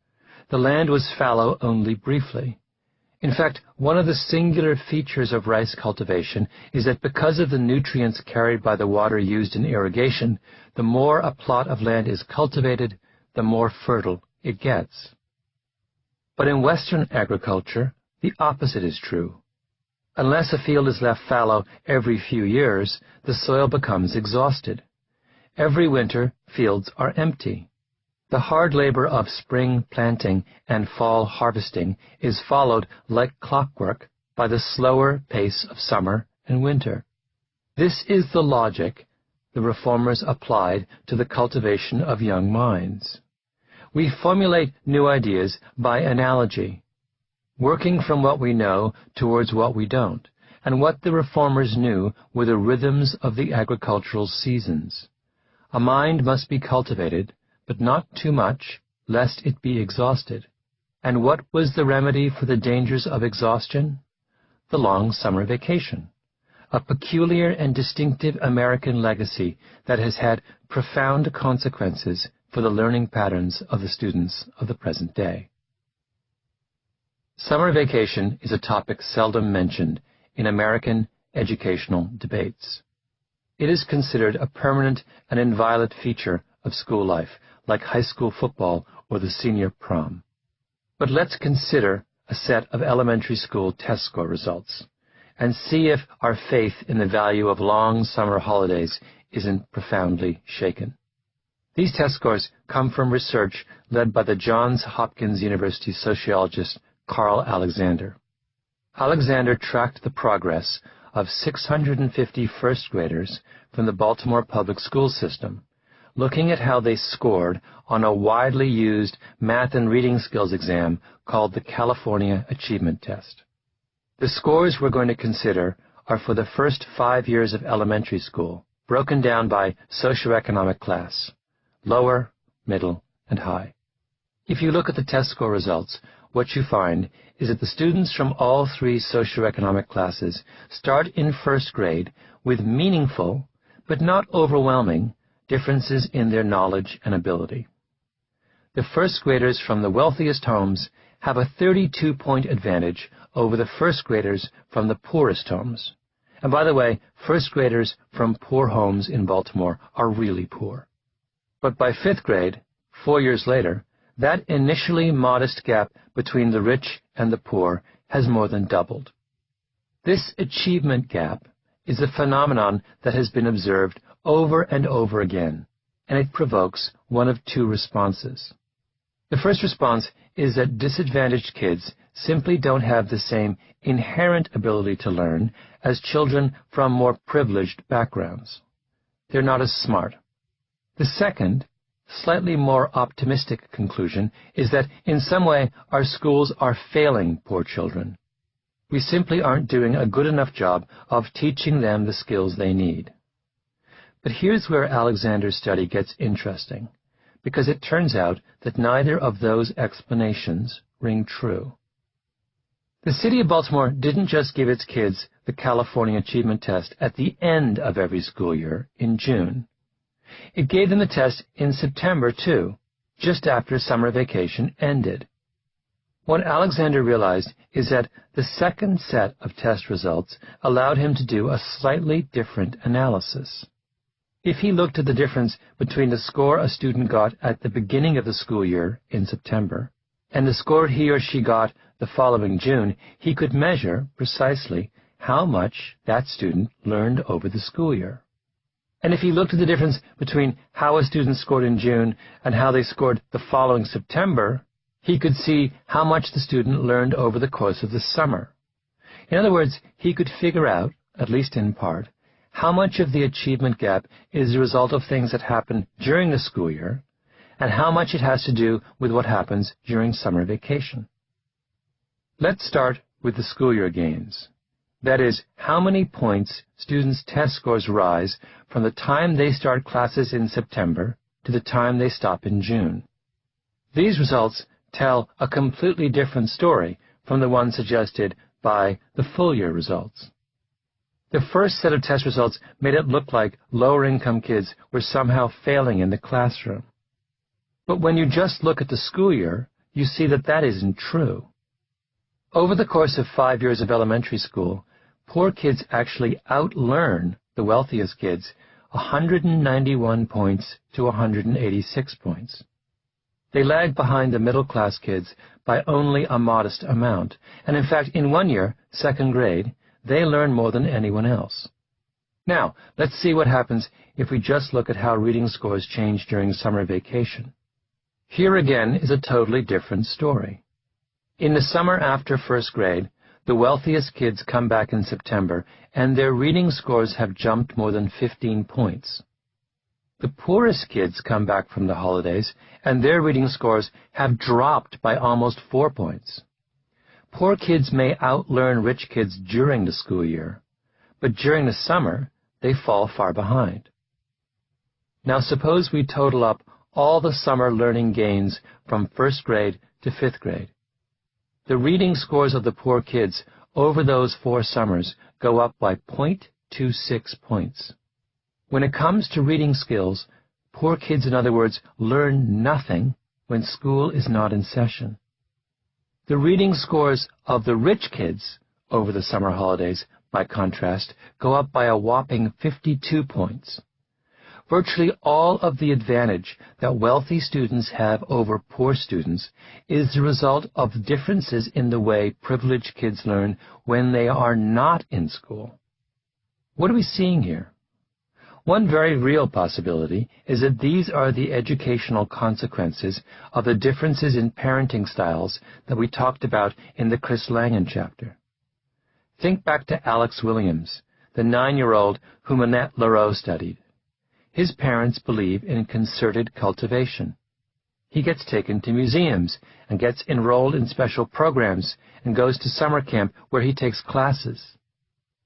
Speaker 1: The land was fallow only briefly. In fact, one of the singular features of rice cultivation is that because of the nutrients carried by the water used in irrigation, the more a plot of land is cultivated, the more fertile it gets. But in Western agriculture, the opposite is true. Unless a field is left fallow every few years, the soil becomes exhausted. Every winter, fields are empty. The hard labor of spring planting and fall harvesting is followed like clockwork by the slower pace of summer and winter. This is the logic the reformers applied to the cultivation of young minds. We formulate new ideas by analogy, working from what we know towards what we don't, and what the reformers knew were the rhythms of the agricultural seasons. A mind must be cultivated, but not too much, lest it be exhausted. And what was the remedy for the dangers of exhaustion? The long summer vacation, a peculiar and distinctive American legacy that has had profound consequences for the learning patterns of the students of the present day. Summer vacation is a topic seldom mentioned in American educational debates. It is considered a permanent and inviolate feature of school life, like high school football or the senior prom. But let's consider a set of elementary school test score results and see if our faith in the value of long summer holidays isn't profoundly shaken. These test scores come from research led by the Johns Hopkins University sociologist Carl Alexander. Alexander tracked the progress of 650 first graders from the Baltimore public school system, looking at how they scored on a widely used math and reading skills exam called the California Achievement Test. The scores we're going to consider are for the first 5 years of elementary school, broken down by socioeconomic class: lower, middle, and high. If you look at the test score results, what you find is that the students from all three socioeconomic classes start in first grade with meaningful, but not overwhelming, differences in their knowledge and ability. The first graders from the wealthiest homes have a 32-point advantage over the first graders from the poorest homes. And by the way, first graders from poor homes in Baltimore are really poor. But by fifth grade, 4 years later, that initially modest gap between the rich and the poor has more than doubled. This achievement gap is a phenomenon that has been observed over and over again, and it provokes one of two responses. The first response is that disadvantaged kids simply don't have the same inherent ability to learn as children from more privileged backgrounds. They're not as smart. The second, slightly more optimistic conclusion is that in some way our schools are failing poor children. We simply aren't doing a good enough job of teaching them the skills they need. But here's where Alexander's study gets interesting, because it turns out that neither of those explanations ring true. The city of Baltimore didn't just give its kids the California Achievement Test at the end of every school year in June. It gave them the test in September, too, just after summer vacation ended. What Alexander realized is that the second set of test results allowed him to do a slightly different analysis. If he looked at the difference between the score a student got at the beginning of the school year in September and the score he or she got the following June, he could measure precisely how much that student learned over the school year. And if he looked at the difference between how a student scored in June and how they scored the following September, he could see how much the student learned over the course of the summer. In other words, he could figure out, at least in part, how much of the achievement gap is the result of things that happen during the school year and how much it has to do with what happens during summer vacation. Let's start with the school year gains. That is, how many points students' test scores rise from the time they start classes in September to the time they stop in June. These results tell a completely different story from the one suggested by the full year results. The first set of test results made it look like lower-income kids were somehow failing in the classroom. But when you just look at the school year, you see that that isn't true. Over the course of 5 years of elementary school, poor kids actually outlearn the wealthiest kids 191 points to 186 points. They lag behind the middle-class kids by only a modest amount, and in fact, in 1 year, second grade, they learn more than anyone else. Now, let's see what happens if we just look at how reading scores change during summer vacation. Here again is a totally different story. In the summer after first grade, the wealthiest kids come back in September, and their reading scores have jumped more than 15 points. The poorest kids come back from the holidays, and their reading scores have dropped by almost 4 points. Poor kids may outlearn rich kids during the school year, but during the summer, they fall far behind. Now suppose we total up all the summer learning gains from first grade to fifth grade. The reading scores of the poor kids over those 4 summers go up by 0.26 points. When it comes to reading skills, poor kids, in other words, learn nothing when school is not in session. The reading scores of the rich kids over the summer holidays, by contrast, go up by a whopping 52 points. Virtually all of the advantage that wealthy students have over poor students is the result of differences in the way privileged kids learn when they are not in school. What are we seeing here? One very real possibility is that these are the educational consequences of the differences in parenting styles that we talked about in the Chris Langan chapter. Think back to Alex Williams, the 9-year-old whom Annette Lareau studied. His parents believe in concerted cultivation. He gets taken to museums and gets enrolled in special programs and goes to summer camp where he takes classes.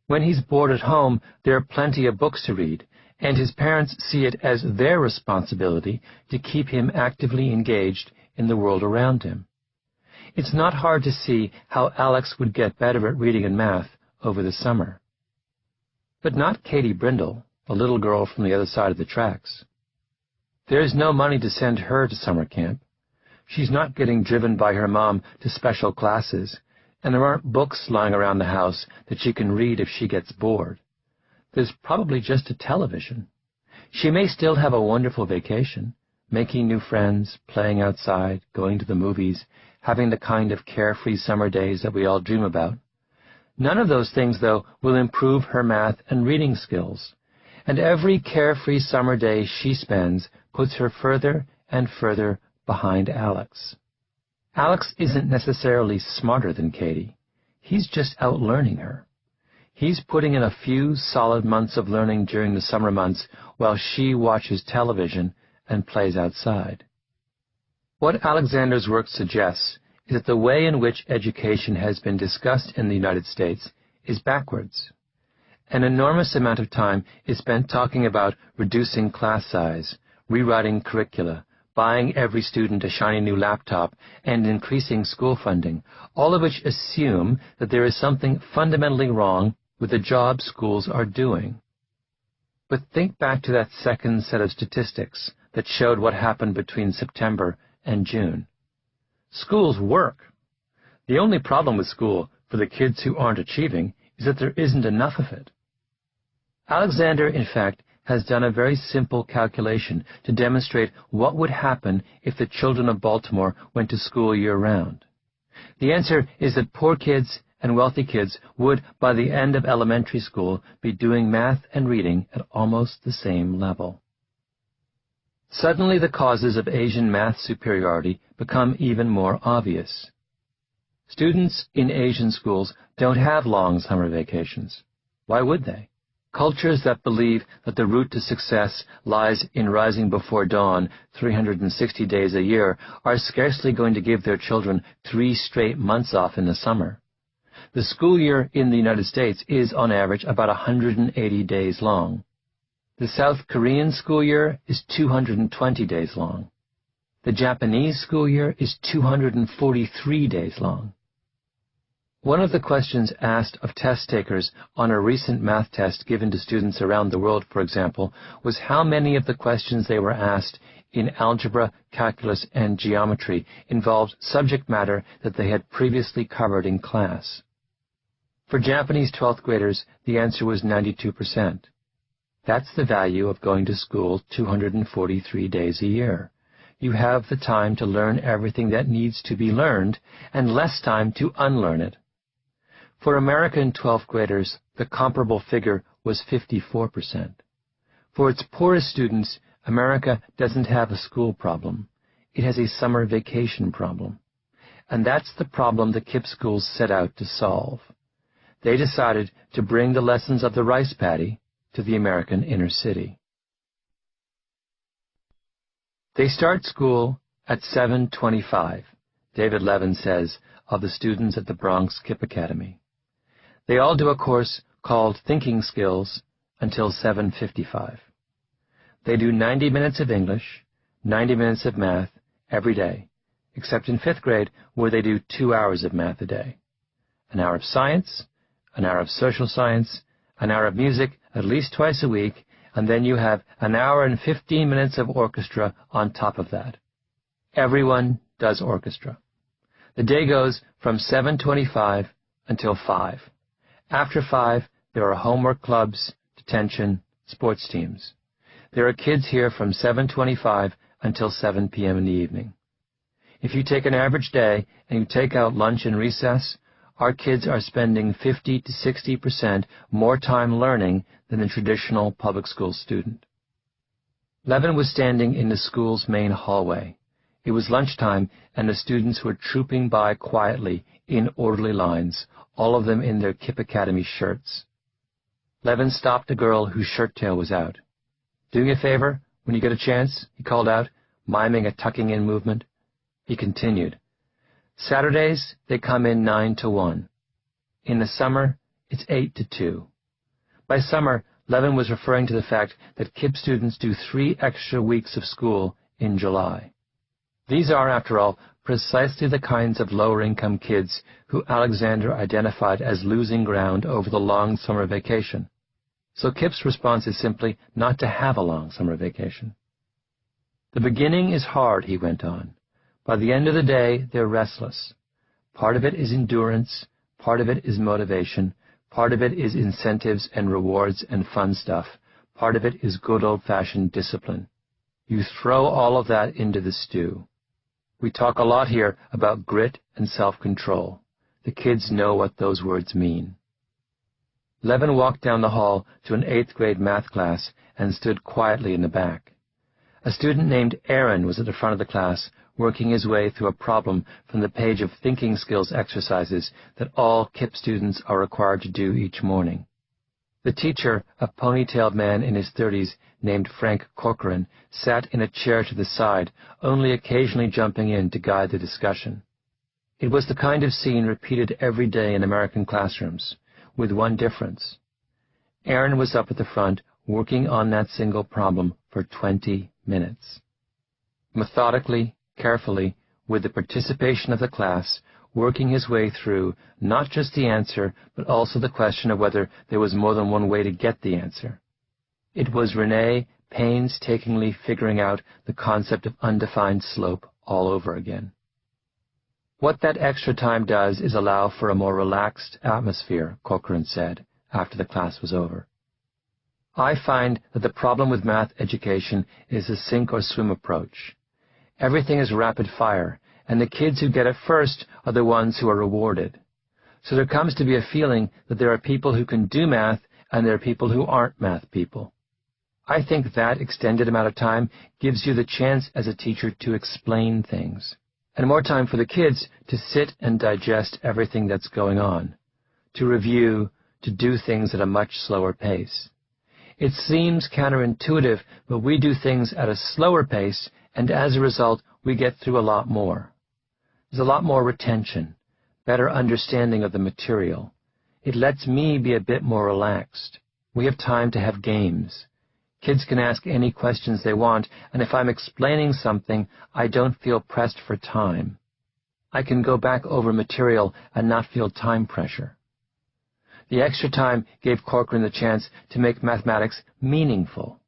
Speaker 1: When he's bored at home, there are plenty of books to read, and his parents see it as their responsibility to keep him actively engaged in the world around him. It's not hard to see how Alex would get better at reading and math over the summer. But not Katie Brindle, the little girl from the other side of the tracks. There's no money to send her to summer camp. She's not getting driven by her mom to special classes, and there aren't books lying around the house that she can read if she gets bored. There's probably just a television. She may still have a wonderful vacation, making new friends, playing outside, going to the movies, having the kind of carefree summer days that we all dream about. None of those things, though, will improve her math and reading skills. And every carefree summer day she spends puts her further and further behind Alex. Alex isn't necessarily smarter than Katie. He's just outlearning her. He's putting in a few solid months of learning during the summer months while she watches television and plays outside. What Alexander's work suggests is that the way in which education has been discussed in the United States is backwards. An enormous amount of time is spent talking about reducing class size, rewriting curricula, buying every student a shiny new laptop, and increasing school funding, all of which assume that there is something fundamentally wrong with the job schools are doing. But think back to that second set of statistics that showed what happened between September and June. Schools work. The only problem with school for the kids who aren't achieving is that there isn't enough of it. Alexander, in fact, has done a very simple calculation to demonstrate what would happen if the children of Baltimore went to school year-round. The answer is that poor kids and wealthy kids would, by the end of elementary school, be doing math and reading at almost the same level. Suddenly, the causes of Asian math superiority become even more obvious. Students in Asian schools don't have long summer vacations. Why would they? Cultures that believe that the route to success lies in rising before dawn 360 days a year are scarcely going to give their children 3 straight months off in the summer. The school year in the United States is, on average, about 180 days long. The South Korean school year is 220 days long. The Japanese school year is 243 days long. One of the questions asked of test takers on a recent math test given to students around the world, for example, was how many of the questions they were asked in algebra, calculus, and geometry involved subject matter that they had previously covered in class. For Japanese 12th graders, the answer was 92%. That's the value of going to school 243 days a year. You have the time to learn everything that needs to be learned and less time to unlearn it. For American 12th graders, the comparable figure was 54%. For its poorest students, America doesn't have a school problem. It has a summer vacation problem. And that's the problem the KIPP schools set out to solve. They decided to bring the lessons of the rice paddy to the American inner city. They start school at 7:25, David Levin says of the students at the Bronx KIPP Academy. They all do a course called Thinking Skills until 7:55. They do 90 minutes of English, 90 minutes of math every day, except in 5th grade where they do 2 hours of math a day. An hour of science, an hour of social science, an hour of music at least twice a week, and then you have an hour and 15 minutes of orchestra on top of that. Everyone does orchestra. The day goes from 7:25 until 5. After 5, there are homework clubs, detention, sports teams. There are kids here from 7:25 until 7 p.m. in the evening. If you take an average day and you take out lunch and recess, our kids are spending 50 to 60% more time learning than the traditional public school student. Levin was standing in the school's main hallway. It was lunchtime, and the students were trooping by quietly in orderly lines, all of them in their KIPP Academy shirts. Levin stopped a girl whose shirt tail was out. "Do me a favor when you get a chance," he called out, miming a tucking-in movement. He continued, "Saturdays, they come in 9 to 1. In the summer, it's 8 to 2. By summer, Levin was referring to the fact that KIPP students do 3 extra weeks of school in July. These are, after all, precisely the kinds of lower-income kids who Alexander identified as losing ground over the long summer vacation. So KIPP's response is simply not to have a long summer vacation. The beginning is hard, he went on. By the end of the day, they're restless. Part of it is endurance, part of it is motivation, part of it is incentives and rewards and fun stuff, part of it is good old-fashioned discipline. You throw all of that into the stew. We talk a lot here about grit and self-control. The kids know what those words mean." Levin walked down the hall to an 8th grade math class and stood quietly in the back. A student named Aaron was at the front of the class, working his way through a problem from the page of thinking skills exercises that all KIPP students are required to do each morning. The teacher, a ponytailed man in his 30s named Frank Corcoran, sat in a chair to the side, only occasionally jumping in to guide the discussion. It was the kind of scene repeated every day in American classrooms, with one difference. Aaron was up at the front, working on that single problem for 20 minutes. Methodically, carefully, with the participation of the class, working his way through not just the answer, but also the question of whether there was more than one way to get the answer. It was Renee painstakingly figuring out the concept of undefined slope all over again. What that extra time does is allow for a more relaxed atmosphere, Corcoran said, after the class was over. I find that the problem with math education is the sink or swim approach. Everything is rapid fire, and the kids who get it first are the ones who are rewarded. So there comes to be a feeling that there are people who can do math and there are people who aren't math people. I think that extended amount of time gives you the chance as a teacher to explain things, and more time for the kids to sit and digest everything that's going on, to review, to do things at a much slower pace. It seems counterintuitive, but we do things at a slower pace, and as a result, we get through a lot more. There's a lot more retention, better understanding of the material. It lets me be a bit more relaxed. We have time to have games. Kids can ask any questions they want, and if I'm explaining something, I don't feel pressed for time. I can go back over material and not feel time pressure. The extra time gave Corcoran the chance to make mathematics meaningful,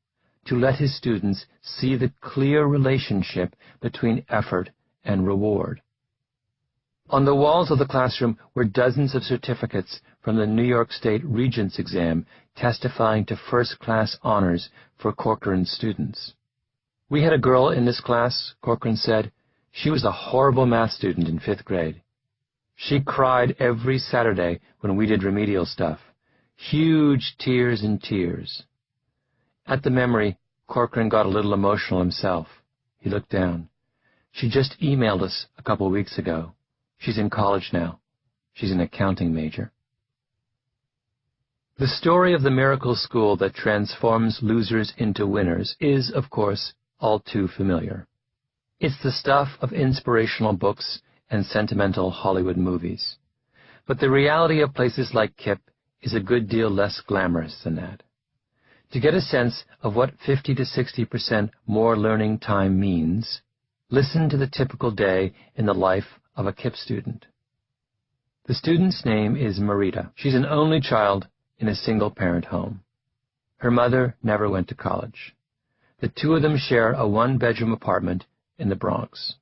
Speaker 1: to let his students see the clear relationship between effort and reward. On the walls of the classroom were dozens of certificates from the New York State Regents exam testifying to first-class honors for Corcoran's students. "We had a girl in this class," Corcoran said. "She was a horrible math student in 5th grade. She cried every Saturday when we did remedial stuff. Huge tears and tears. At the memory, Corcoran got a little emotional himself. He looked down. She just emailed us a couple weeks ago. She's in college now. She's an accounting major. The story of the miracle school that transforms losers into winners is, of course, all too familiar. It's the stuff of inspirational books and sentimental Hollywood movies. But the reality of places like KIPP is a good deal less glamorous than that. To get a sense of what 50 to 60% more learning time means, listen to the typical day in the life of a KIPP student. The student's name is Marita. She's an only child in a single-parent home. Her mother never went to college. The two of them share a one-bedroom apartment in the Bronx.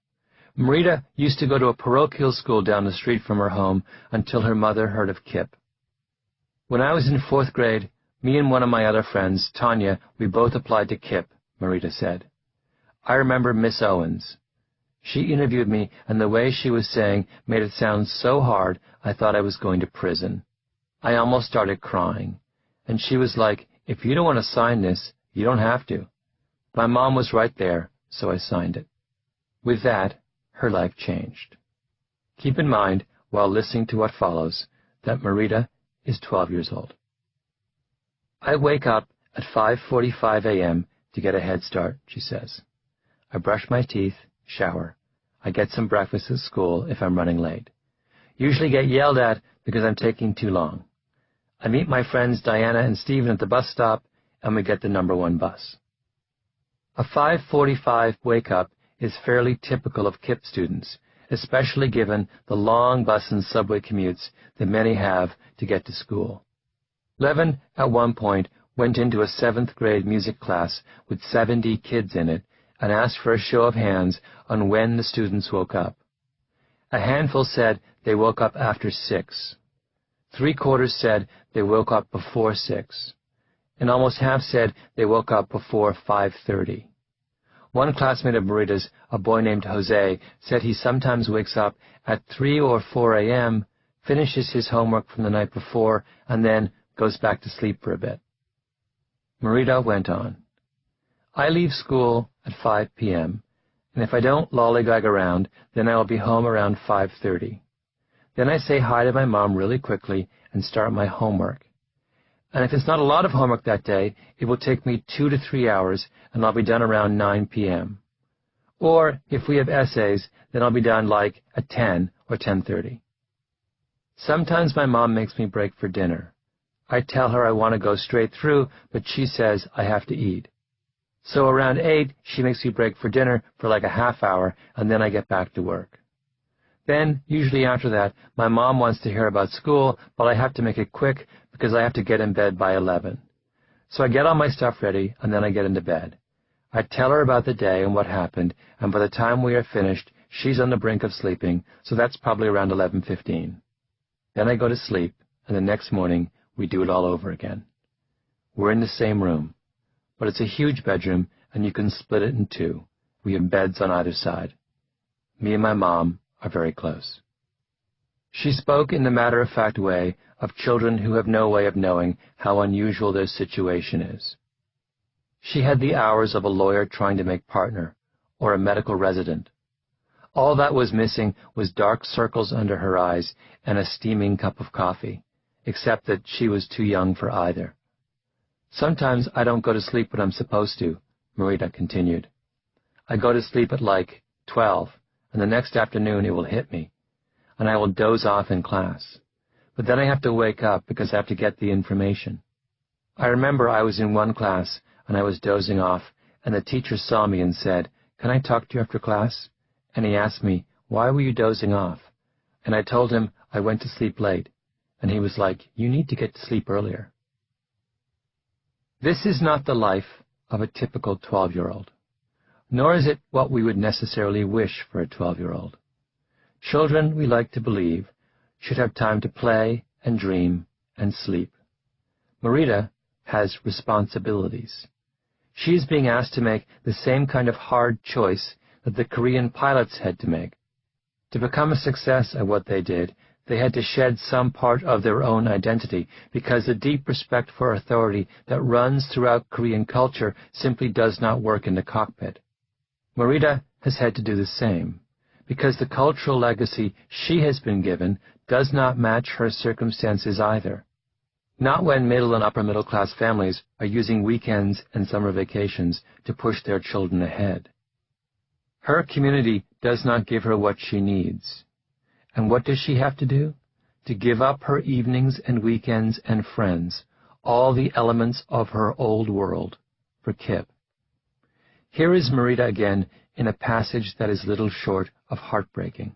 Speaker 1: Marita used to go to a parochial school down the street from her home until her mother heard of KIPP. When I was in 4th grade, me and one of my other friends, Tanya, we both applied to KIPP, Marita said. I remember Miss Owens. She interviewed me, and the way she was saying made it sound so hard I thought I was going to prison. I almost started crying. And she was like, if you don't want to sign this, you don't have to. My mom was right there, so I signed it. With that, her life changed. Keep in mind, while listening to what follows, that Marita is 12 years old. I wake up at 5:45 a.m. to get a head start, she says. I brush my teeth, shower. I get some breakfast at school if I'm running late. Usually get yelled at because I'm taking too long. I meet my friends Diana and Stephen at the bus stop, and we get the number 1 bus. A 5:45 wake-up is fairly typical of KIPP students, especially given the long bus and subway commutes that many have to get to school. Levin, at one point, went into a 7th grade music class with 70 kids in it and asked for a show of hands on when the students woke up. A handful said they woke up after 6. 3/4 said they woke up before 6. And almost half said they woke up before 5:30. One classmate of Marita's, a boy named Jose, said he sometimes wakes up at 3 or 4 a.m., finishes his homework from the night before, and then goes back to sleep for a bit. Marita went on. I leave school at 5 p.m., and if I don't lollygag around, then I will be home around 5:30. Then I say hi to my mom really quickly and start my homework. And if it's not a lot of homework that day, it will take me 2 to 3 hours, and I'll be done around 9 p.m. Or, if we have essays, then I'll be done like at 10 or 10:30. Sometimes my mom makes me break for dinner. I tell her I want to go straight through, but she says I have to eat. So around 8, she makes me break for dinner for like a half hour, and then I get back to work. Then, usually after that, my mom wants to hear about school, but I have to make it quick because I have to get in bed by 11. So I get all my stuff ready, and then I get into bed. I tell her about the day and what happened, and by the time we are finished, she's on the brink of sleeping, so that's probably around 11:15. Then I go to sleep, and the next morning, we do it all over again. We're in the same room, but it's a huge bedroom, and you can split it in 2. We have beds on either side. Me and my mom are very close. She spoke in the matter-of-fact way of children who have no way of knowing how unusual their situation is. She had the hours of a lawyer trying to make partner, or a medical resident. All that was missing was dark circles under her eyes and a steaming cup of coffee, except that she was too young for either. Sometimes I don't go to sleep when I'm supposed to, Marita continued. I go to sleep at like 12, and the next afternoon it will hit me, and I will doze off in class. But then I have to wake up because I have to get the information. I remember I was in one class, and I was dozing off, and the teacher saw me and said, "Can I talk to you after class?" And he asked me, "Why were you dozing off?" And I told him I went to sleep late, and he was like, "You need to get to sleep earlier." This is not the life of a typical 12-year-old, nor is it what we would necessarily wish for a 12-year-old. Children, we like to believe, should have time to play and dream and sleep. Marita has responsibilities. She is being asked to make the same kind of hard choice that the Korean pilots had to make To become a success at what they did, they had to shed some part of their own identity, because the deep respect for authority that runs throughout Korean culture simply does not work in the cockpit. Marita has had to do the same, because the cultural legacy she has been given does not match her circumstances either. Not when middle and upper middle class families are using weekends and summer vacations to push their children ahead. Her community does not give her what she needs. And what does she have to do? To give up her evenings and weekends and friends, all the elements of her old world, for Kip. Here is Marita again in a passage that is little short of heartbreaking.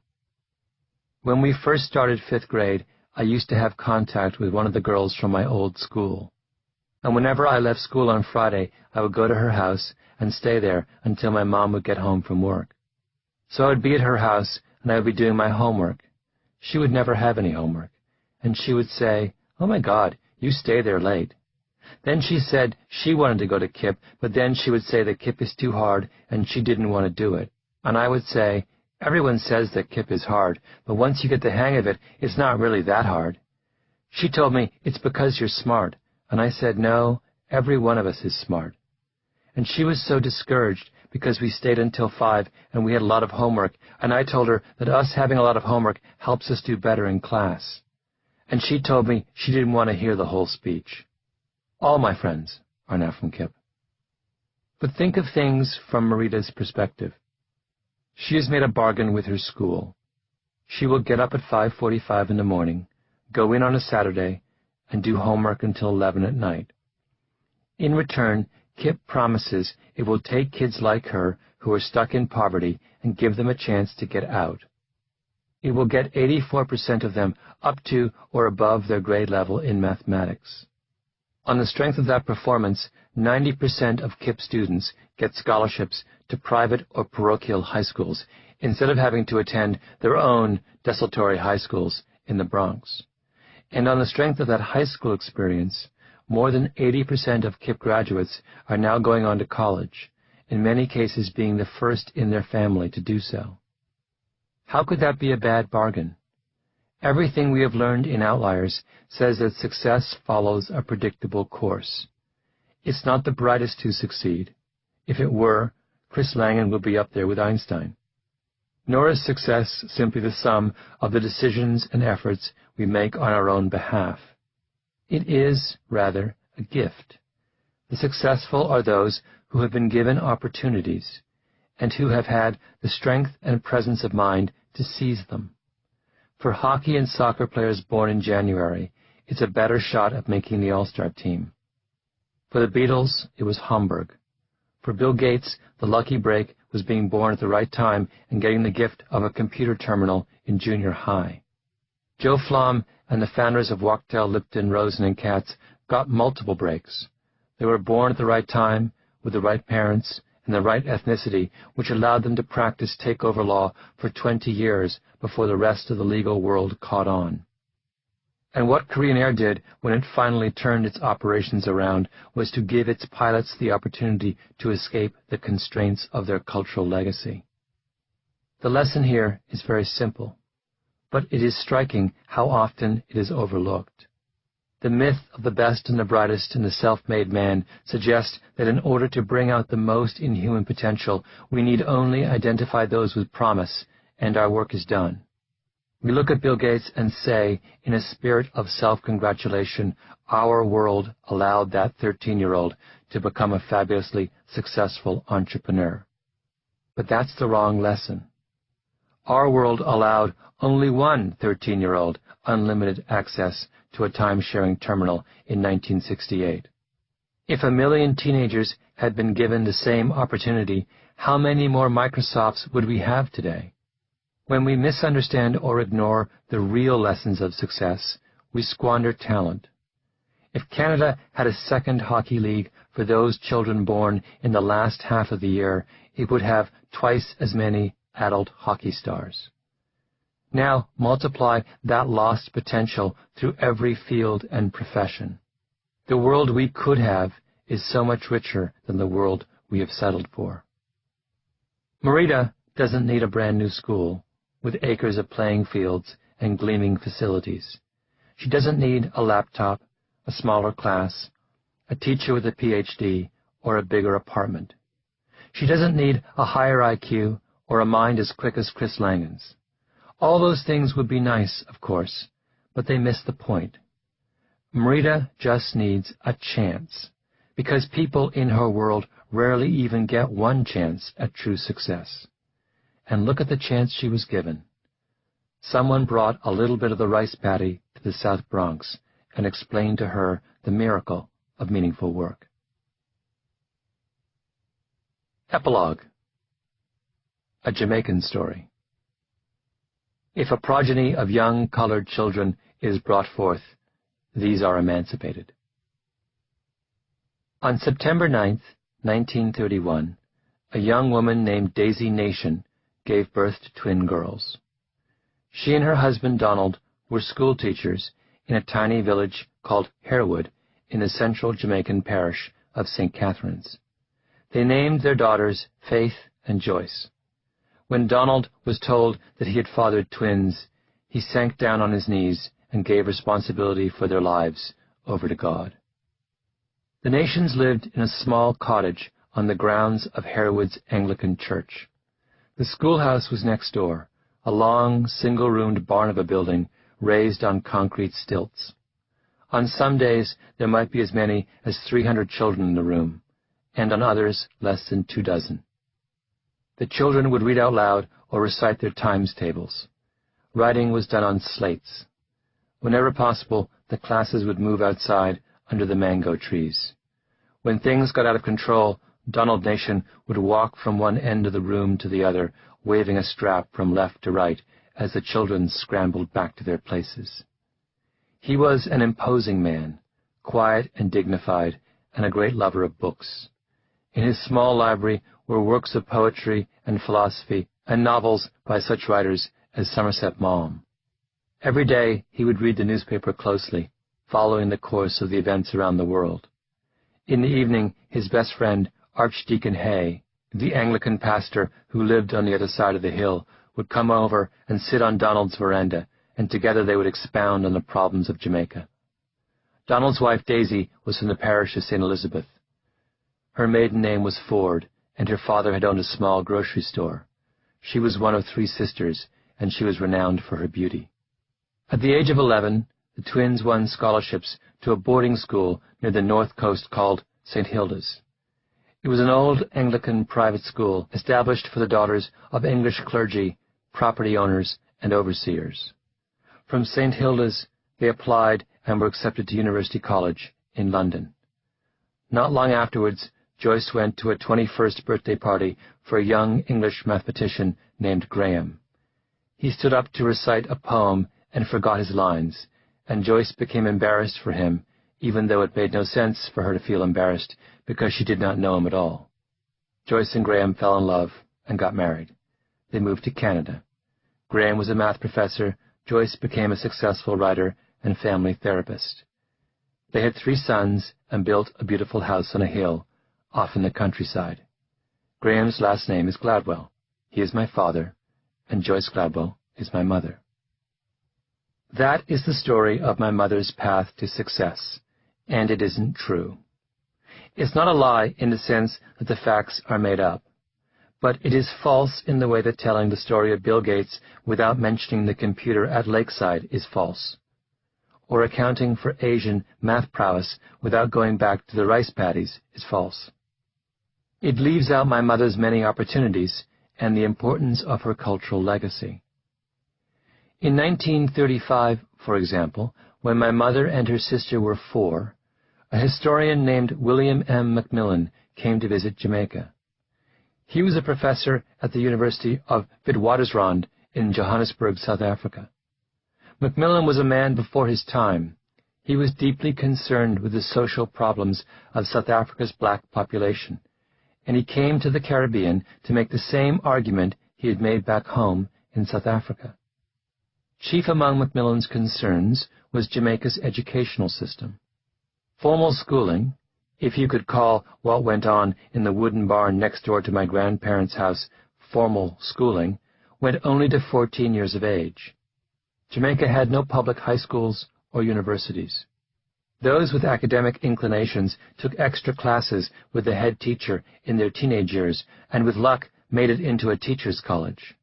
Speaker 1: When we first started 5th grade, I used to have contact with one of the girls from my old school. And whenever I left school on Friday, I would go to her house and stay there until my mom would get home from work. So I would be at her house and I would be doing my homework. She would never have any homework. And she would say, "Oh my God, you stay there late." Then she said she wanted to go to Kip, but then she would say that Kip is too hard and she didn't want to do it. And I would say, "Everyone says that Kip is hard, but once you get the hang of it, it's not really that hard." She told me, "It's because you're smart." And I said, "No, every one of us is smart." And she was so discouraged because we stayed until 5 and we had a lot of homework, and I told her that us having a lot of homework helps us do better in class. And she told me she didn't want to hear the whole speech. All my friends are now from Kip. But think of things from Marita's perspective. She has made a bargain with her school. She will get up at 5:45 in the morning, go in on a Saturday, and do homework until 11 at night. In return, Kip promises it will take kids like her who are stuck in poverty and give them a chance to get out. It will get 84% of them up to or above their grade level in mathematics. On the strength of that performance, 90% of Kip students get scholarships to private or parochial high schools instead of having to attend their own desultory high schools in the Bronx. And on the strength of that high school experience, more than 80% of Kip graduates are now going on to college, in many cases being the first in their family to do so. How could that be a bad bargain? Everything we have learned in Outliers says that success follows a predictable course. It's not the brightest who succeed. If it were, Chris Langan would be up there with Einstein. Nor is success simply the sum of the decisions and efforts we make on our own behalf. It is, rather, a gift. The successful are those who have been given opportunities and who have had the strength and presence of mind to seize them. For hockey and soccer players born in January, it's a better shot at making the All-Star team. For the Beatles, it was Hamburg. For Bill Gates, the lucky break was being born at the right time and getting the gift of a computer terminal in junior high. Joe Flom and the founders of Wachtell, Lipton, Rosen, and Katz got multiple breaks. They were born at the right time, with the right parents, and the right ethnicity, which allowed them to practice takeover law for 20 years before the rest of the legal world caught on. And what Korean Air did when it finally turned its operations around was to give its pilots the opportunity to escape the constraints of their cultural legacy. The lesson here is very simple, but it is striking how often it is overlooked. The myth of the best and the brightest and the self-made man suggests that in order to bring out the most in human potential, we need only identify those with promise, and our work is done. We look at Bill Gates and say, in a spirit of self-congratulation, our world allowed that 13-year-old to become a fabulously successful entrepreneur. But that's the wrong lesson. Our world allowed only one 13-year-old unlimited access to a time-sharing terminal in 1968. If 1 million teenagers had been given the same opportunity, how many more Microsofts would we have today? When we misunderstand or ignore the real lessons of success, we squander talent. If Canada had a second hockey league for those children born in the last half of the year, it would have twice as many adult hockey stars. Now multiply that lost potential through every field and profession. The world we could have is so much richer than the world we have settled for. Marita doesn't need a brand new school. with acres of playing fields and gleaming facilities. She doesn't need a laptop, a smaller class, a teacher with a PhD, or a bigger apartment. She doesn't need a higher IQ or a mind as quick as Chris Langan's. All those things would be nice, of course, but they miss the point. Marita just needs a chance, because people in her world rarely even get one chance at true success. And look at the chance she was given. Someone brought a little bit of the rice paddy to the South Bronx and explained to her the miracle of meaningful work. Epilogue. A Jamaican Story. If a progeny of young colored children is brought forth, these are emancipated. On September 9th, 1931, a young woman named Daisy Nation gave birth to twin girls. She and her husband Donald were school teachers in a tiny village called Harewood in the central Jamaican parish of St. Catharines. They named their daughters Faith and Joyce. When Donald was told that he had fathered twins, he sank down on his knees and gave responsibility for their lives over to God. The Nations lived in a small cottage on the grounds of Harewood's Anglican Church. The schoolhouse was next door, a long, single-roomed barn of a building raised on concrete stilts. On some days there might be as many as 300 children in the room, and on others less than 24. The children would read out loud or recite their times tables. Writing was done on slates. Whenever possible, the classes would move outside under the mango trees. When things got out of control, Donald Nation would walk from one end of the room to the other, waving a strap from left to right as the children scrambled back to their places. He was an imposing man, quiet and dignified, and a great lover of books. In his small library were works of poetry and philosophy and novels by such writers as Somerset Maugham. Every day he would read the newspaper closely, following the course of the events around the world. In the evening, his best friend, Archdeacon Hay, the Anglican pastor who lived on the other side of the hill, would come over and sit on Donald's veranda, and together they would expound on the problems of Jamaica. Donald's wife Daisy was from the parish of St. Elizabeth. Her maiden name was Ford, and her father had owned a small grocery store. She was one of 3 sisters, and she was renowned for her beauty. At the age of 11, the twins won scholarships to a boarding school near the north coast called St. Hilda's. It was an old Anglican private school established for the daughters of English clergy, property owners, and overseers. From St. Hilda's, they applied and were accepted to University College in London. Not long afterwards, Joyce went to a 21st birthday party for a young English mathematician named Graham. He stood up to recite a poem and forgot his lines, and Joyce became embarrassed for him, even though it made no sense for her to feel embarrassed because she did not know him at all. Joyce and Graham fell in love and got married. They moved to Canada. Graham was a math professor. Joyce became a successful writer and family therapist. They had 3 sons and built a beautiful house on a hill off in the countryside. Graham's last name is Gladwell. He is my father, and Joyce Gladwell is my mother. That is the story of my mother's path to success, and it isn't true. It's not a lie in the sense that the facts are made up, but it is false in the way that telling the story of Bill Gates without mentioning the computer at Lakeside is false, or accounting for Asian math prowess without going back to the rice paddies is false. It leaves out my mother's many opportunities and the importance of her cultural legacy. In 1935, for example, when my mother and her sister were 4, a historian named William M. Macmillan came to visit Jamaica. He was a professor at the University of Witwatersrand in Johannesburg, South Africa. Macmillan was a man before his time. He was deeply concerned with the social problems of South Africa's black population, and he came to the Caribbean to make the same argument he had made back home in South Africa. Chief among Macmillan's concerns was Jamaica's educational system. Formal schooling, if you could call what went on in the wooden barn next door to my grandparents' house formal schooling, went only to 14 years of age. Jamaica had no public high schools or universities. Those with academic inclinations took extra classes with the head teacher in their teenage years and with luck made it into a teacher's college.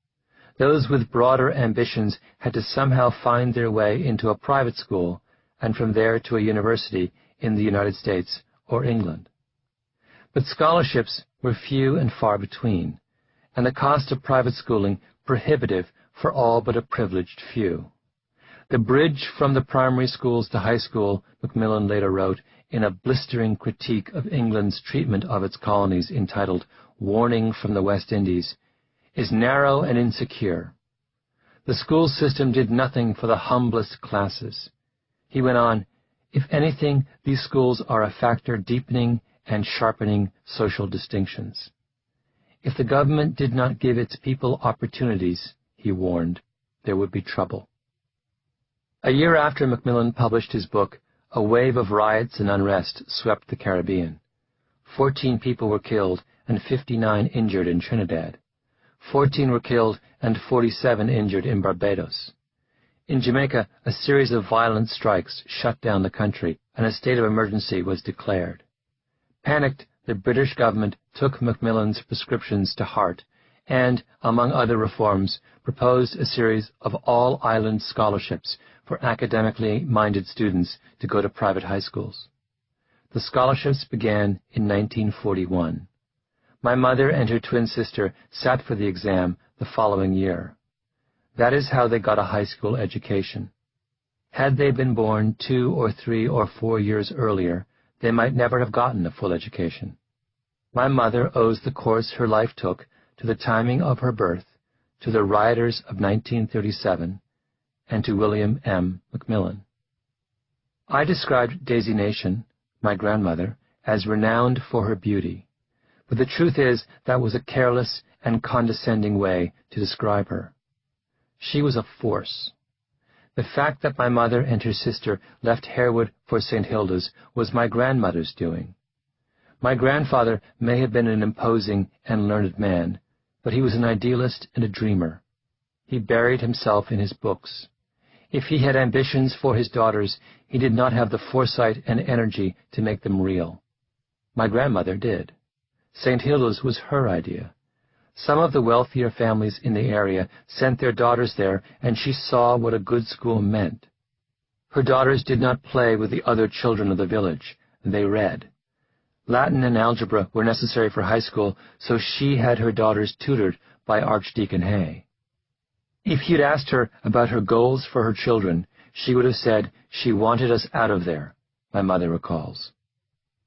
Speaker 1: Those with broader ambitions had to somehow find their way into a private school and from there to a university in the United States or England. But scholarships were few and far between, and the cost of private schooling prohibitive for all but a privileged few. The bridge from the primary schools to high school, Macmillan later wrote in a blistering critique of England's treatment of its colonies entitled Warning from the West Indies, is narrow and insecure. The school system did nothing for the humblest classes. He went on, if anything, these schools are a factor deepening and sharpening social distinctions. If the government did not give its people opportunities, he warned, there would be trouble. A year after Macmillan published his book, a wave of riots and unrest swept the Caribbean. 14 people were killed and 59 injured in Trinidad. 14 were killed and 47 injured in Barbados. In Jamaica, a series of violent strikes shut down the country, and a state of emergency was declared. Panicked, the British government took Macmillan's prescriptions to heart and, among other reforms, proposed a series of all-island scholarships for academically minded students to go to private high schools. The scholarships began in 1941. My mother and her twin sister sat for the exam the following year. That is how they got a high school education. Had they been born 2 or 3 or 4 years earlier, they might never have gotten a full education. My mother owes the course her life took to the timing of her birth, to the rioters of 1937, and to William M. Macmillan. I described Daisy Nation, my grandmother, as renowned for her beauty, but the truth is that was a careless and condescending way to describe her. She was a force. The fact that my mother and her sister left Harewood for St. Hilda's was my grandmother's doing. My grandfather may have been an imposing and learned man, but he was an idealist and a dreamer. He buried himself in his books. If he had ambitions for his daughters, he did not have the foresight and energy to make them real. My grandmother did. St. Hilda's was her idea. Some of the wealthier families in the area sent their daughters there, and she saw what a good school meant. Her daughters did not play with the other children of the village. They read. Latin and algebra were necessary for high school, so she had her daughters tutored by Archdeacon Hay. If you'd asked her about her goals for her children, she would have said she wanted us out of there, my mother recalls.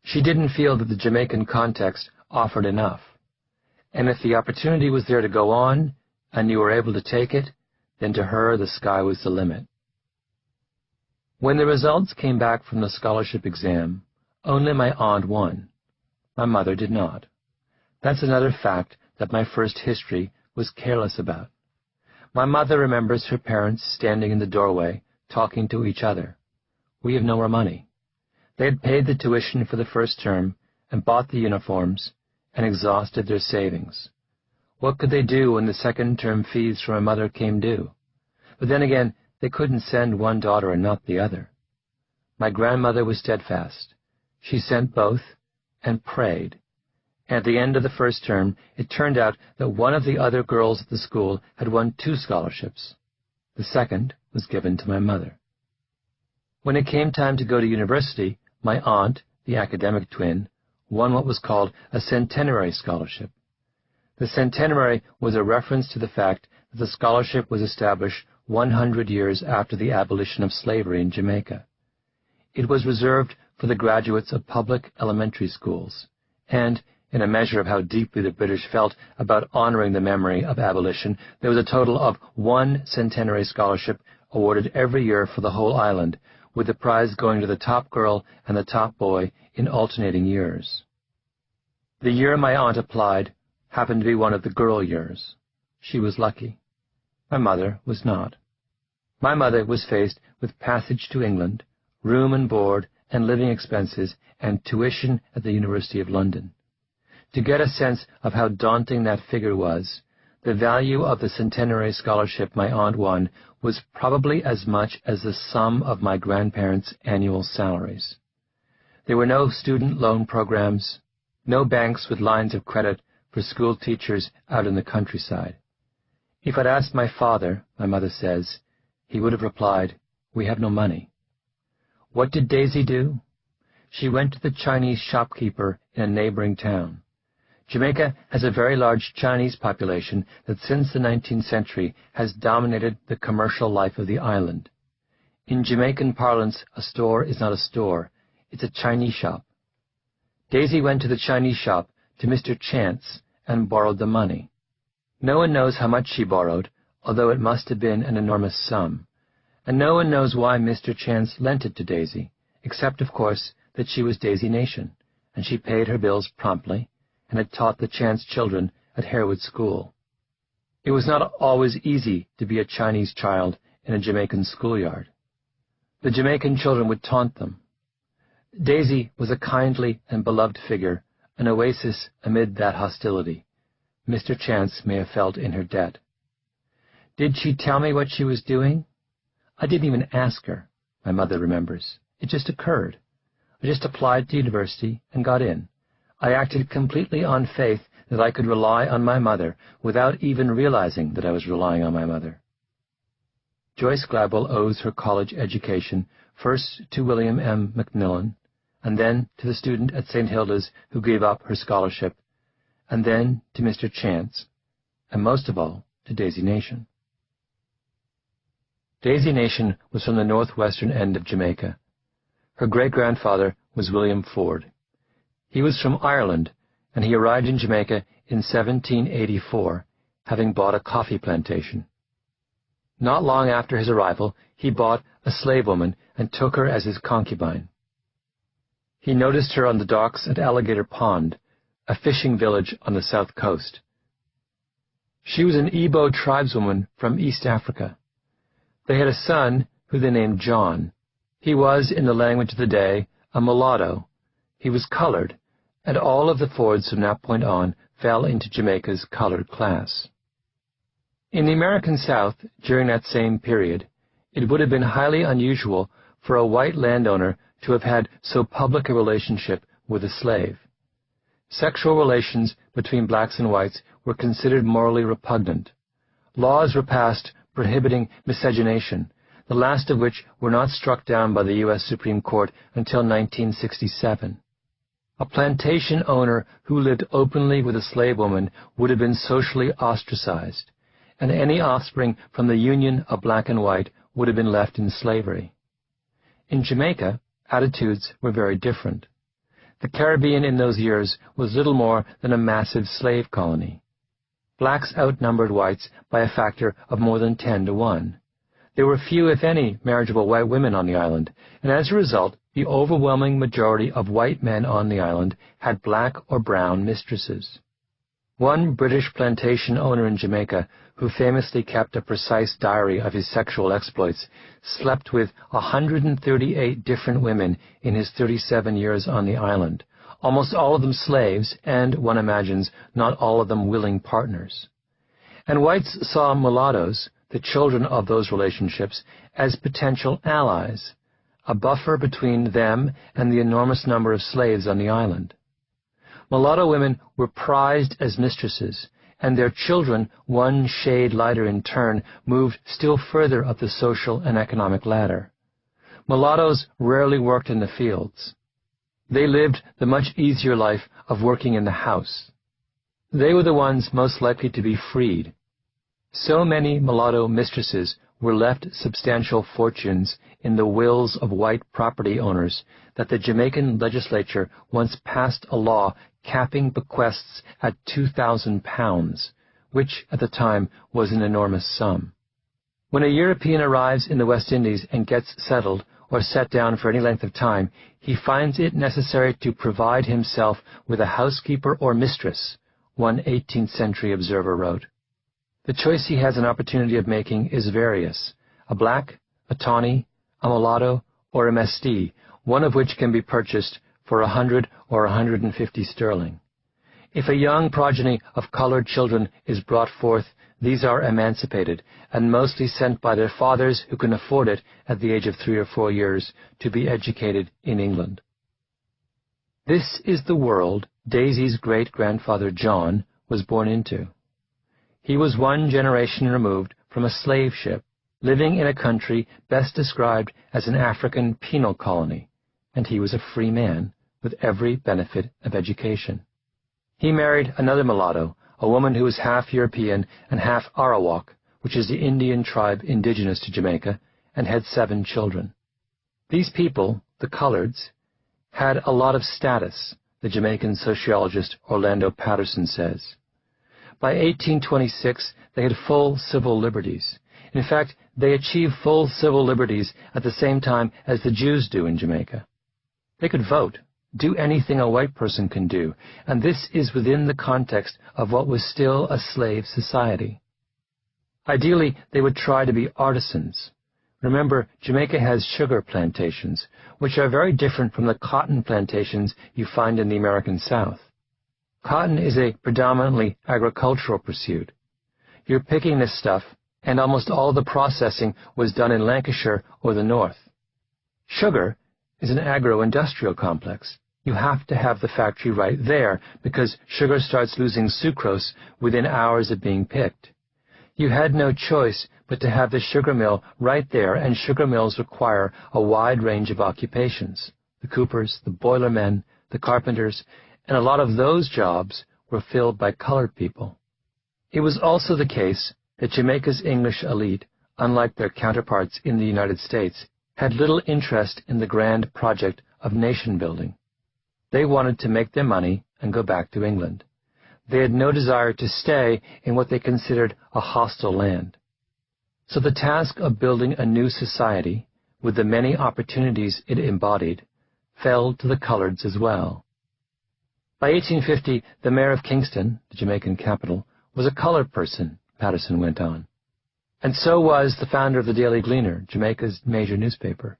Speaker 1: She didn't feel that the Jamaican context offered enough. And if the opportunity was there to go on, and you were able to take it, then to her the sky was the limit. When the results came back from the scholarship exam, only my aunt won. My mother did not. That's another fact that my first history was careless about. My mother remembers her parents standing in the doorway, talking to each other. We have no more money. They had paid the tuition for the first term and bought the uniforms and exhausted their savings. What could they do when the second term fees from my mother came due? But then again, they couldn't send one daughter and not the other. My grandmother was steadfast. She sent both and prayed. And at the end of the first term, it turned out that one of the other girls at the school had won 2 scholarships. The second was given to my mother. When it came time to go to university, my aunt, the academic twin, won what was called a centenary scholarship. The centenary was a reference to the fact that the scholarship was established 100 years after the abolition of slavery in Jamaica. It was reserved for the graduates of public elementary schools, and, in a measure of how deeply the British felt about honoring the memory of abolition, there was a total of 1 centenary scholarship awarded every year for the whole island, with the prize going to the top girl and the top boy in alternating years. The year my aunt applied happened to be one of the girl years. She was lucky. My mother was not. My mother was faced with passage to England, room and board and living expenses, and tuition at the University of London. To get a sense of how daunting that figure was, the value of the centenary scholarship my aunt won was probably as much as the sum of my grandparents' annual salaries. There were no student loan programs, no banks with lines of credit for school teachers out in the countryside. If I'd asked my father, my mother says, he would have replied, "We have no money." What did Daisy do? She went to the Chinese shopkeeper in a neighboring town. Jamaica has a very large Chinese population that since the 19th century has dominated the commercial life of the island. In Jamaican parlance, a store is not a store, it's a Chinese shop. Daisy went to the Chinese shop, to Mr. Chance, and borrowed the money. No one knows how much she borrowed, although it must have been an enormous sum, and no one knows why Mr. Chance lent it to Daisy, except, of course, that she was Daisy Nation, and she paid her bills promptly, and had taught the Chance children at Harewood School. It was not always easy to be a Chinese child in a Jamaican schoolyard. The Jamaican children would taunt them. Daisy was a kindly and beloved figure, an oasis amid that hostility. Mr. Chance may have felt in her debt. Did she tell me what she was doing? I didn't even ask her, my mother remembers. It just occurred. I just applied to university and got in. I acted completely on faith that I could rely on my mother without even realizing that I was relying on my mother. Joyce Gladwell owes her college education first to William M. Macmillan, and then to the student at St. Hilda's who gave up her scholarship, and then to Mr. Chance, and most of all to Daisy Nation. Daisy Nation was from the northwestern end of Jamaica. Her great-grandfather was William Ford. He was from Ireland, and he arrived in Jamaica in 1784, having bought a coffee plantation. Not long after his arrival, he bought a slave woman and took her as his concubine. He noticed her on the docks at Alligator Pond, a fishing village on the south coast. She was an Igbo tribeswoman from East Africa. They had a son who they named John. He was, in the language of the day, a mulatto. He was colored, and all of the Fords from that point on fell into Jamaica's colored class. In the American South, during that same period, it would have been highly unusual for a white landowner to have had so public a relationship with a slave. Sexual relations between blacks and whites were considered morally repugnant. Laws were passed prohibiting miscegenation, the last of which were not struck down by the U.S. Supreme Court until 1967. A plantation owner who lived openly with a slave woman would have been socially ostracized, and any offspring from the union of black and white would have been left in slavery. In Jamaica, attitudes were very different. The Caribbean in those years was little more than a massive slave colony. Blacks outnumbered whites by a factor of more than 10 to 1. There were few, if any, marriageable white women on the island, and as a result, the overwhelming majority of white men on the island had black or brown mistresses. One British plantation owner in Jamaica, who famously kept a precise diary of his sexual exploits, slept with 138 different women in his 37 years on the island, almost all of them slaves, and, one imagines, not all of them willing partners. And whites saw mulattoes, the children of those relationships, as potential allies, a buffer between them and the enormous number of slaves on the island. Mulatto women were prized as mistresses, and their children, one shade lighter in turn, moved still further up the social and economic ladder. Mulattoes rarely worked in the fields. They lived the much easier life of working in the house. They were the ones most likely to be freed. So many mulatto mistresses were left substantial fortunes in the wills of white property owners that the Jamaican legislature once passed a law capping bequests at £2,000, which at the time was an enormous sum. When a European arrives in the West Indies and gets settled or set down for any length of time, he finds it necessary to provide himself with a housekeeper or mistress, one 18th century observer wrote. The choice he has an opportunity of making is various: a black, a tawny, a mulatto, or a mestee, one of which can be purchased for 100 or 150 sterling. If a young progeny of colored children is brought forth, these are emancipated, and mostly sent by their fathers who can afford it at the age of 3 or 4 years to be educated in England. This is the world Daisy's great-grandfather John was born into. He was one generation removed from a slave ship, living in a country best described as an African penal colony, and he was a free man with every benefit of education. He married another mulatto, a woman who was half European and half Arawak, which is the Indian tribe indigenous to Jamaica, and had 7 children. These people, the coloreds, had a lot of status, the Jamaican sociologist Orlando Patterson says. By 1826, they had full civil liberties. In fact, they achieved full civil liberties at the same time as the Jews do in Jamaica. They could vote, do anything a white person can do, and this is within the context of what was still a slave society. Ideally, they would try to be artisans. Remember, Jamaica has sugar plantations, which are very different from the cotton plantations you find in the American South. Cotton is a predominantly agricultural pursuit. You're picking this stuff, and almost all the processing was done in Lancashire or the North. Sugar is an agro-industrial complex. You have to have the factory right there because sugar starts losing sucrose within hours of being picked. You had no choice but to have the sugar mill right there, and sugar mills require a wide range of occupations. The coopers, the boilermen, the carpenters, and a lot of those jobs were filled by colored people. It was also the case that Jamaica's English elite, unlike their counterparts in the United States, had little interest in the grand project of nation building. They wanted to make their money and go back to England. They had no desire to stay in what they considered a hostile land. So the task of building a new society, with the many opportunities it embodied, fell to the coloreds as well. By 1850, the mayor of Kingston, the Jamaican capital, was a colored person, Patterson went on. And so was the founder of the Daily Gleaner, Jamaica's major newspaper.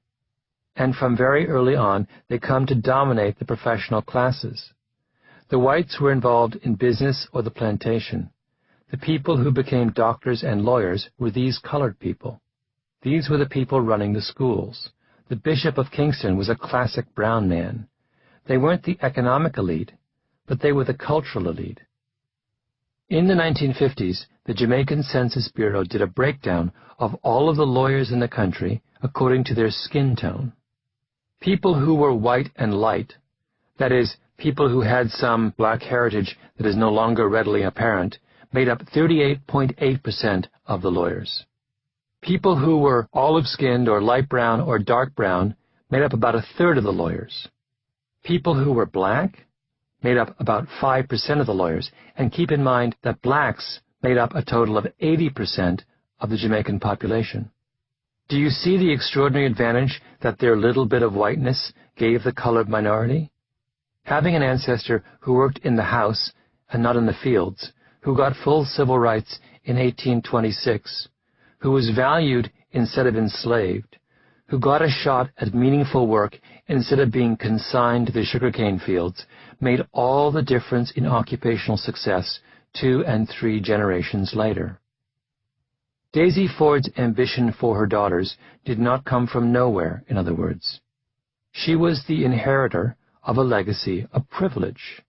Speaker 1: And from very early on, they come to dominate the professional classes. The whites were involved in business or the plantation. The people who became doctors and lawyers were these colored people. These were the people running the schools. The Bishop of Kingston was a classic brown man. They weren't the economic elite, but they were the cultural elite. In the 1950s, the Jamaican Census Bureau did a breakdown of all of the lawyers in the country according to their skin tone. People who were white and light, that is, people who had some black heritage that is no longer readily apparent, made up 38.8% of the lawyers. People who were olive-skinned or light brown or dark brown made up about 1/3 of the lawyers. People who were black made up about 5% of the lawyers, and keep in mind that blacks made up a total of 80% of the Jamaican population. Do you see the extraordinary advantage that their little bit of whiteness gave the colored minority? Having an ancestor who worked in the house and not in the fields, who got full civil rights in 1826, who was valued instead of enslaved, who got a shot at meaningful work instead of being consigned to the sugarcane fields, made all the difference in occupational success 2 and 3 generations later. Daisy Ford's ambition for her daughters did not come from nowhere, in other words. She was the inheritor of a legacy of privilege.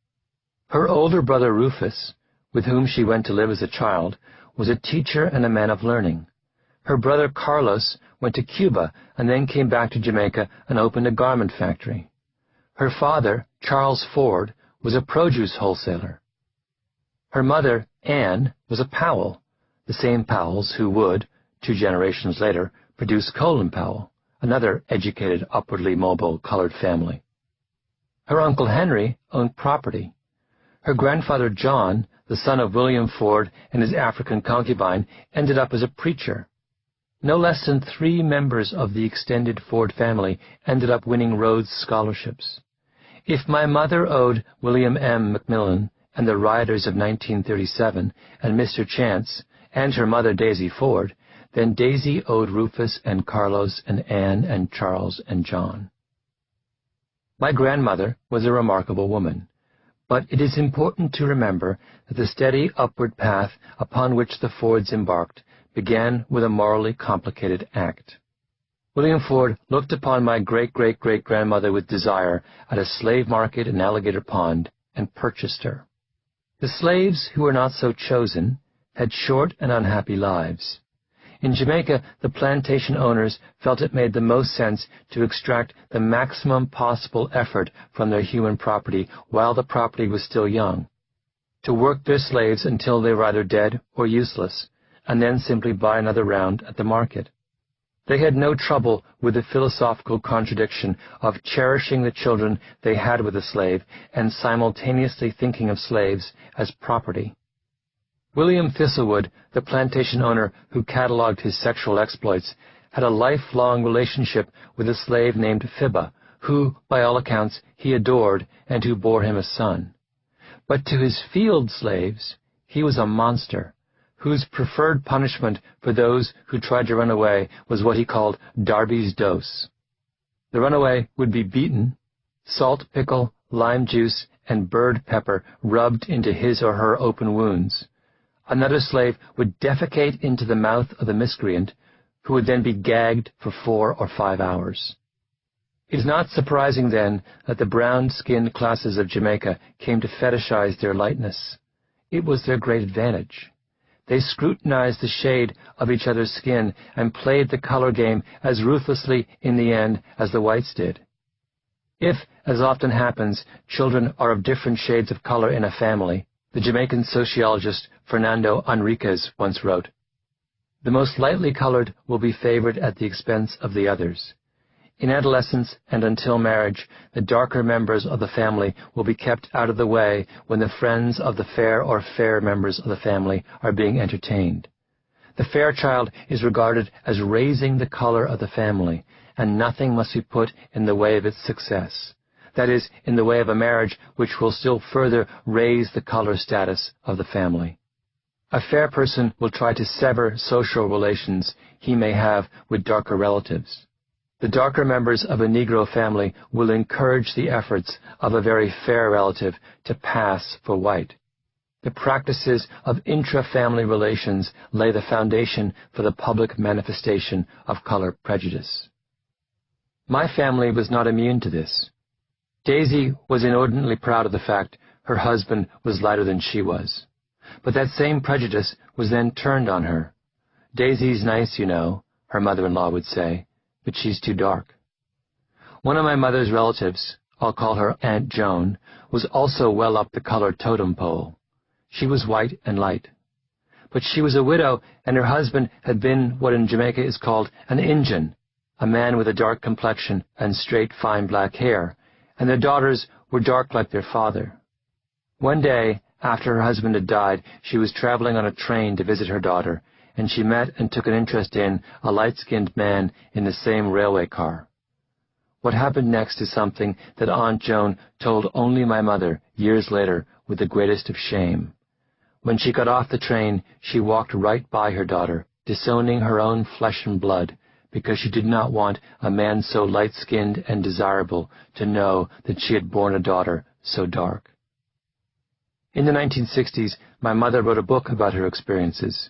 Speaker 1: Her older brother Rufus, with whom she went to live as a child, was a teacher and a man of learning. Her brother Carlos went to Cuba and then came back to Jamaica and opened a garment factory. Her father, Charles Ford, was a produce wholesaler. Her mother, Anne, was a Powell, the same Powells who would, 2 generations later, produce Colin Powell, another educated, upwardly mobile colored family. Her uncle Henry owned property. Her grandfather John, the son of William Ford and his African concubine, ended up as a preacher. No less than 3 members of the extended Ford family ended up winning Rhodes Scholarships. If my mother owed William M. Macmillan and the rioters of 1937 and Mr. Chance and her mother Daisy Ford, then Daisy owed Rufus and Carlos and Anne and Charles and John. My grandmother was a remarkable woman, But it is important to remember that the steady upward path upon which the Fords embarked began with a morally complicated act. William Ford looked upon my great-great-great-grandmother with desire at a slave market in Alligator Pond and purchased her. The slaves who were not so chosen had short and unhappy lives. In Jamaica, the plantation owners felt it made the most sense to extract the maximum possible effort from their human property while the property was still young, to work their slaves until they were either dead or useless, and then simply buy another round at the market. They had no trouble with the philosophical contradiction of cherishing the children they had with a slave and simultaneously thinking of slaves as property. William Thistlewood, the plantation owner who catalogued his sexual exploits, had a lifelong relationship with a slave named Phoeba, who, by all accounts, he adored and who bore him a son. But to his field slaves, he was a monster, whose preferred punishment for those who tried to run away was what he called Darby's dose. The runaway would be beaten, salt, pickle, lime juice, and bird pepper rubbed into his or her open wounds. Another slave would defecate into the mouth of the miscreant, who would then be gagged for 4 or 5 hours. It is not surprising, then, that the brown-skinned classes of Jamaica came to fetishize their lightness. It was their great advantage. They scrutinized the shade of each other's skin and played the color game as ruthlessly in the end as the whites did. If, as often happens, children are of different shades of color in a family, the Jamaican sociologist Fernando Enriquez once wrote, "The most lightly colored will be favored at the expense of the others. In adolescence and until marriage, the darker members of the family will be kept out of the way when the friends of the fair or fair members of the family are being entertained. The fair child is regarded as raising the color of the family, and nothing must be put in the way of its success. That is, in the way of a marriage which will still further raise the color status of the family. A fair person will try to sever social relations he may have with darker relatives. The darker members of a Negro family will encourage the efforts of a very fair relative to pass for white. The practices of intra-family relations lay the foundation for the public manifestation of color prejudice." My family was not immune to this. Daisy was inordinately proud of the fact her husband was lighter than she was. But that same prejudice was then turned on her. "Daisy's nice, you know," her mother-in-law would say, "but she's too dark." One of my mother's relatives, I'll call her Aunt Joan, was also well up the color totem pole. She was white and light. But she was a widow, and her husband had been what in Jamaica is called an Injun, a man with a dark complexion and straight, fine black hair, and their daughters were dark like their father. One day, after her husband had died, she was traveling on a train to visit her daughter, and she met and took an interest in a light-skinned man in the same railway car. What happened next is something that Aunt Joan told only my mother years later with the greatest of shame. When she got off the train, she walked right by her daughter, disowning her own flesh and blood, because she did not want a man so light-skinned and desirable to know that she had borne a daughter so dark. In the 1960s, my mother wrote a book about her experiences.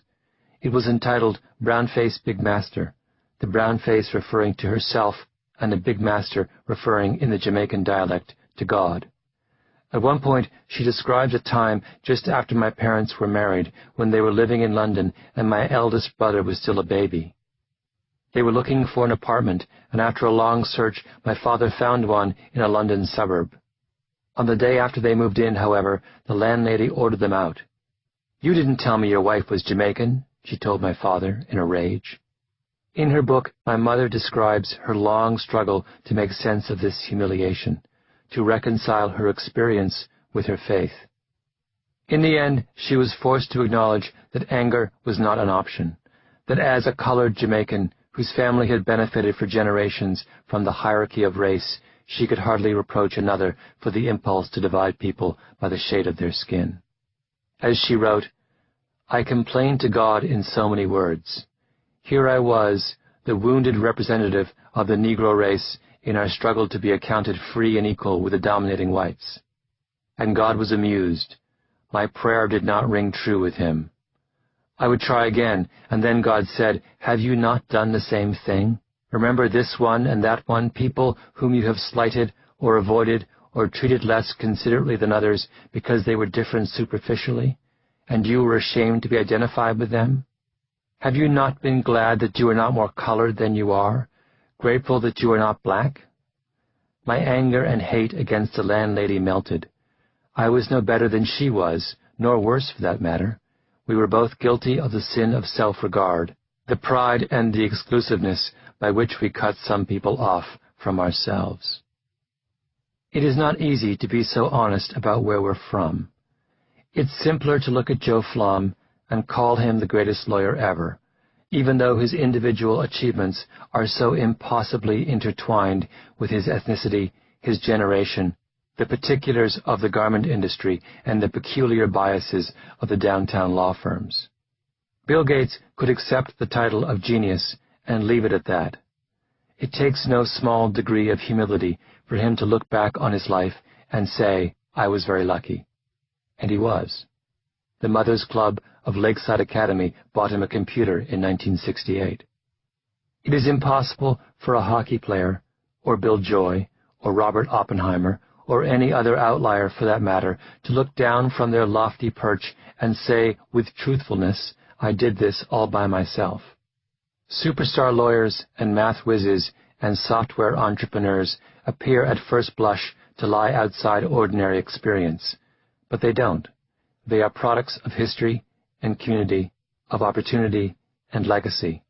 Speaker 1: It was entitled Brown-Face Big Master, the brown face referring to herself and the Big Master referring in the Jamaican dialect to God. At one point, she describes a time just after my parents were married when they were living in London and my eldest brother was still a baby. They were looking for an apartment, and after a long search, my father found one in a London suburb. On the day after they moved in, however, the landlady ordered them out. "You didn't tell me your wife was Jamaican," she told my father in a rage. In her book, my mother describes her long struggle to make sense of this humiliation, to reconcile her experience with her faith. In the end, she was forced to acknowledge that anger was not an option, that as a colored Jamaican, whose family had benefited for generations from the hierarchy of race, she could hardly reproach another for the impulse to divide people by the shade of their skin. As she wrote, "I complained to God in so many words. Here I was, the wounded representative of the Negro race in our struggle to be accounted free and equal with the dominating whites. and God was amused. My prayer did not ring true with him. I would try again, and then God said, "Have you not done the same thing? Remember this one and that one, people whom you have slighted or avoided or treated less considerately than others because they were different superficially, and you were ashamed to be identified with them? Have you not been glad that you are not more colored than you are, grateful that you are not black?" My anger and hate against the landlady melted. I was no better than she was, nor worse for that matter. We were both guilty of the sin of self-regard, the pride and the exclusiveness by which we cut some people off from ourselves. It is not easy to be so honest about where we're from. It's simpler to look at Joe Flom and call him the greatest lawyer ever, even though his individual achievements are so impossibly intertwined with his ethnicity, his generation, the particulars of the garment industry, and the peculiar biases of the downtown law firms. Bill Gates could accept the title of genius and leave it at that. It takes no small degree of humility for him to look back on his life and say, "I was very lucky." And he was. The Mothers Club of Lakeside Academy bought him a computer in 1968. It is impossible for a hockey player, or Bill Joy, or Robert Oppenheimer, or any other outlier for that matter, to look down from their lofty perch and say with truthfulness, "I did this all by myself." Superstar lawyers and math whizzes and software entrepreneurs appear at first blush to lie outside ordinary experience, but they don't. They are products of history and community, of opportunity and legacy.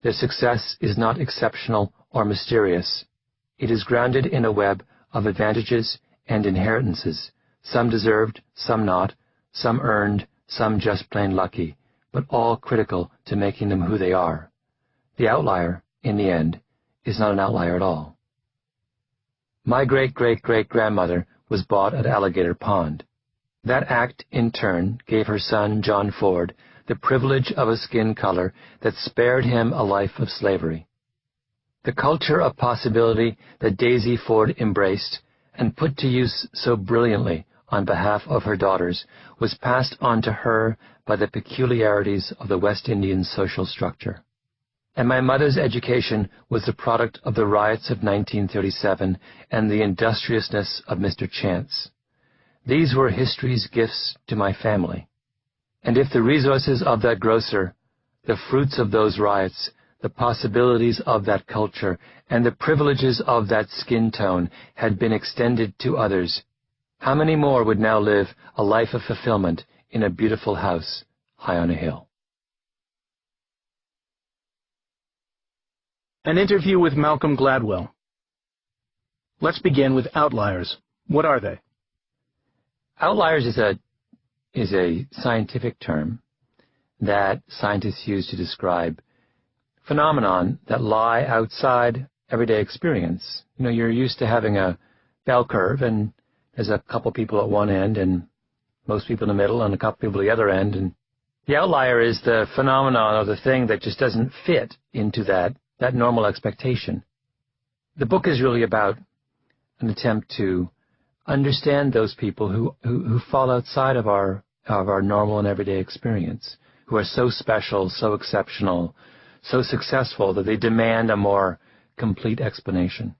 Speaker 1: Their success is not exceptional or mysterious. It is grounded in a web of advantages and inheritances, some deserved, some not, some earned, some just plain lucky, but all critical to making them who they are. The outlier, in the end, is not an outlier at all. My great-great-great-grandmother was bought at Alligator Pond. That act, in turn, gave her son, John Ford, the privilege of a skin color that spared him a life of slavery. The culture of possibility that Daisy Ford embraced and put to use so brilliantly on behalf of her daughters was passed on to her by the peculiarities of the West Indian social structure. And my mother's education was the product of the riots of 1937 and the industriousness of Mr. Chance. These were history's gifts to my family. And if the resources of that grocer, the fruits of those riots, the possibilities of that culture, and the privileges of that skin tone had been extended to others, how many more would now live a life of fulfillment in a beautiful house high on a hill?
Speaker 2: An interview with Malcolm Gladwell. Let's begin with outliers. What are they?
Speaker 1: Outliers is a scientific term that scientists use to describe phenomenon that lie outside everyday experience. You're used to having a bell curve, and there's a couple people at one end and most people in the middle and a couple people at the other end. And the outlier is the phenomenon or the thing that just doesn't fit into that normal expectation. The book is really about an attempt to understand those people who fall outside of our normal and everyday experience, who are so special, so exceptional, so successful that they demand a more complete explanation.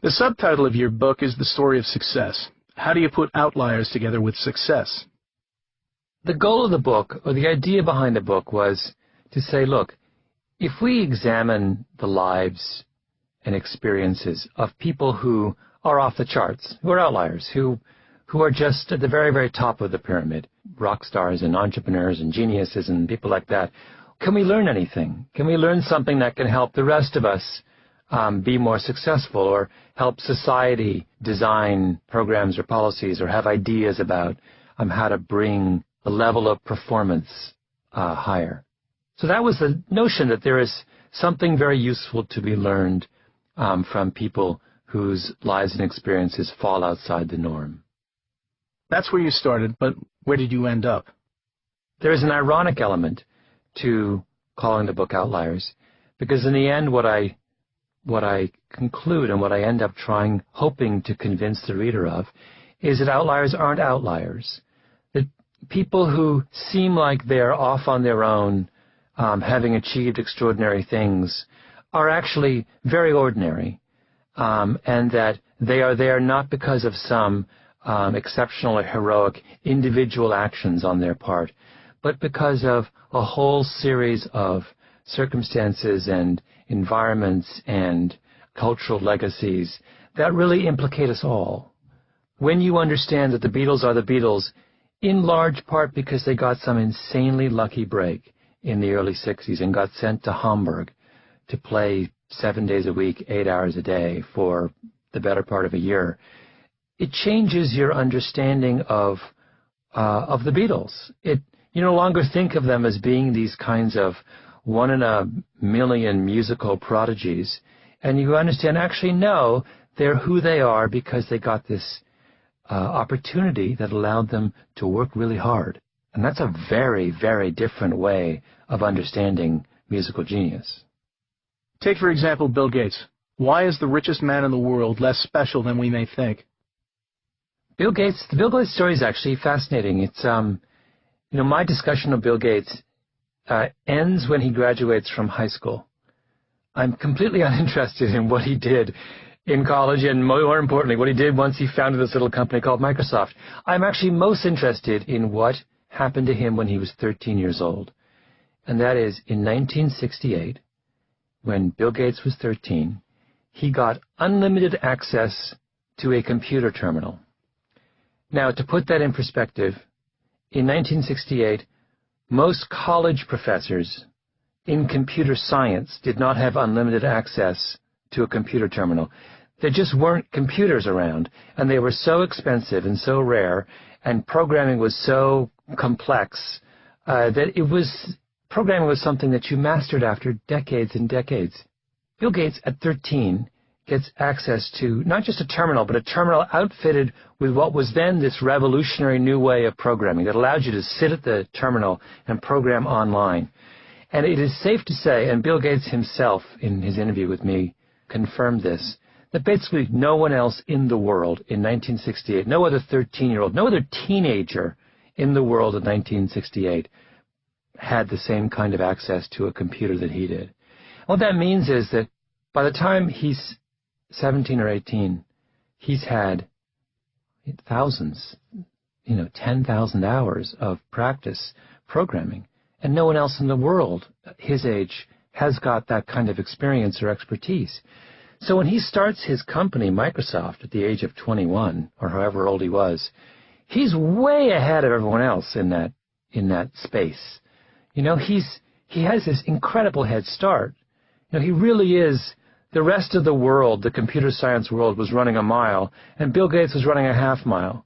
Speaker 2: The subtitle of your book is The Story of Success. How do you put outliers together with success?
Speaker 1: The goal of the book, or the idea behind the book, was to say, look, if we examine the lives and experiences of people who are off the charts, who are outliers, who are just at the very, very top of the pyramid, rock stars and entrepreneurs and geniuses and people like that, can we learn anything? Can we learn something that can help the rest of us be more successful, or help society design programs or policies, or have ideas about how to bring the level of performance higher? So that was the notion, that there is something very useful to be learned from people whose lives and experiences fall outside the norm.
Speaker 2: That's where you started, but where did you end up?
Speaker 1: There is an ironic element to calling the book Outliers, because in the end what I conclude and what I end up hoping to convince the reader of, is that outliers aren't outliers. That people who seem like they're off on their own, having achieved extraordinary things, are actually very ordinary, and that they are there not because of some exceptional or heroic individual actions on their part, but because of a whole series of circumstances and environments and cultural legacies that really implicate us all. When you understand that the Beatles are the Beatles, in large part because they got some insanely lucky break in the early 60s and got sent to Hamburg to play 7 days a week, 8 hours a day for the better part of a year, it changes your understanding of the Beatles. You no longer think of them as being these kinds of 1 in a million musical prodigies, and you understand, actually, no, they're who they are because they got this opportunity that allowed them to work really hard. And that's a very, very different way of understanding musical genius.
Speaker 2: Take, for example, Bill Gates. Why is the richest man in the world less special than we may think?
Speaker 1: The Bill Gates story is actually fascinating. It's, my discussion of Bill Gates ends when he graduates from high school. I'm completely uninterested in what he did in college, and more importantly, what he did once he founded this little company called Microsoft. I'm actually most interested in what happened to him when he was 13 years old. And that is, in 1968, when Bill Gates was 13, he got unlimited access to a computer terminal. Now, to put that in perspective, in 1968, most college professors in computer science did not have unlimited access to a computer terminal. There just weren't computers around, and they were so expensive and so rare, and programming was so complex that programming was something that you mastered after decades and decades. Bill Gates, at 13, gets access to not just a terminal, but a terminal outfitted with what was then this revolutionary new way of programming that allowed you to sit at the terminal and program online. And it is safe to say, and Bill Gates himself, in his interview with me, confirmed this, that basically no one else in the world in 1968, no other 13-year-old, no other teenager in the world in 1968 had the same kind of access to a computer that he did. What that means is that by the time he's 17 or 18, he's had thousands, 10,000 hours of practice programming. And no one else in the world his age has got that kind of experience or expertise. So when he starts his company, Microsoft, at the age of 21, or however old he was, he's way ahead of everyone else in that space. He has this incredible head start. He really is. The rest of the world, the computer science world, was running a mile, and Bill Gates was running a half mile.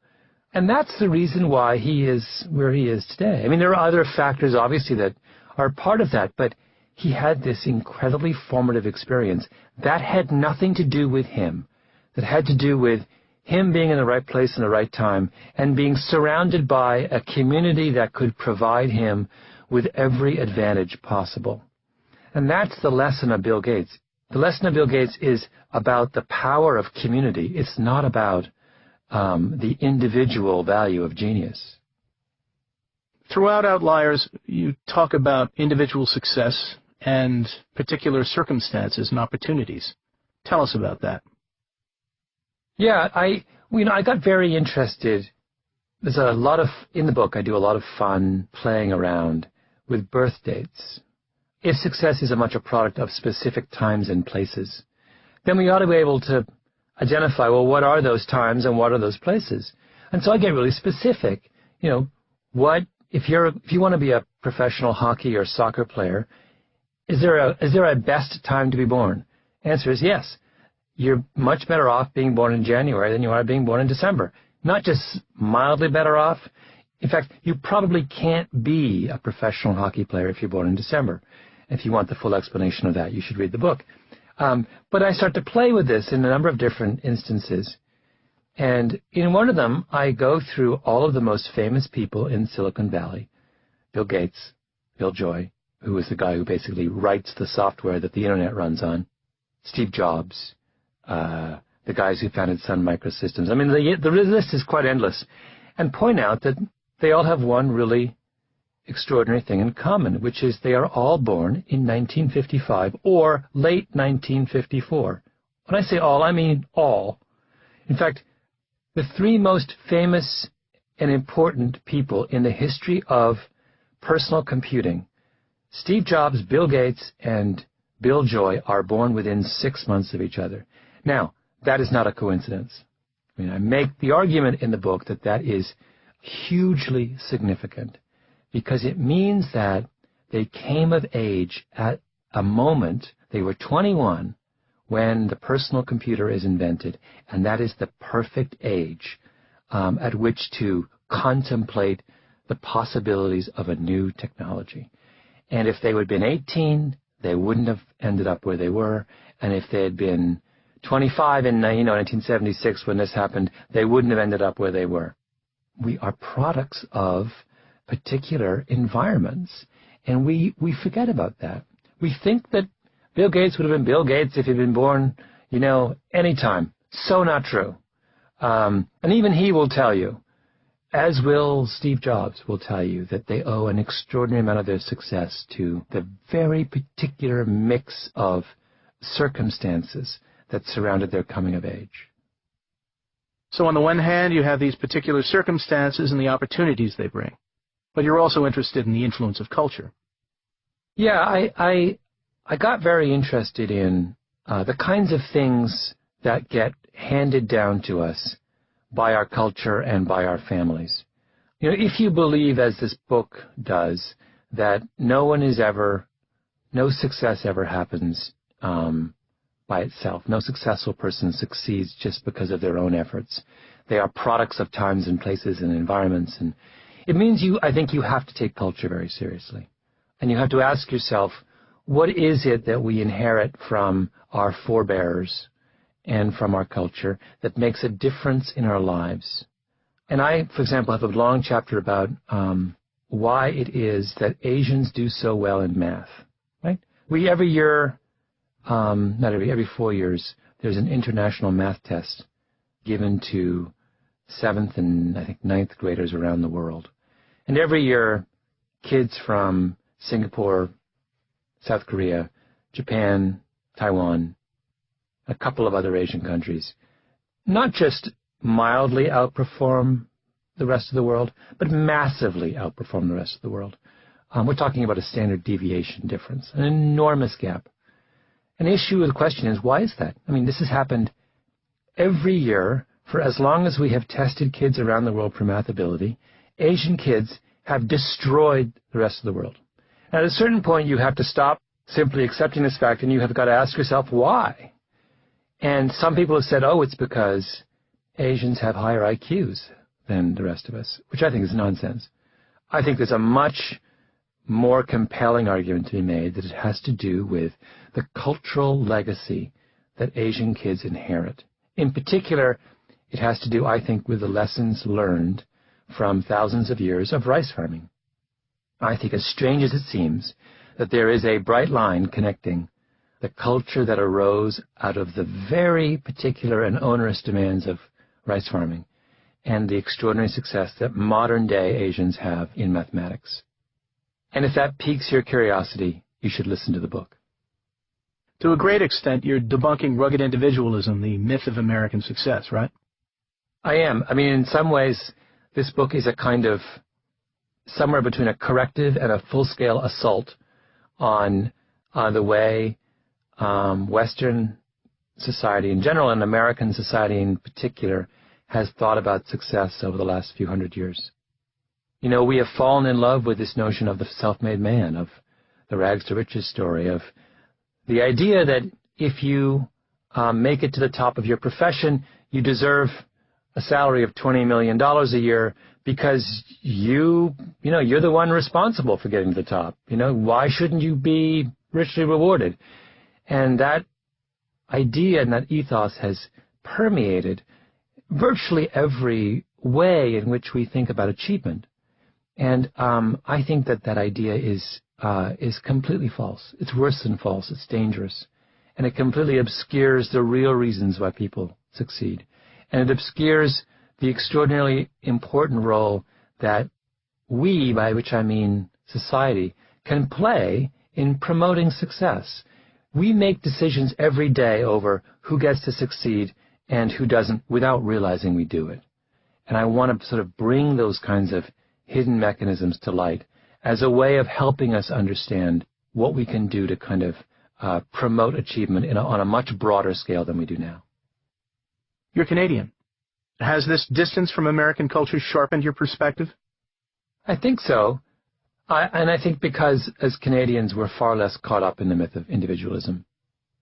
Speaker 1: And that's the reason why he is where he is today. I mean, there are other factors, obviously, that are part of that, but he had this incredibly formative experience that had nothing to do with him, that had to do with him being in the right place in the right time and being surrounded by a community that could provide him with every advantage possible. And that's the lesson of Bill Gates. The lesson of Bill Gates is about the power of community. It's not about the individual value of genius.
Speaker 2: Throughout Outliers, you talk about individual success and particular circumstances and opportunities. Tell us about that.
Speaker 1: Yeah, I got very interested. There's a lot of, in the book, I do a lot of fun playing around with birth dates. If success is much a product of specific times and places, then we ought to be able to identify, well, what are those times and what are those places? And so I get really specific. If you want to be a professional hockey or soccer player, is there a best time to be born? Answer is yes. You're much better off being born in January than you are being born in December. Not just mildly better off. In fact, you probably can't be a professional hockey player if you're born in December. If you want the full explanation of that, you should read the book. But I start to play with this in a number of different instances. And in one of them, I go through all of the most famous people in Silicon Valley. Bill Gates, Bill Joy, who is the guy who basically writes the software that the internet runs on, Steve Jobs, the guys who founded Sun Microsystems. I mean, the list is quite endless, and point out that they all have one really extraordinary thing in common, which is they are all born in 1955 or late 1954. When I say all, I mean all. In fact, the three most famous and important people in the history of personal computing, Steve Jobs, Bill Gates, and Bill Joy, are born within 6 months of each other. Now, that is not a coincidence. I mean, I make the argument in the book that that is hugely significant because it means that they came of age at a moment, they were 21 when the personal computer is invented, and that is the perfect age at which to contemplate the possibilities of a new technology. And if they would have been 18, they wouldn't have ended up where they were, and if they had been 25 in 1976 when this happened, they wouldn't have ended up where they were. We are products of particular environments, and we forget about that. We think that Bill Gates would have been Bill Gates if he'd been born, any time. So not true. And even he will tell you, as will Steve Jobs will tell you, that they owe an extraordinary amount of their success to the very particular mix of circumstances that surrounded their coming of age.
Speaker 2: So on the one hand, you have these particular circumstances and the opportunities they bring, but you're also interested in the influence of culture.
Speaker 1: Yeah, I got very interested in the kinds of things that get handed down to us by our culture and by our families. If you believe, as this book does, that no success ever happens by itself. No successful person succeeds just because of their own efforts. They are products of times and places and environments, and it means I think you have to take culture very seriously. And you have to ask yourself, what is it that we inherit from our forebears and from our culture that makes a difference in our lives? And I, for example, have a long chapter about why it is that Asians do so well in math. Right? We every year, every 4 years, there's an international math test given to 7th and I think 9th graders around the world. And every year, kids from Singapore, South Korea, Japan, Taiwan, a couple of other Asian countries, not just mildly outperform the rest of the world, but massively outperform the rest of the world. We're talking about a standard deviation difference, an enormous gap. An issue of the question is, why is that? I mean, this has happened every year for as long as we have tested kids around the world for math ability. Asian kids have destroyed the rest of the world. And at a certain point, you have to stop simply accepting this fact, and you have got to ask yourself, why? And some people have said, it's because Asians have higher IQs than the rest of us, which I think is nonsense. I think there's a much more compelling argument to be made that it has to do with the cultural legacy that Asian kids inherit. In particular, it has to do, I think, with the lessons learned from thousands of years of rice farming. I think, as strange as it seems, that there is a bright line connecting the culture that arose out of the very particular and onerous demands of rice farming and the extraordinary success that modern-day Asians have in mathematics. And if that piques your curiosity, you should listen to the book.
Speaker 2: To a great extent, you're debunking rugged individualism, the myth of American success, right?
Speaker 1: I am. I mean, in some ways, this book is a kind of somewhere between a corrective and a full-scale assault on the way Western society in general and American society in particular has thought about success over the last few hundred years. We have fallen in love with this notion of the self-made man, of the rags to riches story, of the idea that if you make it to the top of your profession, you deserve a salary of $20 million a year because you're the one responsible for getting to the top. Why shouldn't you be richly rewarded? And that idea and that ethos has permeated virtually every way in which we think about achievement. And I think that idea is completely false. It's worse than false. It's dangerous. and it completely obscures the real reasons why people succeed. And it obscures the extraordinarily important role that we, by which I mean society, can play in promoting success. We make decisions every day over who gets to succeed and who doesn't without realizing we do it. And I want to sort of bring those kinds of hidden mechanisms to light as a way of helping us understand what we can do to kind of promote achievement on a much broader scale than we do now.
Speaker 2: You're Canadian. Has this distance from American culture sharpened your perspective?
Speaker 1: I think so. And I think because as Canadians, we're far less caught up in the myth of individualism.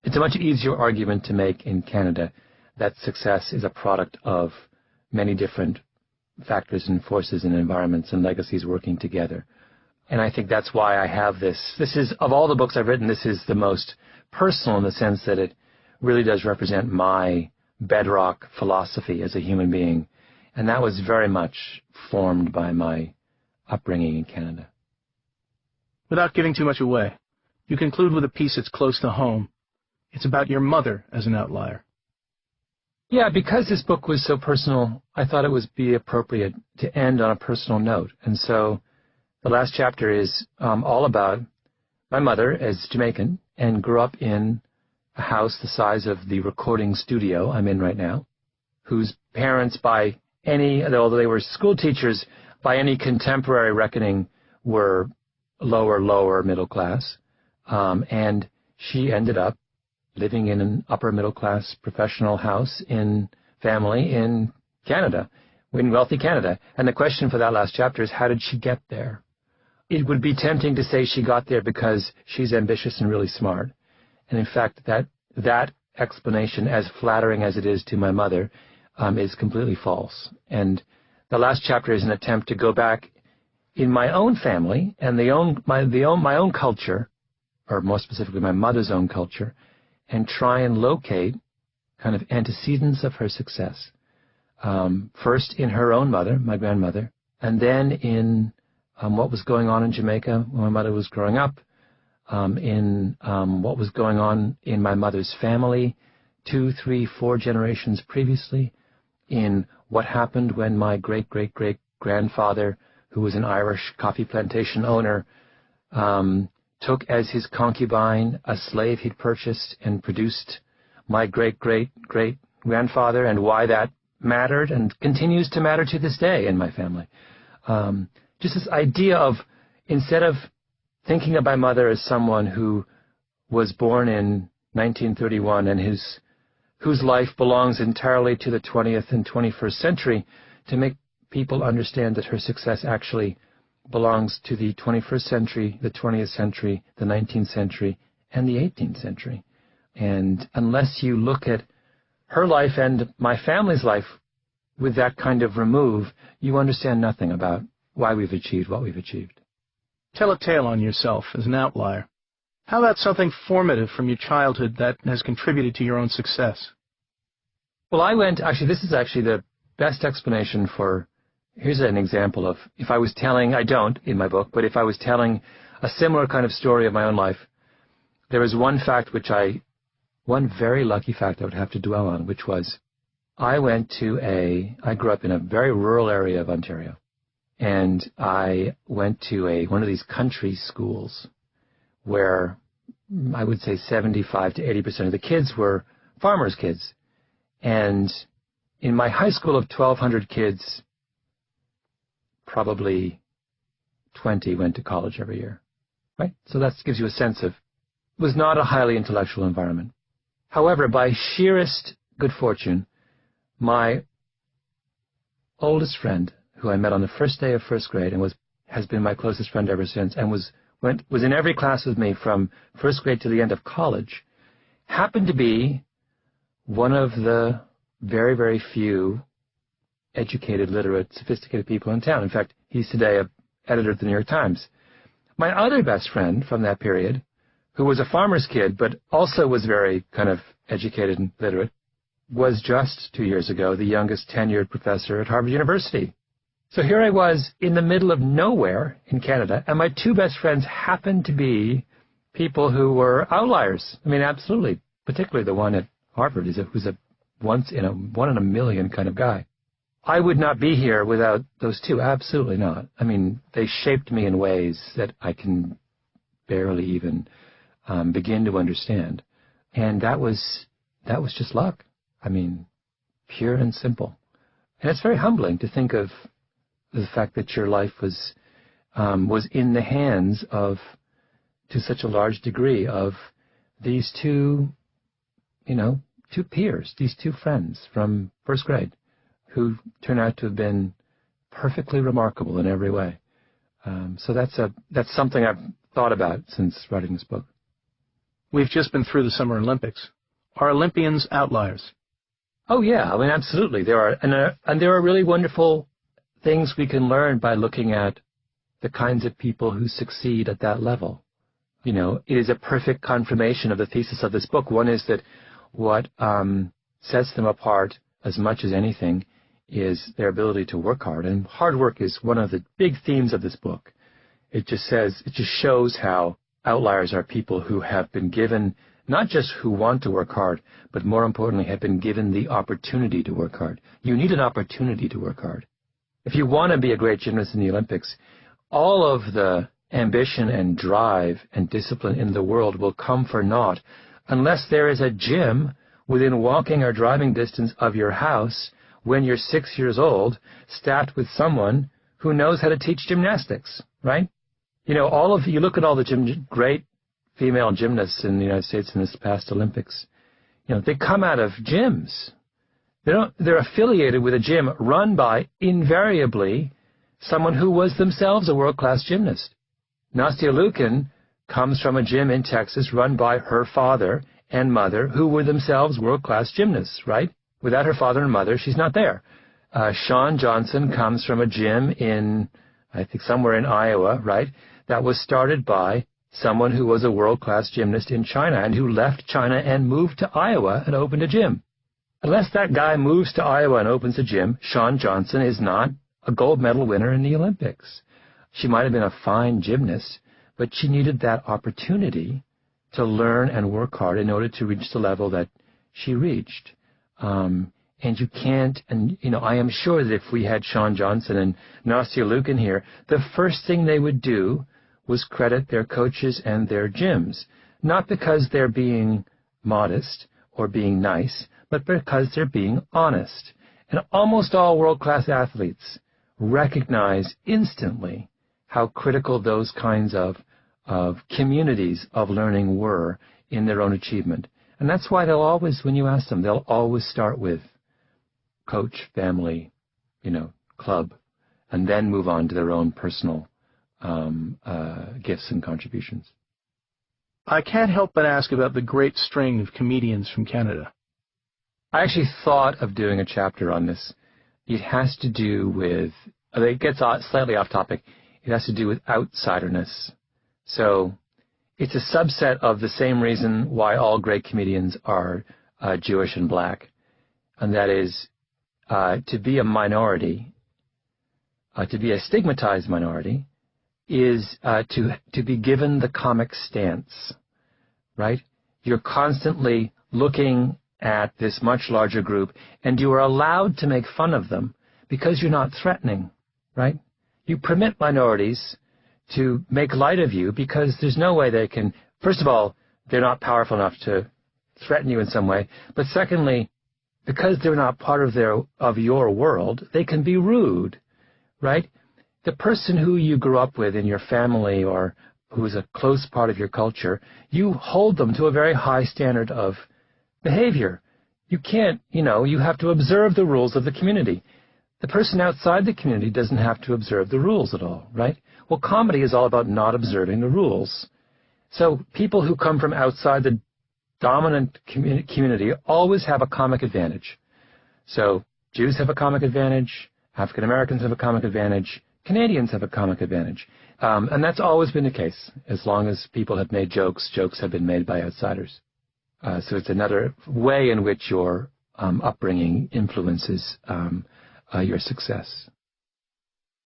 Speaker 1: It's a much easier argument to make in Canada that success is a product of many different factors and forces and environments and legacies working together. And I think that's why I have this. This is, of all the books I've written, this is the most personal in the sense that it really does represent my bedrock philosophy as a human being. And that was very much formed by my upbringing in Canada.
Speaker 2: Without giving too much away, you conclude with a piece that's close to home. It's about your mother as an outlier.
Speaker 1: Yeah, because this book was so personal, I thought it would be appropriate to end on a personal note. And so the last chapter is all about my mother as Jamaican and grew up in a house the size of the recording studio I'm in right now, whose parents, by any, although they were school teachers, by any contemporary reckoning, were lower middle class. And she ended up living in an upper middle class professional house in family in Canada, in wealthy Canada. And the question for that last chapter is, how did she get there? It would be tempting to say she got there because she's ambitious and really smart. And in fact, that explanation, as flattering as it is to my mother, is completely false. And the last chapter is an attempt to go back in my own family and my own culture, or more specifically my mother's own culture, and try and locate kind of antecedents of her success. First in her own mother, my grandmother, and then in what was going on in Jamaica when my mother was growing up, in what was going on in my mother's family 2, 3, 4 generations previously, in what happened when my great-great-great-grandfather, who was an Irish coffee plantation owner, took as his concubine a slave he'd purchased and produced my great-great-great-grandfather, and why that mattered and continues to matter to this day in my family. Just this idea of, instead of thinking of my mother as someone who was born in 1931 and whose life belongs entirely to the 20th and 21st century, to make people understand that her success actually belongs to the 21st century, the 20th century, the 19th century, and the 18th century. And unless you look at her life and my family's life with that kind of remove, you understand nothing about why we've achieved what we've achieved.
Speaker 2: Tell a tale on yourself as an outlier. How about something formative from your childhood that has contributed to your own success?
Speaker 1: Well, this is actually the best explanation for, here's an example of, if I was telling, I don't in my book, but if I was telling a similar kind of story of my own life, there was one very lucky fact I would have to dwell on, which was I grew up in a very rural area of Ontario, and I went to one of these country schools where I would say 75 to 80% of the kids were farmers' kids. And in my high school of 1,200 kids, probably 20 went to college every year, right? So that gives you a sense of, it was not a highly intellectual environment. However, by sheerest good fortune, my oldest friend, who I met on the first day of first grade and has been my closest friend ever since, and was in every class with me from first grade to the end of college, happened to be one of the very, very few educated, literate, sophisticated people in town. In fact, he's today an editor at the New York Times. My other best friend from that period, who was a farmer's kid, but also was very kind of educated and literate, was just 2 years ago the youngest tenured professor at Harvard University. So here I was in the middle of nowhere in Canada, and my two best friends happened to be people who were outliers. I mean, absolutely particularly the one at Harvard, who's a one in a million kind of guy. I would not be here without those two. Absolutely not. I mean, they shaped me in ways that I can barely even begin to understand. And that was just luck. I mean, pure and simple. And it's very humbling to think of the fact that your life was in the hands of, to such a large degree, of these two peers, these two friends from first grade, who turn out to have been perfectly remarkable in every way. So that's something I've thought about since writing this book.
Speaker 2: We've just been through the Summer Olympics. Are Olympians outliers?
Speaker 1: Oh yeah, I mean absolutely there are, and there are really wonderful things we can learn by looking at the kinds of people who succeed at that level. It is a perfect confirmation of the thesis of this book. One is that what sets them apart as much as anything is their ability to work hard. And hard work is one of the big themes of this book. It just shows how outliers are people who have been given, not just who want to work hard, but more importantly, have been given the opportunity to work hard. You need an opportunity to work hard. If you want to be a great gymnast in the Olympics, all of the ambition and drive and discipline in the world will come for naught unless there is a gym within walking or driving distance of your house when you're 6 years old, staffed with someone who knows how to teach gymnastics, right? You look at all the great female gymnasts in the United States in this past Olympics. They come out of gyms. They're affiliated with a gym run by, invariably, someone who was themselves a world-class gymnast. Nastia Liukin comes from a gym in Texas run by her father and mother, who were themselves world-class gymnasts, right? Without her father and mother, she's not there. Shawn Johnson comes from a gym in, I think, somewhere in Iowa, right? That was started by someone who was a world-class gymnast in China and who left China and moved to Iowa and opened a gym. Unless that guy moves to Iowa and opens a gym, Shawn Johnson is not a gold medal winner in the Olympics. She might have been a fine gymnast, but she needed that opportunity to learn and work hard in order to reach the level that she reached. And you can't, I am sure that if we had Shawn Johnson and Nastia Liukin here, the first thing they would do was credit their coaches and their gyms, not because they're being modest or being nice, but because they're being honest. And almost all world-class athletes recognize instantly how critical those kinds of communities of learning were in their own achievement. And that's why they'll always, when you ask them, they'll always start with coach, family, club, and then move on to their own personal gifts and contributions.
Speaker 2: I can't help but ask about the great string of comedians from Canada.
Speaker 1: I actually thought of doing a chapter on this. It has to do with, it gets slightly off topic, it has to do with outsiderness. So it's a subset of the same reason why all great comedians are Jewish and black, and that is to be a minority, to be a stigmatized minority, is to be given the comic stance, right? You're constantly looking at this much larger group, and you are allowed to make fun of them because you're not threatening, right? You permit minorities to make light of you because there's no way they can, first of all, they're not powerful enough to threaten you in some way, but secondly, because they're not part of your world, they can be rude, right? The person who you grew up with in your family or who is a close part of your culture, you hold them to a very high standard of behavior. You can't, you have to observe the rules of the community. The person outside the community doesn't have to observe the rules at all, right? Well, comedy is all about not observing the rules. So people who come from outside the dominant community always have a comic advantage. So Jews have a comic advantage, African Americans have a comic advantage, Canadians have a comic advantage. And that's always been the case. As long as people have made jokes, jokes have been made by outsiders. So it's another way in which your upbringing influences your success.